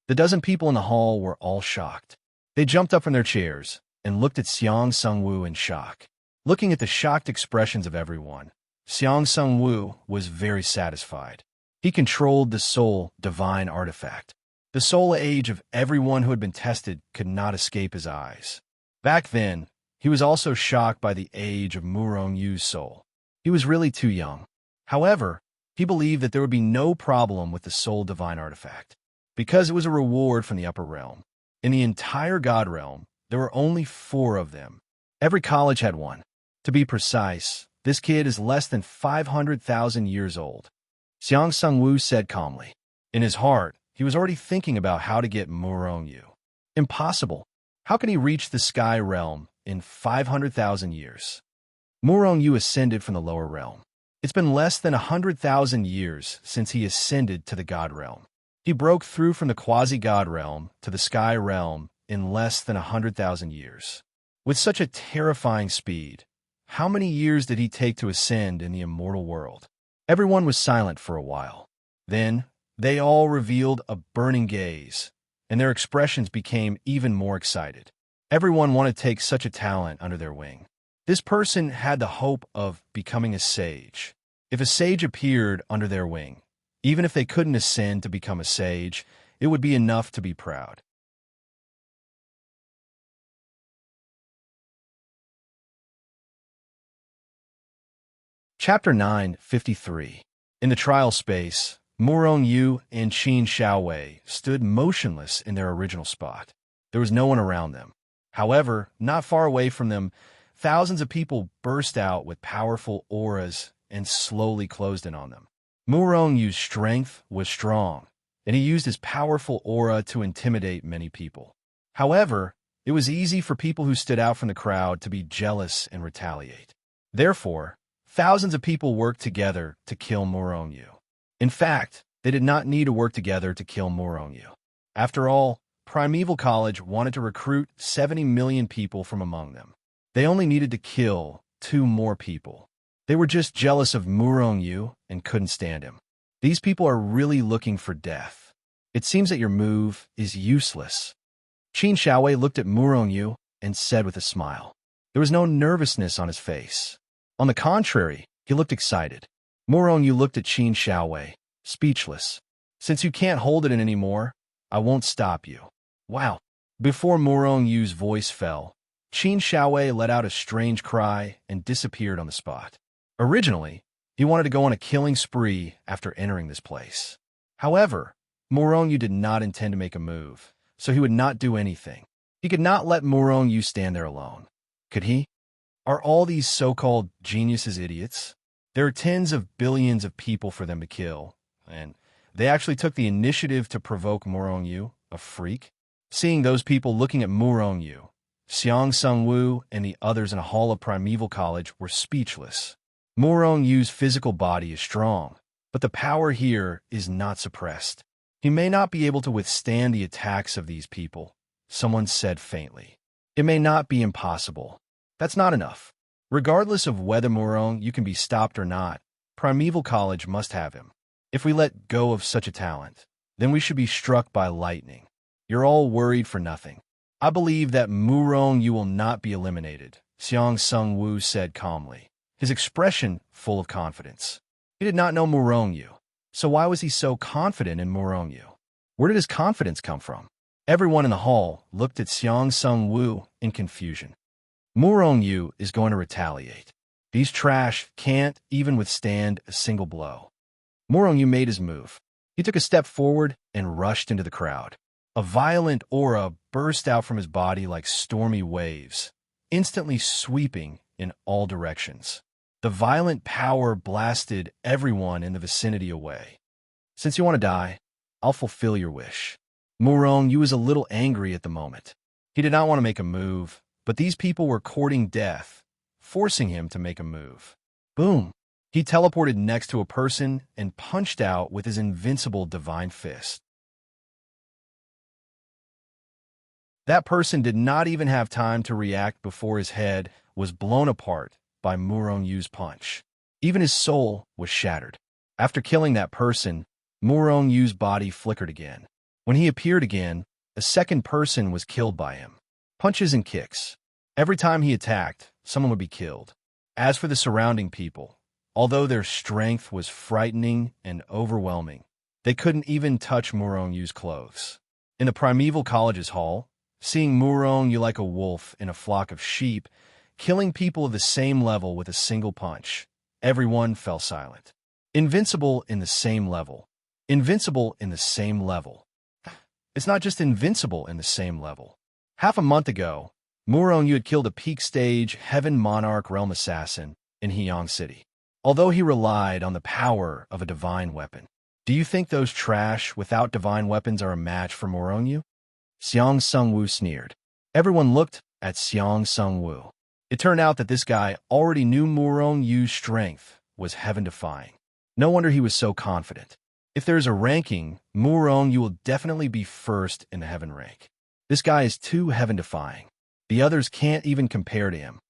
The dozen people in the hall were all shocked. They jumped up from their chairs and looked at Xiang Sungwu in shock. Looking at the shocked expressions of everyone, Xiang Sungwu was very satisfied. He controlled the soul divine artifact. The soul age of everyone who had been tested could not escape his eyes. Back then, he was also shocked by the age of Murong Yu's soul. He was really too young. However, he believed that there would be no problem with the soul divine artifact, because it was a reward from the upper realm. In the entire God realm, there were only 4 of them. Every college had one. To be precise, this kid is less than 500,000 years old. Xiang Sungwu said calmly. In his heart, he was already thinking about how to get Murong Yu. Impossible. How can he reach the sky realm in 500,000 years? Murong Yu ascended from the lower realm. It's been less than 100,000 years since he ascended to the God realm. He broke through from the quasi-God realm to the sky realm in less than 100,000 years. With such a terrifying speed, how many years did he take to ascend in the immortal world? Everyone was silent for a while. Then, they all revealed a burning gaze, and their expressions became even more excited. Everyone wanted to take such a talent under their wing. This person had the hope of becoming a sage. If a sage appeared under their wing, even if they couldn't ascend to become a sage, it would be enough to be proud. Chapter 9:53. In the trial space, Murong Yu and Qin Xiaowei stood motionless in their original spot. There was no one around them. However, not far away from them, thousands of people burst out with powerful auras and slowly closed in on them. Murong Yu's strength was strong, and he used his powerful aura to intimidate many people. However, it was easy for people who stood out from the crowd to be jealous and retaliate. Therefore, thousands of people worked together to kill Murong Yu. In fact, they did not need to work together to kill Murong Yu. After all, Primeval College wanted to recruit 70 million people from among them. They only needed to kill 2 more people. They were just jealous of Murong Yu and couldn't stand him. These people are really looking for death. It seems that your move is useless. Qin Xiaowei looked at Murong Yu and said with a smile. There was no nervousness on his face. On the contrary, he looked excited. Murong Yu looked at Qin Xiaowei, speechless. Since you can't hold it in anymore, I won't stop you. Wow. Before Murong Yu's voice fell, Qin Xiaowei let out a strange cry and disappeared on the spot. Originally, he wanted to go on a killing spree after entering this place. However, Murong Yu did not intend to make a move, so he would not do anything. He could not let Murong Yu stand there alone. Could he? Are all these so-called geniuses idiots? There are tens of billions of people for them to kill, and they actually took the initiative to provoke Murong Yu, a freak. Seeing those people looking at Murong Yu, Xiang Sungwu and the others in a hall of Primeval College were speechless. Murong Yu's physical body is strong, but the power here is not suppressed. He may not be able to withstand the attacks of these people, someone said faintly. It may not be impossible. That's not enough. Regardless of whether Murong Yu can be stopped or not, Primeval College must have him. If we let go of such a talent, then we should be struck by lightning. You're all worried for nothing. I believe that Murong Yu will not be eliminated, Xiang Sungwu said calmly, his expression full of confidence. He did not know Murong Yu, so why was he so confident in Murong Yu? Where did his confidence come from? Everyone in the hall looked at Xiang Sungwu in confusion. Murong Yu is going to retaliate. These trash can't even withstand a single blow. Murong Yu made his move. He took a step forward and rushed into the crowd. A violent aura burst out from his body like stormy waves, instantly sweeping in all directions. The violent power blasted everyone in the vicinity away. Since you want to die, I'll fulfill your wish. Murong Yu was a little angry at the moment. He did not want to make a move, but these people were courting death, forcing him to make a move. Boom! He teleported next to a person and punched out with his invincible divine fist. That person did not even have time to react before his head was blown apart by Murong Yu's punch. Even his soul was shattered. After killing that person, Murong Yu's body flickered again. When he appeared again, a second person was killed by him. Punches and kicks. Every time he attacked, someone would be killed. As for the surrounding people, Although their strength was frightening and overwhelming, they couldn't even touch Murongyu's clothes. In the primeval college's hall, seeing Murongyu like a wolf in a flock of sheep, killing people of the same level with a single punch, everyone fell silent. Invincible in the same level. Invincible in the same level. It's not just invincible in the same level. Half a month ago, Murongyu had killed a peak stage Heaven Monarch Realm Assassin in Hyang City. Although he relied on the power of a divine weapon. Do you think those trash without divine weapons are a match for Murongyu? Xiang Sungwu sneered. Everyone looked at Xiang Sungwu. It turned out that this guy already knew Murongyu's strength was heaven-defying. No wonder he was so confident. If there's a ranking, Murongyu will definitely be first in the heaven rank. This guy is too heaven-defying. The others can't even compare to him.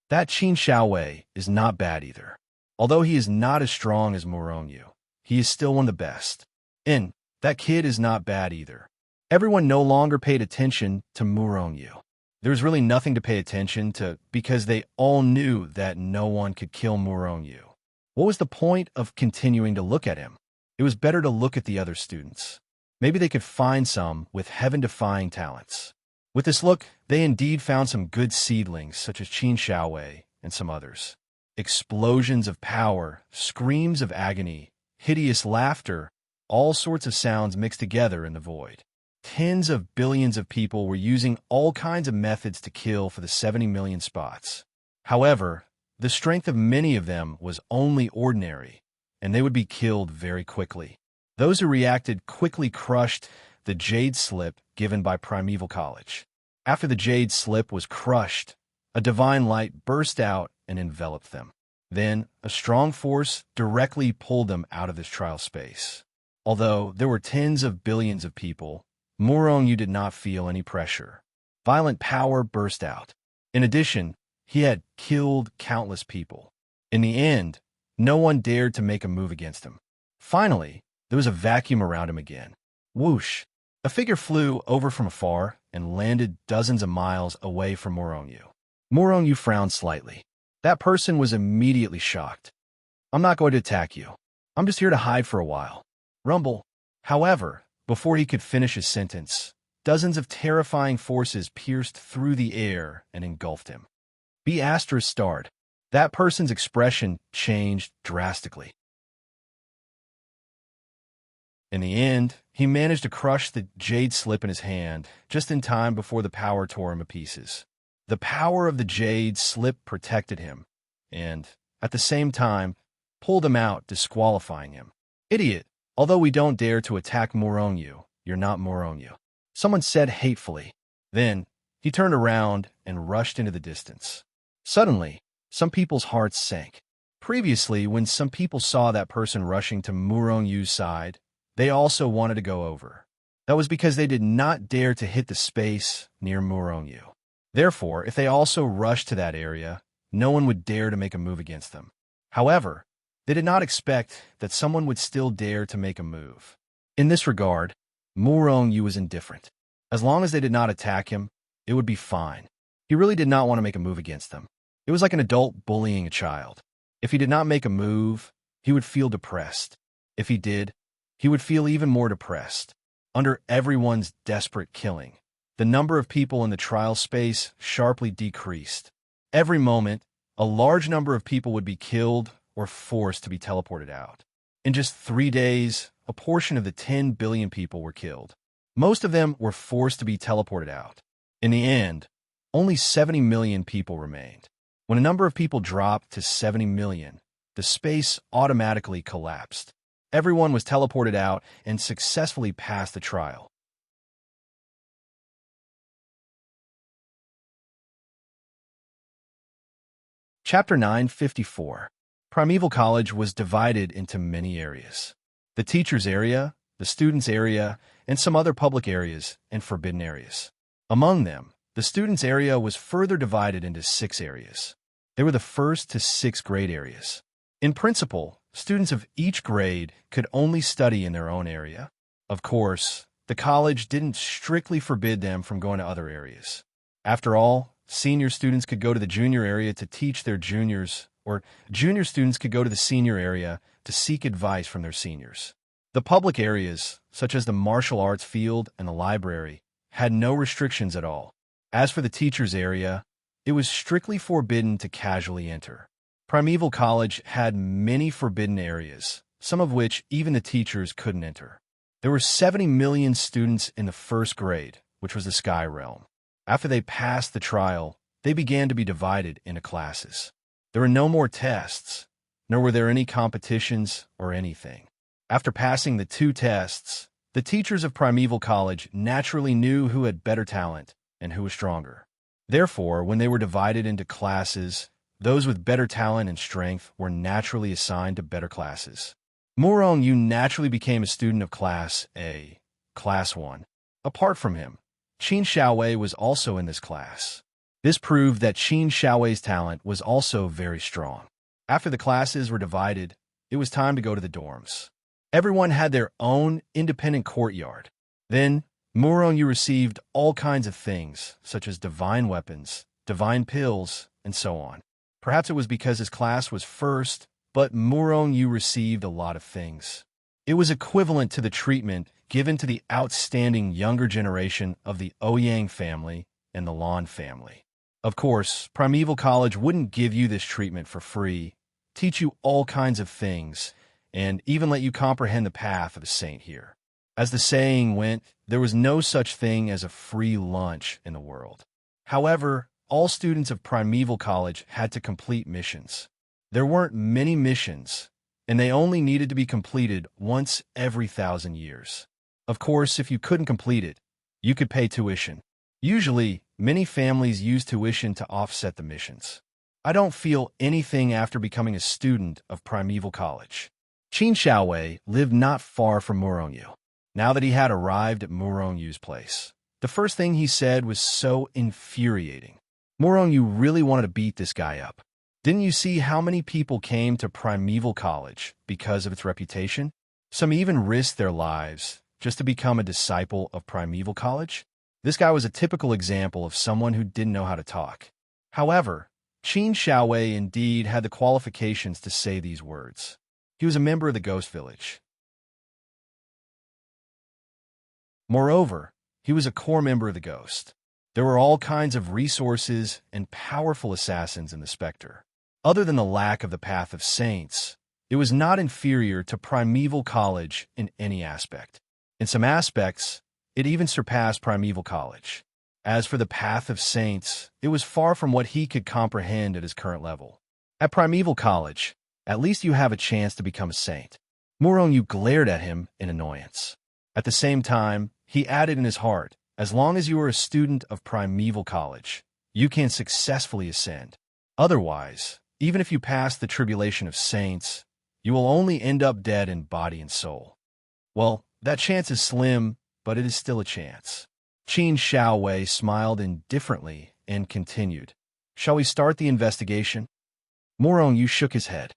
That Qin Shaowei is not bad either. Although he is not as strong as Murongyu, he is still one of the best. And that kid is not bad either. Everyone no longer paid attention to Murongyu. There was really nothing to pay attention to because they all knew that no one could kill Murongyu. What was the point of continuing to look at him? It was better to look at the other students. Maybe they could find some with heaven-defying talents. With this look, they indeed found some good seedlings such as Qin Shaowei and some others. Explosions of power, screams of agony, hideous laughter, all sorts of sounds mixed together in the void. Tens of billions of people were using all kinds of methods to kill for the 70 million spots. However, the strength of many of them was only ordinary, and they would be killed very quickly. Those who reacted quickly crushed the jade slip given by Primeval College. After the jade slip was crushed, a divine light burst out and enveloped them. Then, a strong force directly pulled them out of this trial space. Although there were tens of billions of people, Murongyu did not feel any pressure. Violent power burst out. In addition, he had killed countless people. In the end, no one dared to make a move against him. Finally, there was a vacuum around him again. Whoosh! A figure flew over from afar and landed dozens of miles away from Murongyu. Murongyu frowned slightly. That person was immediately shocked. I'm not going to attack you. I'm just here to hide for a while. Rumble. However, before he could finish his sentence, dozens of terrifying forces pierced through the air and engulfed him. B** starred. That person's expression changed drastically. In the end, he managed to crush the jade slip in his hand just in time before the power tore him to pieces. The power of the jade slip protected him, and, at the same time, pulled him out, disqualifying him. Idiot! Although we don't dare to attack Murongyu, you're not Murongyu. Someone said hatefully. Then, he turned around and rushed into the distance. Suddenly, some people's hearts sank. Previously, when some people saw that person rushing to Murongyu's side, they also wanted to go over. That was because they did not dare to hit the space near Murongyu. Therefore, if they also rushed to that area, no one would dare to make a move against them. However, they did not expect that someone would still dare to make a move. In this regard, Murongyu was indifferent. As long as they did not attack him, it would be fine. He really did not want to make a move against them. It was like an adult bullying a child. If he did not make a move, he would feel depressed. If he did, he would feel even more depressed. Under everyone's desperate killing, the number of people in the trial space sharply decreased. Every moment, a large number of people would be killed or forced to be teleported out. In just 3 days, a portion of the 10 billion people were killed. Most of them were forced to be teleported out. In the end, only 70 million people remained. When a number of people dropped to 70 million, the space automatically collapsed. Everyone was teleported out and successfully passed the trial. Chapter 954. Primeval College was divided into many areas. The teacher's area, the student's area, and some other public areas and forbidden areas. Among them, the student's area was further divided into 6 areas. They were the 1st to 6th grade areas. In principle, students of each grade could only study in their own area. Of course, the college didn't strictly forbid them from going to other areas. After all, senior students could go to the junior area to teach their juniors, or junior students could go to the senior area to seek advice from their seniors. The public areas, such as the martial arts field and the library, had no restrictions at all. As for the teachers' area, it was strictly forbidden to casually enter. Primeval College had many forbidden areas, some of which even the teachers couldn't enter. There were 70 million students in the first grade, which was the Sky Realm. After they passed the trial, they began to be divided into classes. There were no more tests, nor were there any competitions or anything. After passing the 2 tests, the teachers of Primeval College naturally knew who had better talent and who was stronger. Therefore, when they were divided into classes, those with better talent and strength were naturally assigned to better classes. Murong Yu naturally became a student of Class A, Class 1. Apart from him, Qin Xiaowei was also in this class. This proved that Qin Xiaowei's talent was also very strong. After the classes were divided, it was time to go to the dorms. Everyone had their own independent courtyard. Then, Murong Yu received all kinds of things, such as divine weapons, divine pills, and so on. Perhaps it was because his class was first, but Murong Yu received a lot of things. It was equivalent to the treatment given to the outstanding younger generation of the Ouyang family and the Lan family. Of course, Primeval College wouldn't give you this treatment for free, teach you all kinds of things, and even let you comprehend the path of a saint here. As the saying went, there was no such thing as a free lunch in the world. However, all students of Primeval College had to complete missions. There weren't many missions, and they only needed to be completed once every 1,000 years. Of course, if you couldn't complete it, you could pay tuition. Usually, many families use tuition to offset the missions. I don't feel anything after becoming a student of Primeval College. Qin Xiaowei lived not far from Murong Yu. Now that he had arrived at Murong Yu's place, the first thing he said was so infuriating. Murong Yu really wanted to beat this guy up. Didn't you see how many people came to Primeval College because of its reputation? Some even risked their lives just to become a disciple of Primeval College. This guy was a typical example of someone who didn't know how to talk. However, Qin Xiaowei indeed had the qualifications to say these words. He was a member of the Ghost Village. Moreover, he was a core member of the Ghost. There were all kinds of resources and powerful assassins in the Spectre. Other than the lack of the Path of Saints, it was not inferior to Primeval College in any aspect. In some aspects, it even surpassed Primeval College. As for the Path of Saints, it was far from what he could comprehend at his current level. At Primeval College, at least you have a chance to become a saint. Murong Yu glared at him in annoyance. At the same time, he added in his heart, as long as you are a student of Primeval College, you can successfully ascend. Otherwise, even if you pass the tribulation of saints, you will only end up dead in body and soul. Well, that chance is slim, but it is still a chance. Qin Xiaowei smiled indifferently and continued. Shall we start the investigation? Murong Yu shook his head.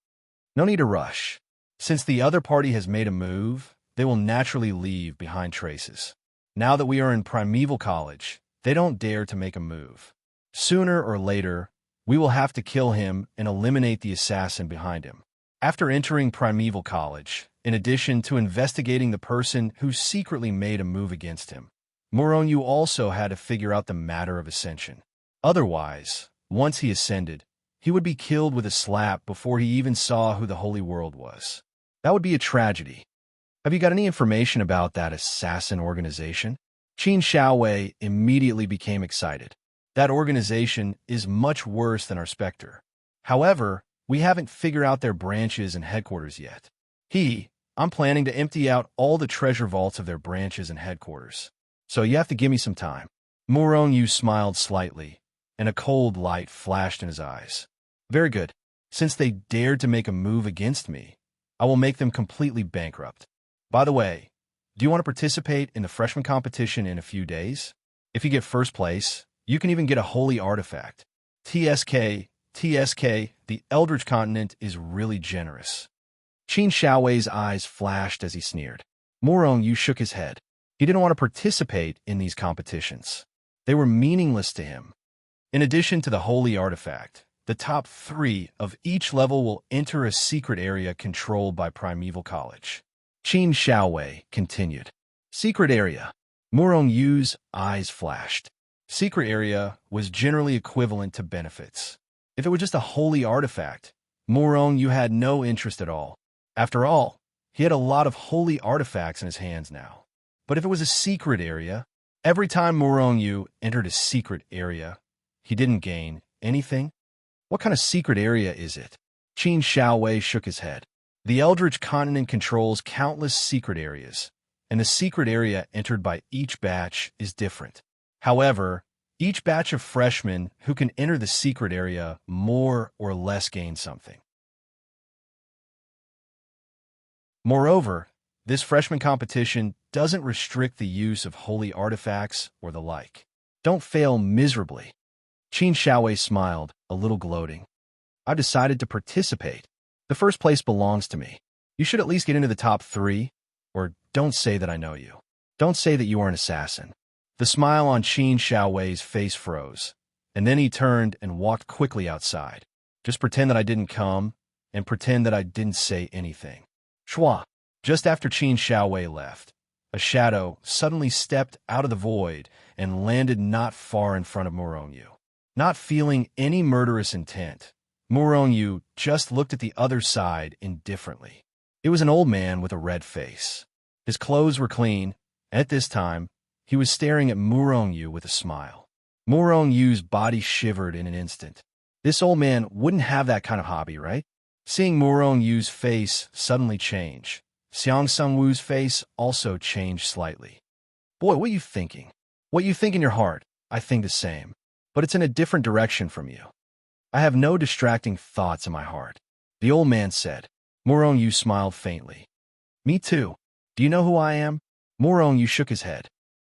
No need to rush. Since the other party has made a move, they will naturally leave behind traces. Now that we are in Primeval College, they don't dare to make a move. Sooner or later, we will have to kill him and eliminate the assassin behind him. After entering Primeval College, in addition to investigating the person who secretly made a move against him, Murong Yu also had to figure out the matter of ascension. Otherwise, once he ascended, he would be killed with a slap before he even saw who the Holy World was. That would be a tragedy. Have you got any information about that assassin organization? Qin Xiaowei immediately became excited. That organization is much worse than our Spectre. However, we haven't figured out their branches and headquarters yet. I'm planning to empty out all the treasure vaults of their branches and headquarters. So you have to give me some time. Murong Yu smiled slightly, and a cold light flashed in his eyes. Very good. Since they dared to make a move against me, I will make them completely bankrupt. By the way, do you want to participate in the freshman competition in a few days? If you get first place, you can even get a holy artifact. TSK, the Eldritch Continent is really generous. Qin Xiaowei's eyes flashed as he sneered. Murong Yu shook his head. He didn't want to participate in these competitions. They were meaningless to him. In addition to the holy artifact, the top 3 of each level will enter a secret area controlled by Primeval College. Qin Xiaowei continued. Secret area. Murong Yu's eyes flashed. Secret area was generally equivalent to benefits. If it were just a holy artifact, Murong Yu had no interest at all. After all, he had a lot of holy artifacts in his hands now. But if it was a secret area, every time Murong Yu entered a secret area, he didn't gain anything. What kind of secret area is it? Qin Xiaowei shook his head. The Eldritch Continent controls countless secret areas, and the secret area entered by each batch is different. However, each batch of freshmen who can enter the secret area more or less gain something. Moreover, this freshman competition doesn't restrict the use of holy artifacts or the like. Don't fail miserably. Qin Xiaowei smiled, a little gloating. I've decided to participate. The first place belongs to me. You should at least get into the top 3, or don't say that I know you. Don't say that you are an assassin. The smile on Qin Xiaowei's face froze, and then he turned and walked quickly outside. Just pretend that I didn't come, and pretend that I didn't say anything. Shua. Just after Qin Xiaowei left, a shadow suddenly stepped out of the void and landed not far in front of Murong Yu. Not feeling any murderous intent, Murong Yu just looked at the other side indifferently. It was an old man with a red face. His clothes were clean, and at this time, he was staring at Murong Yu with a smile. Murong Yu's body shivered in an instant. This old man wouldn't have that kind of hobby, right? Seeing Murong Yu's face suddenly change, Xiang Sungwu's face also changed slightly. Boy, what are you thinking? What you think in your heart, I think the same. But it's in a different direction from you. I have no distracting thoughts in my heart, the old man said. Murong Yu smiled faintly. Me too. Do you know who I am? Murong Yu shook his head.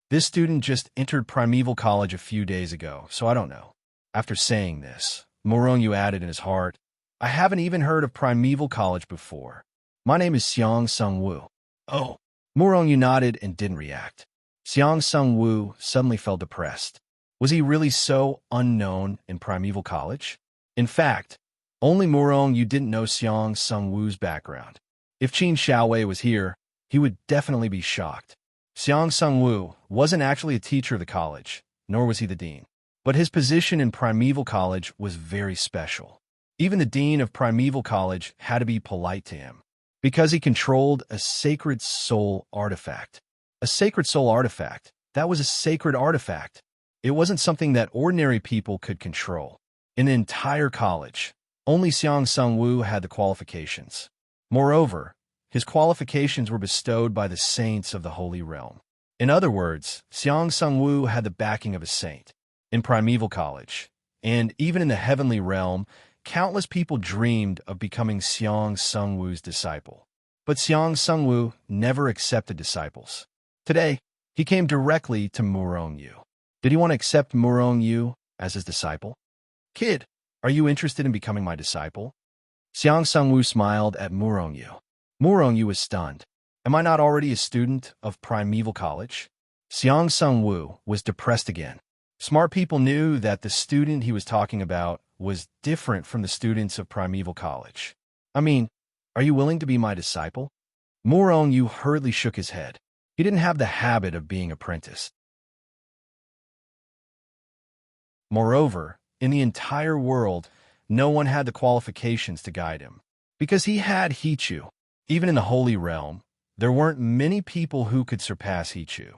This student just entered Primeval College a few days ago, so I don't know. After saying this, Murong Yu added in his heart, I haven't even heard of Primeval College before. My name is Xiang Sungwu. Oh. Murong Yu nodded and didn't react. Xiang Sungwu suddenly felt depressed. Was he really so unknown in Primeval College? In fact, only Murong Yu didn't know Xiang Sungwu's background. If Qin Xiaowei was here, he would definitely be shocked. Xiang Sungwu wasn't actually a teacher of the college, nor was he the dean. But his position in Primeval College was very special. Even the dean of Primeval College had to be polite to him, because he controlled a sacred soul artifact. A sacred soul artifact. That was a sacred artifact. It wasn't something that ordinary people could control. In the entire college, only Xiang Sungwu had the qualifications. Moreover, his qualifications were bestowed by the saints of the Holy Realm. In other words, Xiang Sungwu had the backing of a saint. In Primeval College, and even in the heavenly realm, countless people dreamed of becoming Xiang Sungwu's disciple. But Xiang Sungwu never accepted disciples. Today, he came directly to Murong Yu. Did he want to accept Murong Yu as his disciple? Kid, are you interested in becoming my disciple? Xiang Sungwu smiled at Murong Yu. Murong Yu was stunned. Am I not already a student of Primeval College? Xiang Sungwu was depressed again. Smart people knew that the student he was talking about was different from the students of Primeval College. I mean, are you willing to be my disciple? Murong Yu hurriedly shook his head. He didn't have the habit of being apprenticed. Moreover, in the entire world, no one had the qualifications to guide him. Because he had Hichu. Even in the Holy Realm, there weren't many people who could surpass Hichu.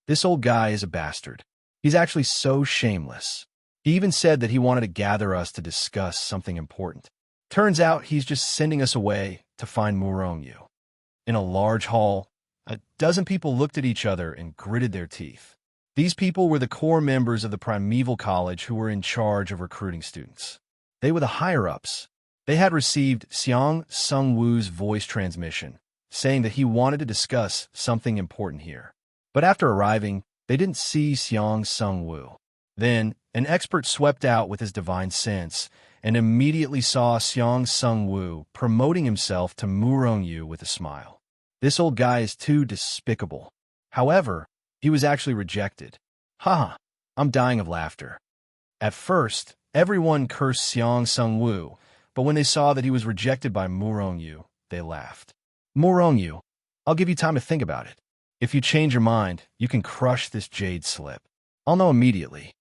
This old guy is a bastard. He's actually so shameless. He even said that he wanted to gather us to discuss something important. Turns out he's just sending us away to find Murong Yu. In a large hall, a dozen people looked at each other and gritted their teeth. These people were the core members of the Primeval College who were in charge of recruiting students. They were the higher-ups. They had received Xiang Sungwu's voice transmission, saying that he wanted to discuss something important here. But after arriving, they didn't see Xiang Sungwu. Then, an expert swept out with his divine sense and immediately saw Xiang Sungwu promoting himself to Murong Yu with a smile. This old guy is too despicable. However, he was actually rejected. Haha, I'm dying of laughter. At first, Everyone cursed Xiang Sung-woo, but when they saw that he was rejected by Murong-yu, they laughed. Murong-yu, I'll give you time to think about it. If you change your mind, you can crush this jade slip. I'll know immediately.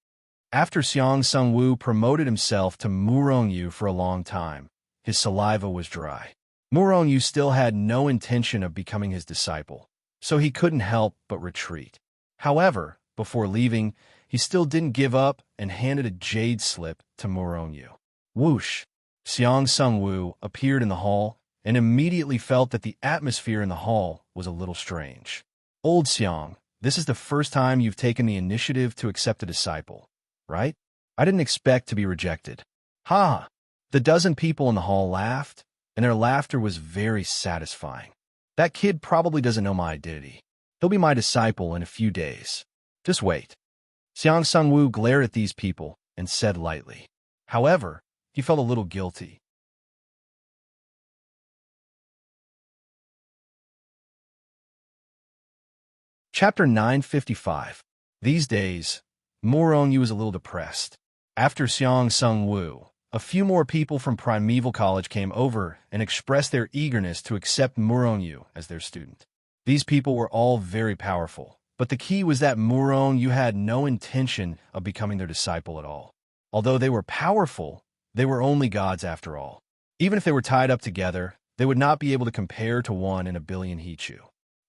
After Xiang Sung-woo promoted himself to Murong-yu for a long time, his saliva was dry. Murong-yu still had no intention of becoming his disciple, so he couldn't help but retreat. However, before leaving, he still didn't give up and handed a jade slip to Murong-yu. Whoosh! Xiang Sung-woo appeared in the hall and immediately felt that the atmosphere in the hall was a little strange. Old Xiang, this is the first time you've taken the initiative to accept a disciple, right? I didn't expect to be rejected. Ha! The dozen people in the hall laughed, and their laughter was very satisfying. That kid probably doesn't know my identity. He'll be my disciple in a few days. Just wait. Xiang Sung-woo glared at these people and said lightly. However, he felt a little guilty. Chapter 955. These days, Murong-yu was a little depressed. After Xiang Sung-woo, a few more people from Primeval College came over and expressed their eagerness to accept Murong-yu as their student. These people were all very powerful, but the key was that Murong-yu had no intention of becoming their disciple at all. Although they were powerful, they were only gods after all. Even if they were tied up together, they would not be able to compare to one in a billion Hichu.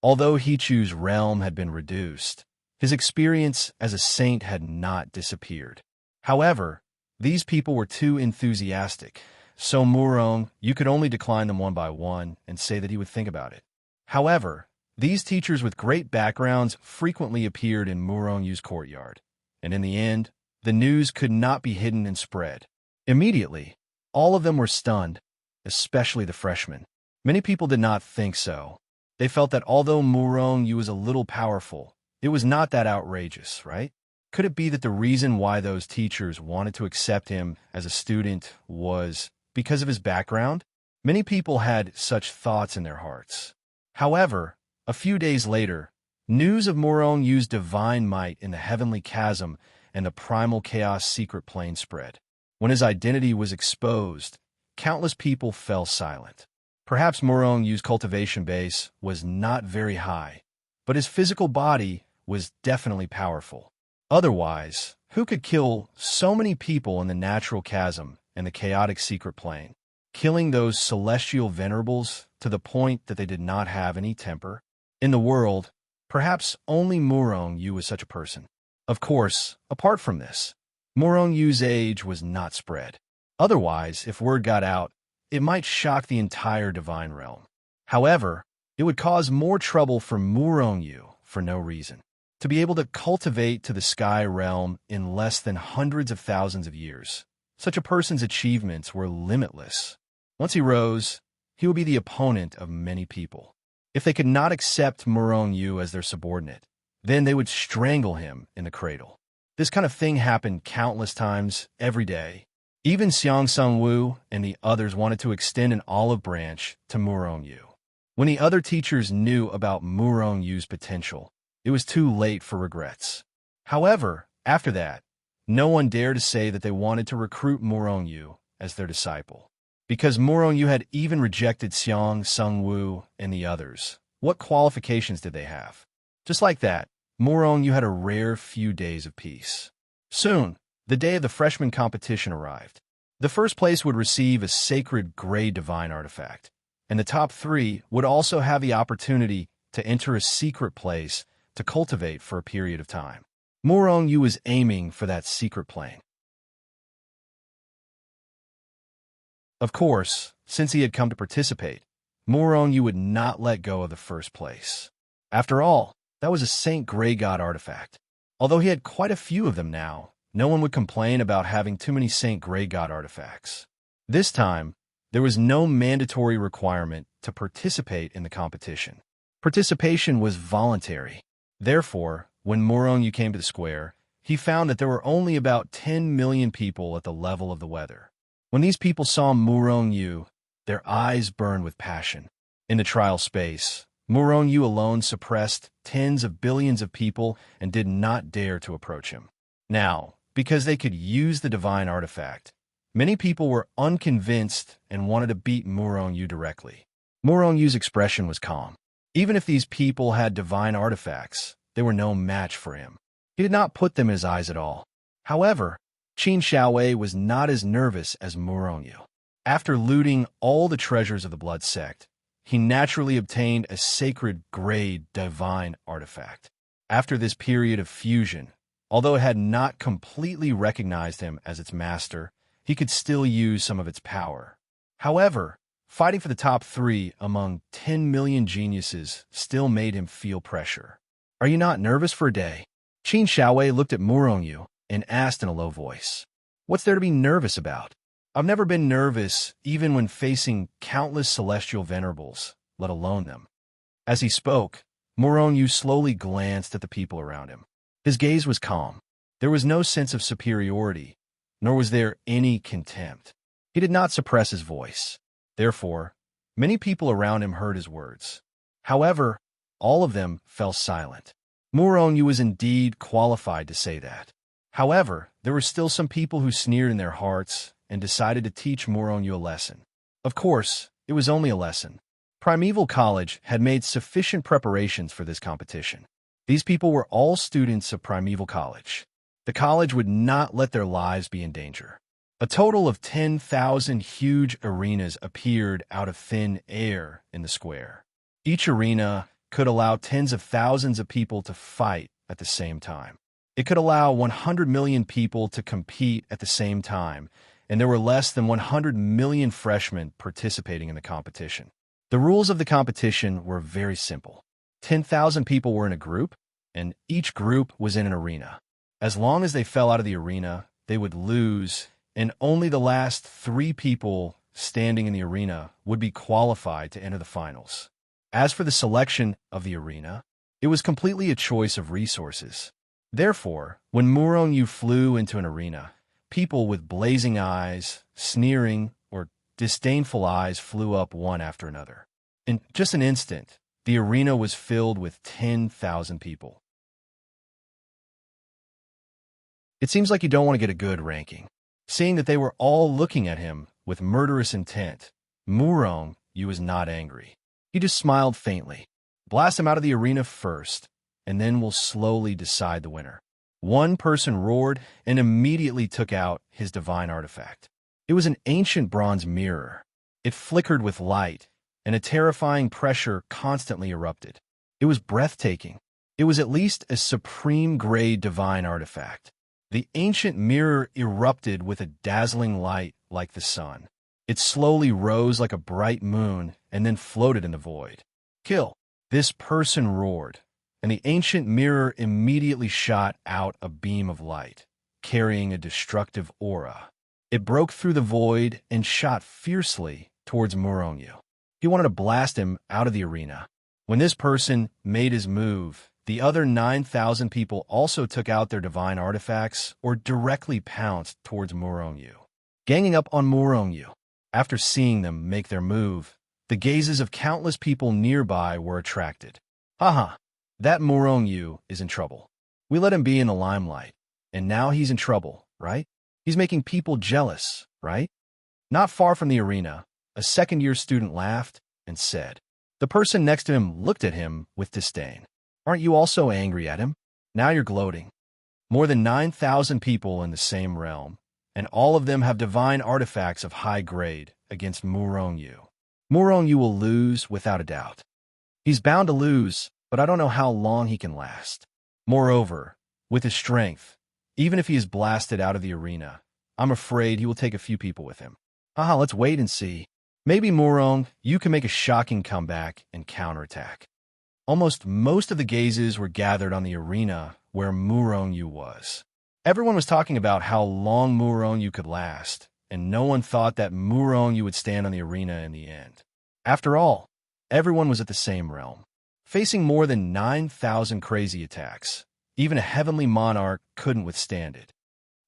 Although Hichu's realm had been reduced, his experience as a saint had not disappeared. However, these people were too enthusiastic, so Murong-yu could only decline them one by one and say that he would think about it. However, these teachers with great backgrounds frequently appeared in Murong-yu's courtyard, and in the end, the news could not be hidden and spread. Immediately, all of them were stunned, especially the freshmen. Many people did not think so. They felt that although Murong-yu was a little powerful, it was not that outrageous, right? Could it be that the reason why those teachers wanted to accept him as a student was because of his background? Many people had such thoughts in their hearts. However, a few days later, news of Murong-yu's divine might in the heavenly chasm and the primal chaos secret plane spread. When his identity was exposed, countless people fell silent. Perhaps Murong-yu's cultivation base was not very high, but his physical body was definitely powerful. Otherwise, who could kill so many people in the natural chasm and the chaotic secret plane, killing those celestial venerables to the point that they did not have any temper? In the world, perhaps only Murong-yu was such a person. Of course, apart from this, Murong-yu's age was not spread. Otherwise, if word got out, it might shock the entire divine realm. However, it would cause more trouble for Murong-yu for no reason. To be able to cultivate to the sky realm in less than hundreds of thousands of years, such a person's achievements were limitless. Once he rose, he would be the opponent of many people. If they could not accept Murong-yu as their subordinate, then they would strangle him in the cradle. This kind of thing happened countless times every day. Even Xiang Sung-woo and the others wanted to extend an olive branch to Murong-yu. When the other teachers knew about Murong-yu's potential, it was too late for regrets. However, after that, no one dared to say that they wanted to recruit Murong-yu as their disciple. Because Murong-yu had even rejected Xiang Sung-woo and the others, what qualifications did they have? Just like that, Murong-yu had a rare few days of peace. Soon, the day of the freshman competition arrived. The first place would receive a sacred gray divine artifact, and the top three would also have the opportunity to enter a secret place to cultivate for a period of time. Murong-yu was aiming for that secret plane. Of course, since he had come to participate, Murong-yu would not let go of the first place. After all, that was a Saint Grey God artifact. Although he had quite a few of them now, no one would complain about having too many Saint Grey God artifacts. This time, there was no mandatory requirement to participate in the competition. Participation was voluntary. Therefore, when Murong-yu came to the square, he found that there were only about 10 million people at the level of the weather. When these people saw Murong-yu, their eyes burned with passion. In the trial space, Murong-yu alone suppressed tens of billions of people and did not dare to approach him. Now, because they could use the divine artifact. Many people were unconvinced and wanted to beat Murong-Yu directly. Murong-Yu's expression was calm. Even if these people had divine artifacts, they were no match for him. He did not put them in his eyes at all. However, Qin Xiaowei was not as nervous as Murong-Yu. After looting all the treasures of the Blood Sect, he naturally obtained a sacred grade divine artifact. After this period of fusion, although it had not completely recognized him as its master, he could still use some of its power. However, fighting for the top 3 among 10 million geniuses still made him feel pressure. Are you not nervous for a day? Qin Xiaowei looked at Murong-Yu and asked in a low voice, "What's there to be nervous about? I've never been nervous even when facing countless celestial venerables, let alone them." As he spoke, Murong-Yu slowly glanced at the people around him. His gaze was calm. There was no sense of superiority, nor was there any contempt. He did not suppress his voice. Therefore, many people around him heard his words. However, all of them fell silent. Murong-Yu was indeed qualified to say that. However, there were still some people who sneered in their hearts and decided to teach Murong-Yu a lesson. Of course, it was only a lesson. Primeval College had made sufficient preparations for this competition. These people were all students of Primeval College. The college would not let their lives be in danger. A total of 10,000 huge arenas appeared out of thin air in the square. Each arena could allow tens of thousands of people to fight at the same time. It could allow 100 million people to compete at the same time, and there were less than 100 million freshmen participating in the competition. The rules of the competition were very simple. 10,000 people were in a group, and each group was in an arena. As long as they fell out of the arena, they would lose, and only the last 3 people standing in the arena would be qualified to enter the finals. As for the selection of the arena, it was completely a choice of resources. Therefore, when Murong-Yu flew into an arena, people with blazing eyes, sneering, or disdainful eyes flew up one after another. In just an instant, the arena was filled with 10,000 people. It seems like you don't want to get a good ranking. Seeing that they were all looking at him with murderous intent, Murong-Yu was not angry. He just smiled faintly. Blast him out of the arena first, and then we'll slowly decide the winner. One person roared and immediately took out his divine artifact. It was an ancient bronze mirror. It flickered with light, and a terrifying pressure constantly erupted. It was breathtaking. It was at least a supreme-grade divine artifact. The ancient mirror erupted with a dazzling light like the sun. It slowly rose like a bright moon and then floated in the void. "Kill!" This person roared, and the ancient mirror immediately shot out a beam of light, carrying a destructive aura. It broke through the void and shot fiercely towards Murong-Yu. He wanted to blast him out of the arena. When this person made his move, the other 9,000 people also took out their divine artifacts or directly pounced towards Murong-Yu, ganging up on Murong-Yu. After seeing them make their move, the gazes of countless people nearby were attracted. Haha, that Murong-Yu is in trouble. We let him be in the limelight, and now he's in trouble, right? He's making people jealous, right? Not far from the arena, a second-year student laughed and said. The person next to him looked at him with disdain. Aren't you also angry at him? Now you're gloating. More than 9,000 people in the same realm, and all of them have divine artifacts of high grade against Murong-Yu. Murong-Yu will lose without a doubt. He's bound to lose, but I don't know how long he can last. Moreover, with his strength, even if he is blasted out of the arena, I'm afraid he will take a few people with him. Haha, let's wait and see. Maybe Murong-Yu can make a shocking comeback and counterattack. Almost most of the gazes were gathered on the arena where Murong-Yu was. Everyone was talking about how long Murong-Yu could last, and no one thought that Murong-Yu would stand on the arena in the end. After all, everyone was at the same realm, facing more than 9,000 crazy attacks. Even a heavenly monarch couldn't withstand it.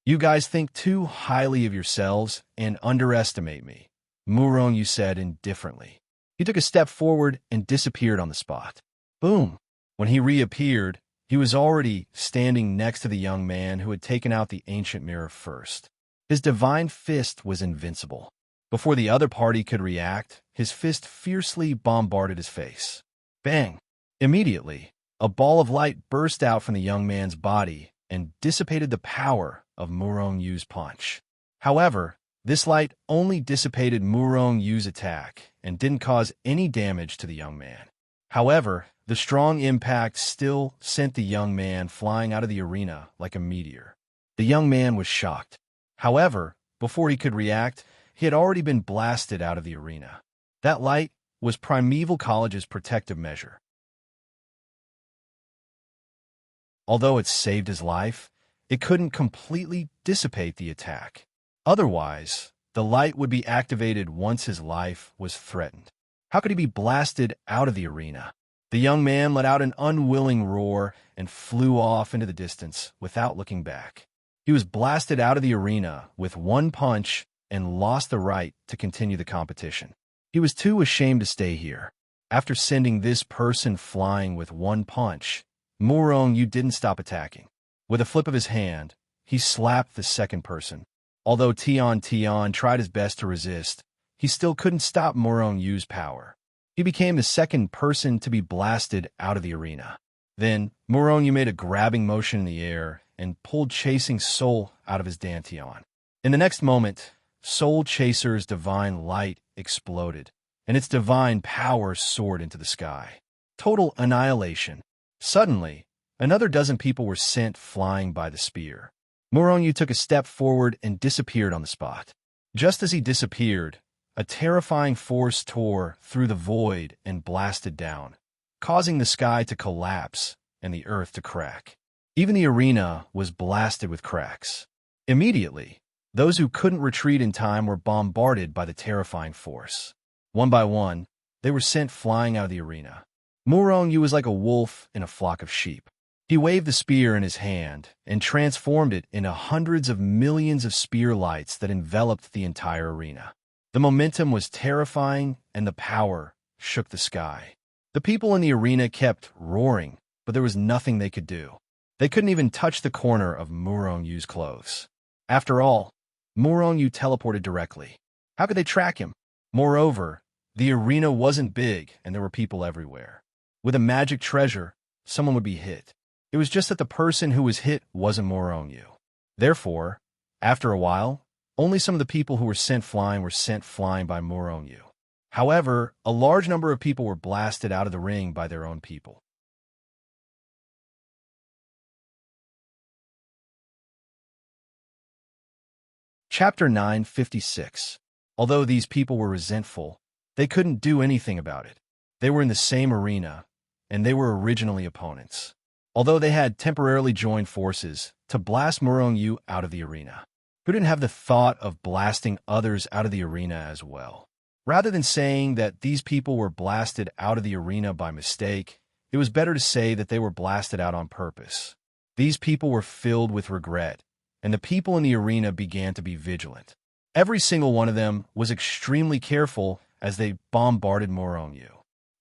You guys think too highly of yourselves and underestimate me, Murong-Yu said indifferently. He took a step forward and disappeared on the spot. Boom! When he reappeared, He was already standing next to the young man who had taken out the ancient mirror first. His divine fist was invincible. Before the other party could react, his fist fiercely bombarded his face. Bang! Immediately, a ball of light burst out from the young man's body and dissipated the power of Murong Yu's punch. However, this light only dissipated Murong Yu's attack and didn't cause any damage to the young man. However, the strong impact still sent the young man flying out of the arena like a meteor. The young man was shocked. However, before he could react, he had already been blasted out of the arena. That light was Primeval College's protective measure. Although it saved his life, it couldn't completely dissipate the attack. Otherwise, the light would be activated once his life was threatened. How could he be blasted out of the arena? The young man let out an unwilling roar and flew off into the distance without looking back. He was blasted out of the arena with one punch and lost the right to continue the competition. He was too ashamed to stay here. After sending this person flying with one punch, Murong Yu didn't stop attacking. With a flip of his hand, he slapped the second person. Although Tian tried his best to resist, he still couldn't stop Murong Yu's power. He became the second person to be blasted out of the arena. Then, Murong Yu made a grabbing motion in the air and pulled Chasing Soul out of his dantian. In the next moment, Soul Chaser's divine light exploded, and its divine power soared into the sky. Total annihilation. Suddenly, another dozen people were sent flying by the spear. Murong Yu took a step forward and disappeared on the spot. Just as he disappeared, a terrifying force tore through the void and blasted down, causing the sky to collapse and the earth to crack. Even the arena was blasted with cracks. Immediately, those who couldn't retreat in time were bombarded by the terrifying force. One by one, they were sent flying out of the arena. Murong Yu was like a wolf in a flock of sheep. He waved the spear in his hand and transformed it into hundreds of millions of spear lights that enveloped the entire arena. The momentum was terrifying, and the power shook the sky. The people in the arena kept roaring, but there was nothing they could do. They couldn't even touch the corner of Murong Yu's clothes. After all, Murong Yu teleported directly. How could they track him? Moreover, the arena wasn't big and there were people everywhere. With a magic treasure, someone would be hit. It was just that the person who was hit wasn't Murong Yu. Therefore, after a while, only some of the people who were sent flying by Murong Yu. However, a large number of people were blasted out of the ring by their own people. Chapter 956. Although these people were resentful, they couldn't do anything about it. They were in the same arena, and they were originally opponents. Although they had temporarily joined forces to blast Murong Yu out of the arena, who didn't have the thought of blasting others out of the arena as well. Rather than saying that these people were blasted out of the arena by mistake, it was better to say that they were blasted out on purpose. These people were filled with regret, and the people in the arena began to be vigilant. Every single one of them was extremely careful as they bombarded Murong Yu.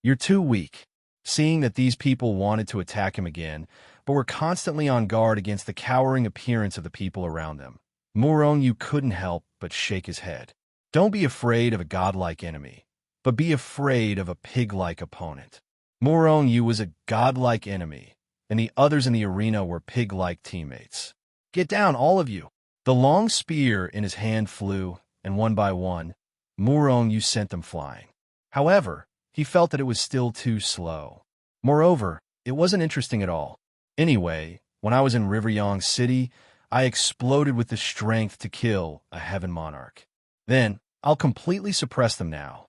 "You're too weak." Seeing that these people wanted to attack him again, but were constantly on guard against the cowering appearance of the people around them, Murong Yu couldn't help but shake his head. Don't be afraid of a godlike enemy, but be afraid of a pig-like opponent. Murong Yu was a godlike enemy, and the others in the arena were pig-like teammates. "Get down, all of you!" The long spear in his hand flew, and one by one, Murong Yu sent them flying. However, he felt that it was still too slow. Moreover, it wasn't interesting at all. Anyway, when I was in Riveryong City, I exploded with the strength to kill a heaven monarch. Then, I'll completely suppress them now.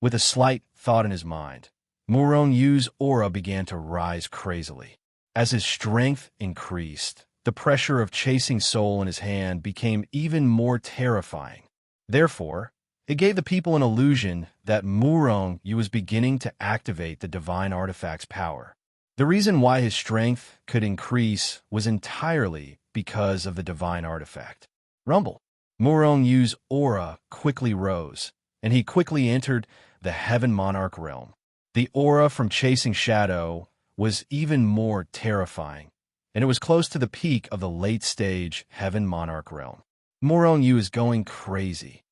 With a slight thought in his mind, Murong Yu's aura began to rise crazily. As his strength increased, the pressure of Chasing Soul in his hand became even more terrifying. Therefore, it gave the people an illusion that Murong Yu was beginning to activate the divine artifact's power. The reason why his strength could increase was entirely because of the divine artifact. Rumble. Murong Yu's aura quickly rose, and he quickly entered the Heaven Monarch realm. The aura from Chasing Shadow was even more terrifying, and it was close to the peak of the late-stage Heaven Monarch realm. Murong Yu is going crazy.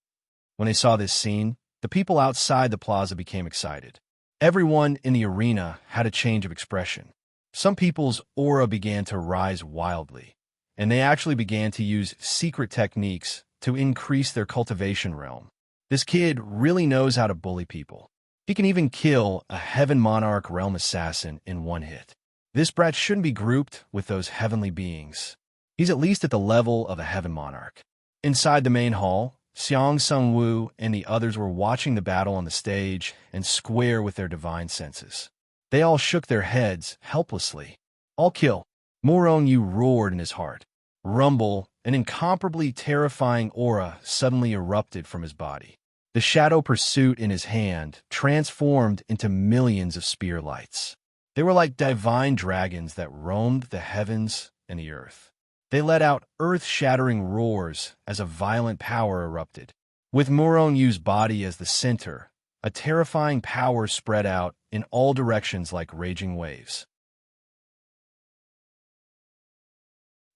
When they saw this scene, the people outside the plaza became excited. Everyone in the arena had a change of expression. Some people's aura began to rise wildly, and they actually began to use secret techniques to increase their cultivation realm. This kid really knows how to bully people. He can even kill a Heaven Monarch realm assassin in one hit. This brat shouldn't be grouped with those heavenly beings. He's at least at the level of a Heaven Monarch. Inside the main hall, Xiang Sungwu and the others were watching the battle on the stage and square with their divine senses. They all shook their heads helplessly. "I'll kill." Murong Yu roared in his heart. Rumble, an incomparably terrifying aura suddenly erupted from his body. The shadow pursuit in his hand transformed into millions of spear lights. They were like divine dragons that roamed the heavens and the earth. They let out earth-shattering roars as a violent power erupted. With Murong Yu's body as the center, a terrifying power spread out in all directions like raging waves.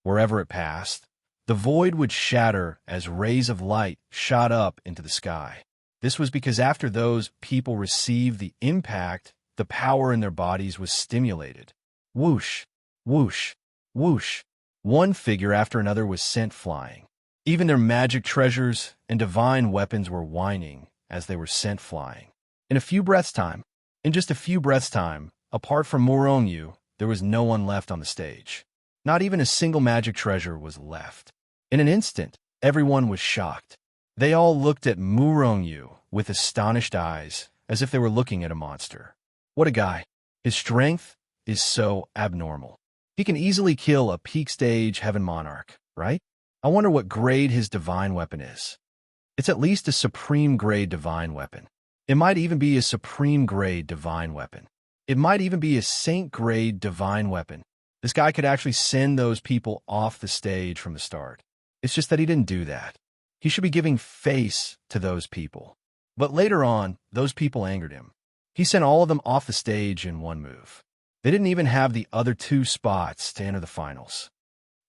Wherever it passed, the void would shatter as rays of light shot up into the sky. This was because after those people received the impact, the power in their bodies was stimulated. Whoosh, whoosh, whoosh. One figure after another was sent flying. Even their magic treasures and divine weapons were whining as they were sent flying. In just a few breaths' time, apart from Murong Yu, there was no one left on the stage. Not even a single magic treasure was left. In an instant, everyone was shocked. They all looked at Murong Yu with astonished eyes, as if they were looking at a monster. What a guy. His strength is so abnormal. He can easily kill a peak-stage Heaven Monarch, right? I wonder what grade his divine weapon is. It's at least a supreme-grade divine weapon. It might even be a supreme-grade divine weapon. It might even be a saint-grade divine weapon. This guy could actually send those people off the stage from the start. It's just that he didn't do that. He should be giving face to those people. But later on, those people angered him. He sent all of them off the stage in one move. They didn't even have the other 2 spots to enter the finals.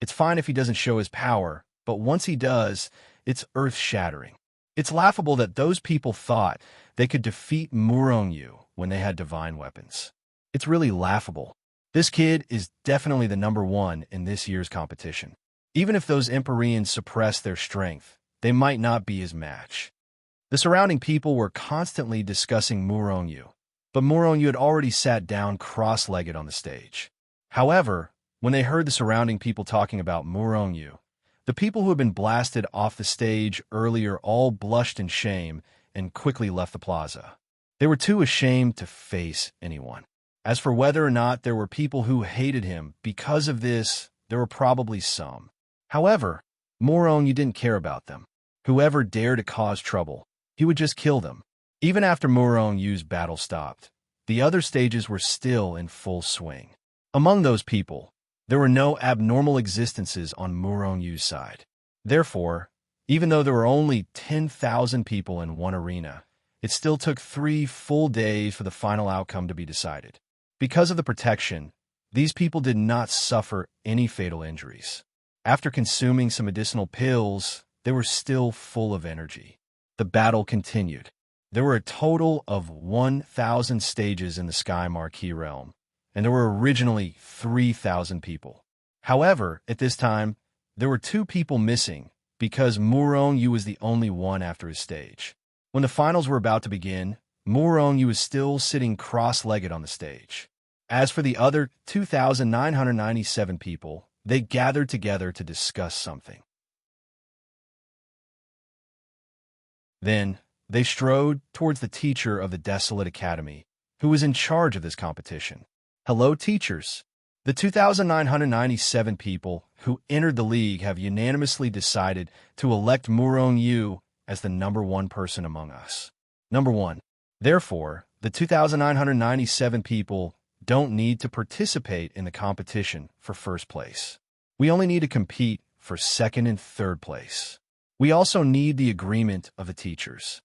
It's fine if he doesn't show his power, but once he does, it's earth-shattering. It's laughable that those people thought they could defeat Murong Yu when they had divine weapons. It's really laughable. This kid is definitely the #1 in this year's competition. Even if those Empyreans suppress their strength, they might not be his match. The surrounding people were constantly discussing Murong Yu, but Murong Yu had already sat down cross-legged on the stage. However, when they heard the surrounding people talking about Murong Yu, the people who had been blasted off the stage earlier all blushed in shame and quickly left the plaza. They were too ashamed to face anyone. As for whether or not there were people who hated him because of this, there were probably some. However, Murong Yu didn't care about them. Whoever dared to cause trouble, he would just kill them. Even after Murong Yu's battle stopped, the other stages were still in full swing. Among those people, there were no abnormal existences on Murong Yu's side. Therefore, even though there were only 10,000 people in one arena, it still took 3 full days for the final outcome to be decided. Because of the protection, these people did not suffer any fatal injuries. After consuming some medicinal pills, they were still full of energy. The battle continued. There were a total of 1,000 stages in the Sky Marquee realm, and there were originally 3,000 people. However, at this time, there were 2 people missing because Murong Yu was the only one after his stage. When the finals were about to begin, Murong Yu was still sitting cross-legged on the stage. As for the other 2,997 people, they gathered together to discuss something. Then, they strode towards the teacher of the Desolate Academy, who was in charge of this competition. "Hello, teachers. The 2,997 people who entered the league have unanimously decided to elect Murong Yu as the #1 person among us. #1. Therefore, the 2,997 people don't need to participate in the competition for first place. We only need to compete for second and third place. We also need the agreement of the teachers."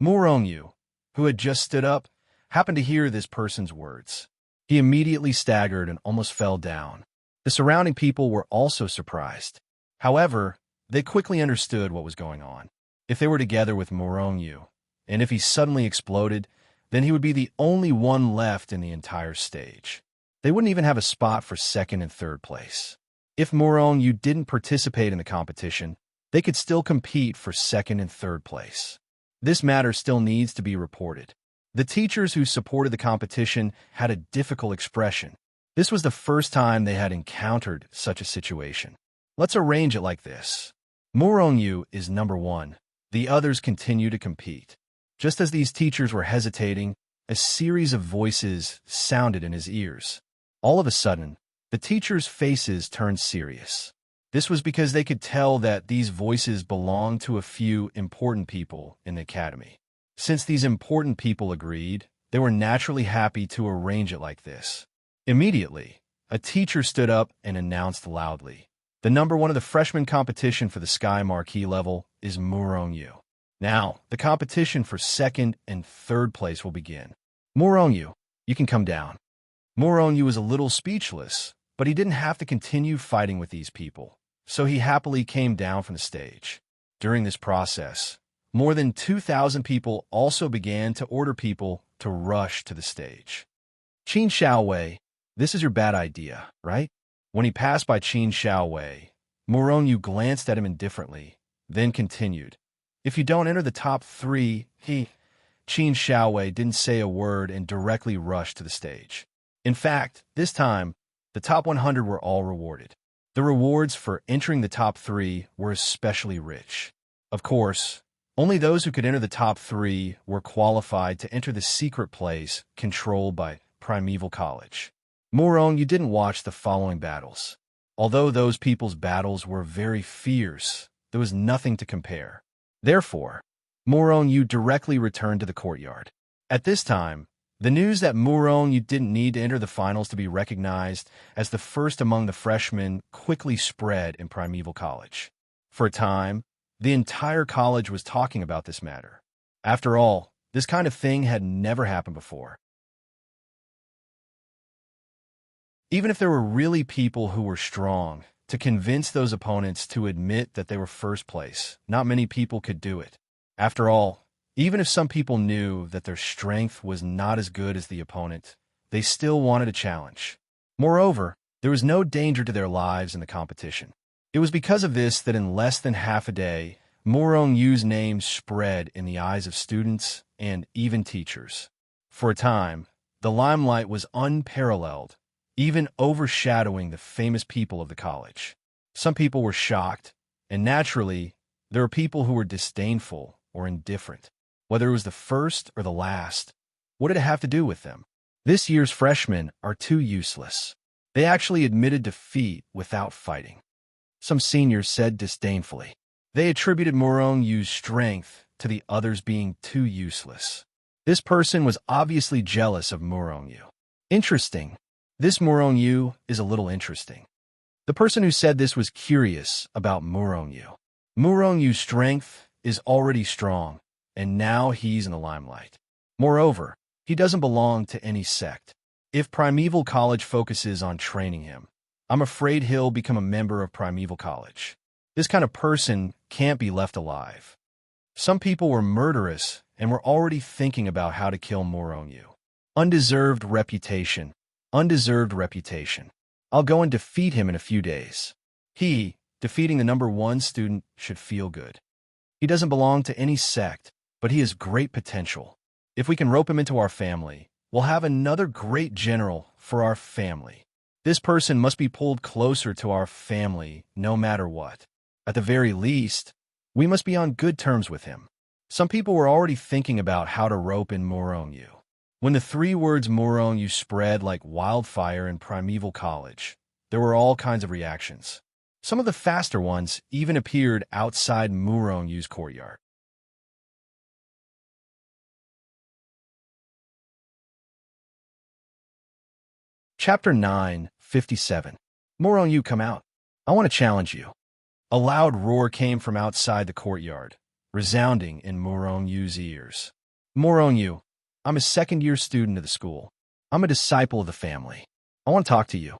Murong Yu, who had just stood up, happened to hear this person's words. He immediately staggered and almost fell down. The surrounding people were also surprised. However, they quickly understood what was going on. If they were together with Morongyu, and if he suddenly exploded, then he would be the only one left in the entire stage. They wouldn't even have a spot for second and third place. If Morongyu didn't participate in the competition, they could still compete for second and third place. This matter still needs to be reported. The teachers who supported the competition had a difficult expression. This was the first time they had encountered such a situation. Let's arrange it like this. Morongyu is number 1. The others continue to compete. Just as these teachers were hesitating, a series of voices sounded in his ears. All of a sudden, the teachers' faces turned serious. This was because they could tell that these voices belonged to a few important people in the academy. Since these important people agreed, they were naturally happy to arrange it like this. Immediately, a teacher stood up and announced loudly, "The number 1 of the freshman competition for the Sky Marquee level is Morongyu. Now, the competition for second and third place will begin. Morongyu, you can come down." Morongyu was a little speechless, but he didn't have to continue fighting with these people, so he happily came down from the stage. During this process, more than 2,000 people also began to order people to rush to the stage. Qin Xiaowei, this is your bad idea, right? When he passed by Qin Xiaowei, Morongyu glanced at him indifferently, then continued, "If you don't enter the top 3, Qin Xiaowei didn't say a word and directly rushed to the stage. In fact, this time, the top 100 were all rewarded. The rewards for entering the top 3 were especially rich. Of course, only those who could enter the top 3 were qualified to enter the secret place controlled by Primeval College. Morongyu didn't watch the following battles. Although those people's battles were very fierce, there was nothing to compare. Therefore, Morongyu directly returned to the courtyard. At this time, the news that Morongyu didn't need to enter the finals to be recognized as the first among the freshmen quickly spread in Primeval College. For a time, the entire college was talking about this matter. After all, this kind of thing had never happened before. Even if there were really people who were strong, to convince those opponents to admit that they were first place, not many people could do it. After all, even if some people knew that their strength was not as good as the opponent, they still wanted a challenge. Moreover, there was no danger to their lives in the competition. It was because of this that in less than half a day, Morongyu's name spread in the eyes of students and even teachers. For a time, the limelight was unparalleled, even overshadowing the famous people of the college. Some people were shocked, and naturally, there were people who were disdainful or indifferent. Whether it was the first or the last, what did it have to do with them? This year's freshmen are too useless. They actually admitted defeat without fighting. Some seniors said disdainfully. They attributed Morongyu's strength to the others being too useless. This person was obviously jealous of Morongyu. Interesting. This Morongyu is a little interesting. The person who said this was curious about Morongyu. Morongyu's strength is already strong, and now he's in the limelight. Moreover, he doesn't belong to any sect. If Primeval College focuses on training him, I'm afraid he'll become a member of Primeval College. This kind of person can't be left alive. Some people were murderous and were already thinking about how to kill Morongyu. Undeserved reputation. Undeserved reputation. I'll go and defeat him in a few days. He, defeating the number 1 student, should feel good. He doesn't belong to any sect, but he has great potential. If we can rope him into our family, we'll have another great general for our family. This person must be pulled closer to our family no matter what. At the very least, we must be on good terms with him. Some people were already thinking about how to rope in Morongyu. When the 3 words Morongyu spread like wildfire in Primeval College, there were all kinds of reactions. Some of the faster ones even appeared outside Morongyu's courtyard. Chapter 9:57. Morongyu, come out. I want to challenge you. A loud roar came from outside the courtyard, resounding in Morongyu's ears. Morongyu, I'm a second-year student of the school. I'm a disciple of the family. I want to talk to you."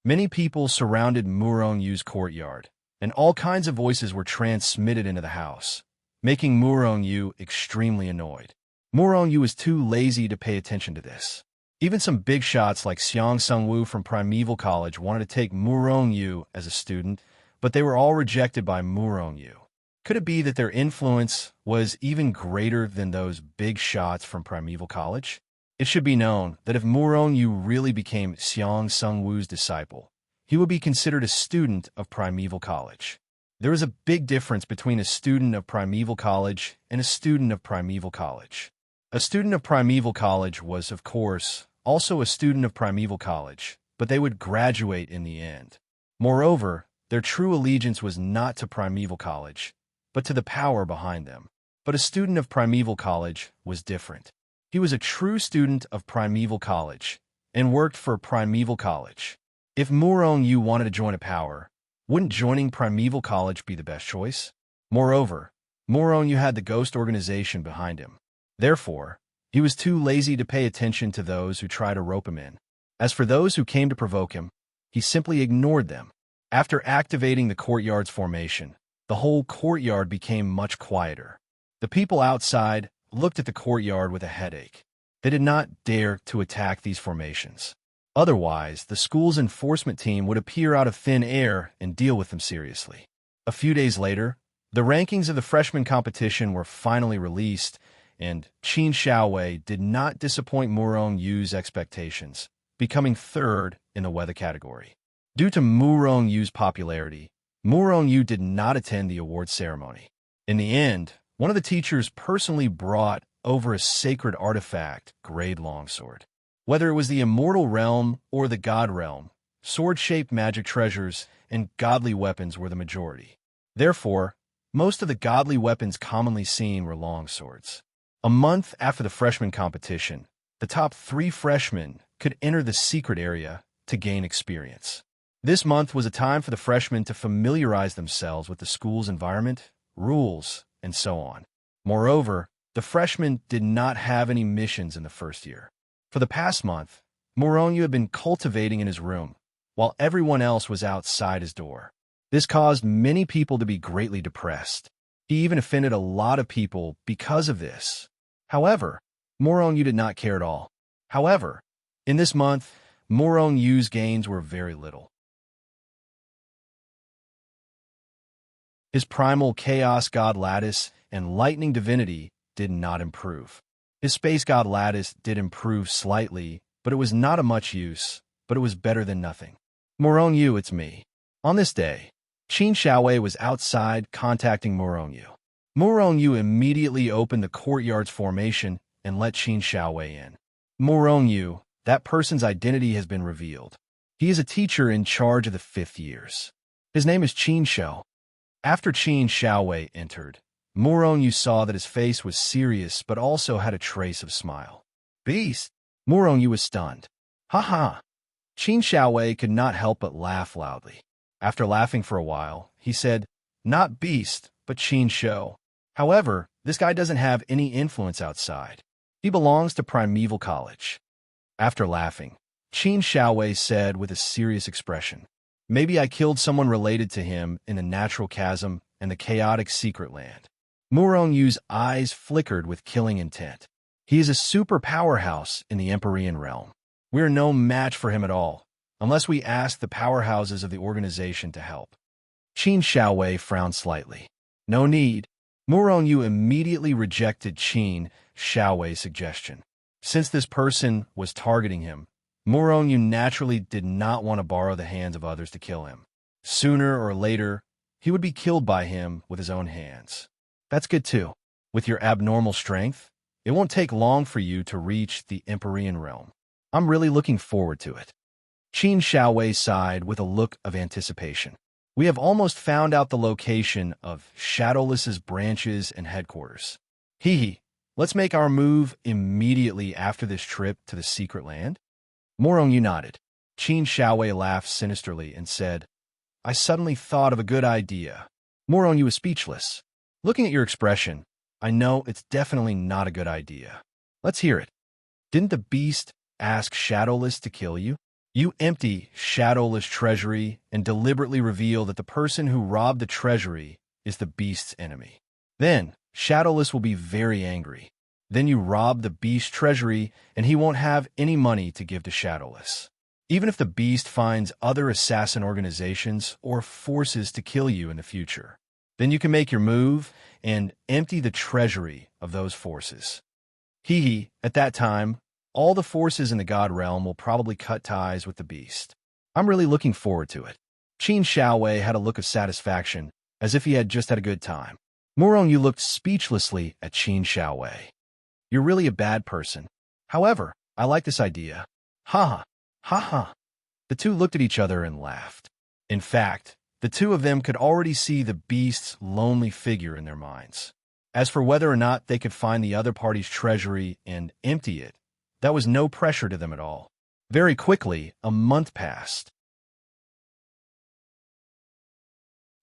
Many people surrounded Murong Yu's courtyard, and all kinds of voices were transmitted into the house, making Murong Yu extremely annoyed. Murong Yu was too lazy to pay attention to this. Even some big shots like Xiang Sungwu from Primeval College wanted to take Murong Yu as a student, but they were all rejected by Murong Yu. Could it be that their influence was even greater than those big shots from Primeval College? It should be known that if Murong Yu really became Xiang Sungwu's disciple, he would be considered a student of Primeval College. There is a big difference between a student of Primeval College and a student of Primeval College. A student of Primeval College was, of course, also a student of Primeval College, but they would graduate in the end. Moreover, their true allegiance was not to Primeval College, but to the power behind them. But a student of Primeval College was different. He was a true student of Primeval College and worked for Primeval College. If Murong Yu wanted to join a power, wouldn't joining Primeval College be the best choice? Moreover, Murong Yu had the ghost organization behind him. Therefore, he was too lazy to pay attention to those who tried to rope him in. As for those who came to provoke him, he simply ignored them. After activating the courtyard's formation, the whole courtyard became much quieter. The people outside looked at the courtyard with a headache. They did not dare to attack these formations. Otherwise, the school's enforcement team would appear out of thin air and deal with them seriously. A few days later, the rankings of the freshman competition were finally released, and Qin Xiaowei did not disappoint Murong Yu's expectations, becoming third in the weather category. Due to Murong Yu's popularity, Murong Yu did not attend the award ceremony. In the end, one of the teachers personally brought over a sacred artifact, Grade Longsword. Whether it was the immortal realm or the god realm, sword-shaped magic treasures and godly weapons were the majority. Therefore, most of the godly weapons commonly seen were longswords. A month after the freshman competition, the top 3 freshmen could enter the secret area to gain experience. This month was a time for the freshmen to familiarize themselves with the school's environment, rules, and so on. Moreover, the freshmen did not have any missions in the first year. For the past month, Murong Yu had been cultivating in his room, while everyone else was outside his door. This caused many people to be greatly depressed. He even offended a lot of people because of this. However, Murong Yu did not care at all. However, in this month, Murong Yu's gains were very little. His primal Chaos God Lattice and Lightning Divinity did not improve. His Space God Lattice did improve slightly, but it was not of much use, but it was better than nothing. Murong Yu, it's me. On this day, Qin Xiaowei was outside contacting Murong Yu. Murong Yu immediately opened the courtyard's formation and let Qin Xiaowei in. Murong Yu, that person's identity has been revealed. He is a teacher in charge of the 5th years. His name is Qin Shou. After Qin Xiaowei entered, Murong Yu saw that his face was serious but also had a trace of smile. Beast! Murong Yu was stunned. Ha ha! Qin Xiaowei could not help but laugh loudly. After laughing for a while, he said, "Not Beast, but Qin Shou. However, this guy doesn't have any influence outside. He belongs to Primeval College." After laughing, Qin Xiaowei said with a serious expression, "Maybe I killed someone related to him in the natural chasm and the chaotic secret land." Murong Yu's eyes flickered with killing intent. He is a super powerhouse in the Empyrean realm. We are no match for him at all, unless we ask the powerhouses of the organization to help. Qin Xiaowei frowned slightly. No need. Murong Yu immediately rejected Qin Xiaowei's suggestion. Since this person was targeting him, Murong Yu naturally did not want to borrow the hands of others to kill him. Sooner or later, he would be killed by him with his own hands. That's good too. With your abnormal strength, it won't take long for you to reach the Empyrean realm. I'm really looking forward to it. Qin Xiaowei sighed with a look of anticipation. We have almost found out the location of Shadowless's branches and headquarters. Hee, let's make our move immediately after this trip to the secret land? Murong Yu nodded. Qin Xiaowei laughed sinisterly and said, I suddenly thought of a good idea. Murong Yu was speechless. Looking at your expression, I know it's definitely not a good idea. Let's hear it. Didn't the beast ask Shadowless to kill you? You empty Shadowless treasury and deliberately reveal that the person who robbed the treasury is the beast's enemy. Then, Shadowless will be very angry. Then you rob the beast's treasury and he won't have any money to give to Shadowless. Even if the beast finds other assassin organizations or forces to kill you in the future, then you can make your move and empty the treasury of those forces. At that time, all the forces in the God realm will probably cut ties with the beast. I'm really looking forward to it. Qin Xiaowei had a look of satisfaction, as if he had just had a good time. Murong looked speechlessly at Qin Xiaowei. You're really a bad person. However, I like this idea. Ha ha. Ha ha. The two looked at each other and laughed. In fact, the two of them could already see the beast's lonely figure in their minds. As for whether or not they could find the other party's treasury and empty it, that was no pressure to them at all. Very quickly, a month passed.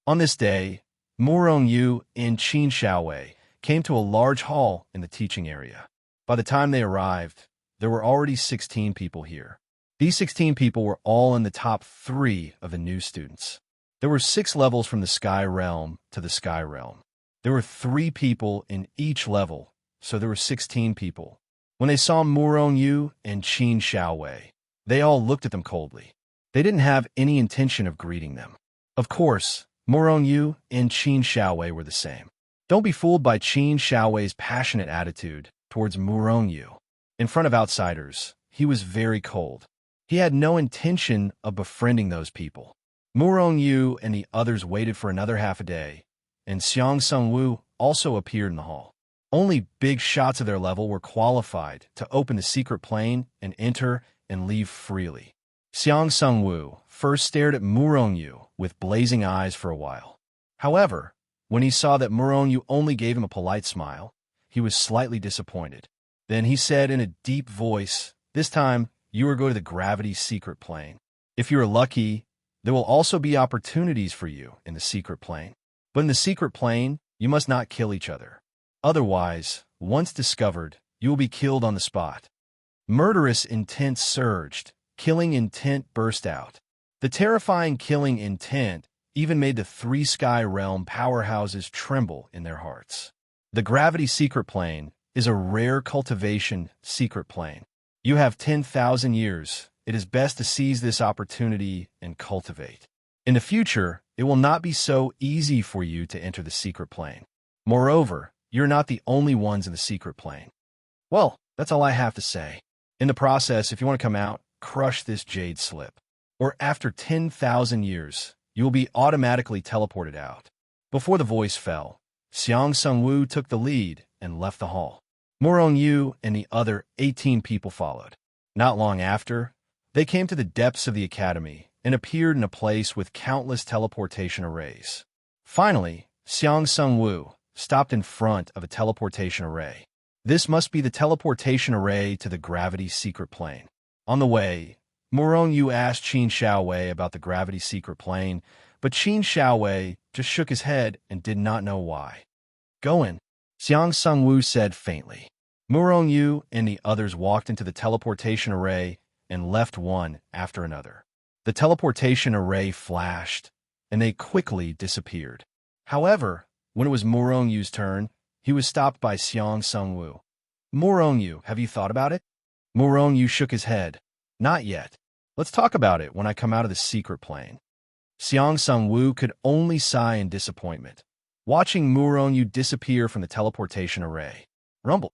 On this day, Murong and Qin Xiaowei came to a large hall in the teaching area. By the time they arrived, there were already 16 people here. These 16 people were all in the top 3 of the new students. There were 6 levels from the Sky Realm to the Sky Realm. There were 3 people in each level, so there were 16 people. When they saw Murong and Qin Xiaowei, they all looked at them coldly. They didn't have any intention of greeting them. Of course, Murong and Qin Xiaowei were the same. Don't be fooled by Qin Xiaowei's passionate attitude towards Murong. In front of outsiders, he was very cold. He had no intention of befriending those people. Murong and the others waited for another half a day, and Xiang Sungwu also appeared in the hall. Only big shots of their level were qualified to open the secret plane and enter and leave freely. Xiang Sungwu first stared at Murong with blazing eyes for a while. However, when he saw that Murong only gave him a polite smile, he was slightly disappointed. Then he said in a deep voice, "This time, you are going to the gravity secret plane. If you are lucky, there will also be opportunities for you in the secret plane. But in the secret plane, you must not kill each other. Otherwise, once discovered, you will be killed on the spot." Murderous intent surged. Killing intent burst out. The terrifying killing intent even made the 3 Sky Realm powerhouses tremble in their hearts. The gravity secret plane is a rare cultivation secret plane. You have 10,000 years. It is best to seize this opportunity and cultivate. In the future, it will not be so easy for you to enter the secret plane. Moreover, you're not the only ones in the secret plane. Well, that's all I have to say. In the process, if you want to come out, crush this jade slip. Or after 10,000 years, you will be automatically teleported out. Before the voice fell, Xiang Sungwu took the lead and left the hall. Murong and the other 18 people followed. Not long after, they came to the depths of the academy and appeared in a place with countless teleportation arrays. Finally, Xiang Sungwu stopped in front of a teleportation array. This must be the teleportation array to the gravity secret plane. On the way, Murong asked Qin Xiaowei about the gravity secret plane, but Qin Xiaowei just shook his head and did not know why. "Go in," Xiang Sungwu said faintly. Murong and the others walked into the teleportation array and left one after another. The teleportation array flashed, and they quickly disappeared. However, when it was Murong's turn, he was stopped by Xiang Sungwu. "Murong, have you thought about it?" Murong shook his head. "Not yet. Let's talk about it when I come out of the secret plane." Xiang Sungwu could only sigh in disappointment, watching Murong disappear from the teleportation array. Rumble.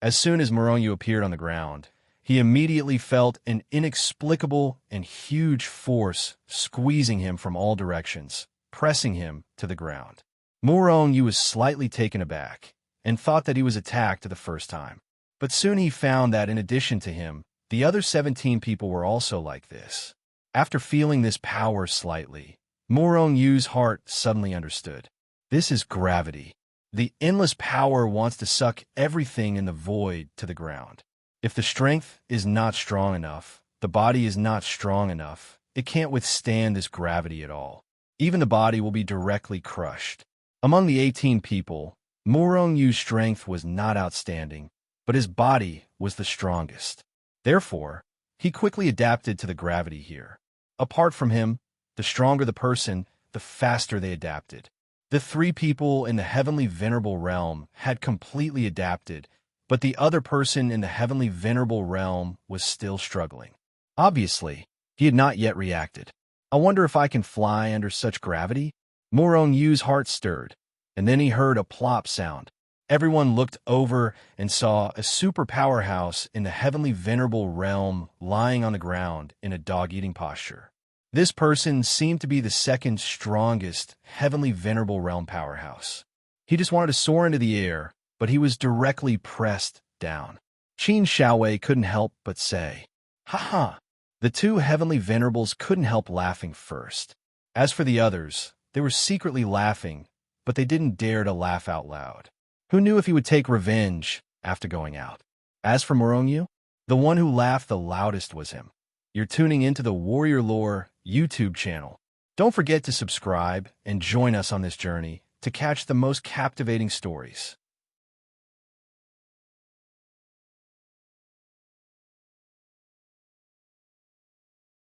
As soon as Murong appeared on the ground, he immediately felt an inexplicable and huge force squeezing him from all directions, pressing him to the ground. Murong was slightly taken aback and thought that he was attacked the first time. But soon he found that in addition to him, the other 17 people were also like this. After feeling this power slightly, Murong's heart suddenly understood. This is gravity. The endless power wants to suck everything in the void to the ground. If the strength is not strong enough, the body is not strong enough, it can't withstand this gravity at all. Even the body will be directly crushed. Among the 18 people, Murong's strength was not outstanding, but his body was the strongest. Therefore, he quickly adapted to the gravity here. Apart from him, the stronger the person, the faster they adapted. The three people in the heavenly venerable realm had completely adapted, but the other person in the heavenly venerable realm was still struggling. Obviously, he had not yet reacted. I wonder if I can fly under such gravity? Morong Yu's heart stirred, and then he heard a plop sound. Everyone looked over and saw a super powerhouse in the heavenly venerable realm lying on the ground in a dog-eating posture. This person seemed to be the second strongest heavenly venerable realm powerhouse. He just wanted to soar into the air, but he was directly pressed down. Qin Shaowei couldn't help but say, "Ha ha!" The two heavenly venerables couldn't help laughing first. As for the others, they were secretly laughing, but they didn't dare to laugh out loud. Who knew if he would take revenge after going out? As for Morongyu, the one who laughed the loudest was him. You're tuning into the Warrior Lore YouTube channel. Don't forget to subscribe and join us on this journey to catch the most captivating stories.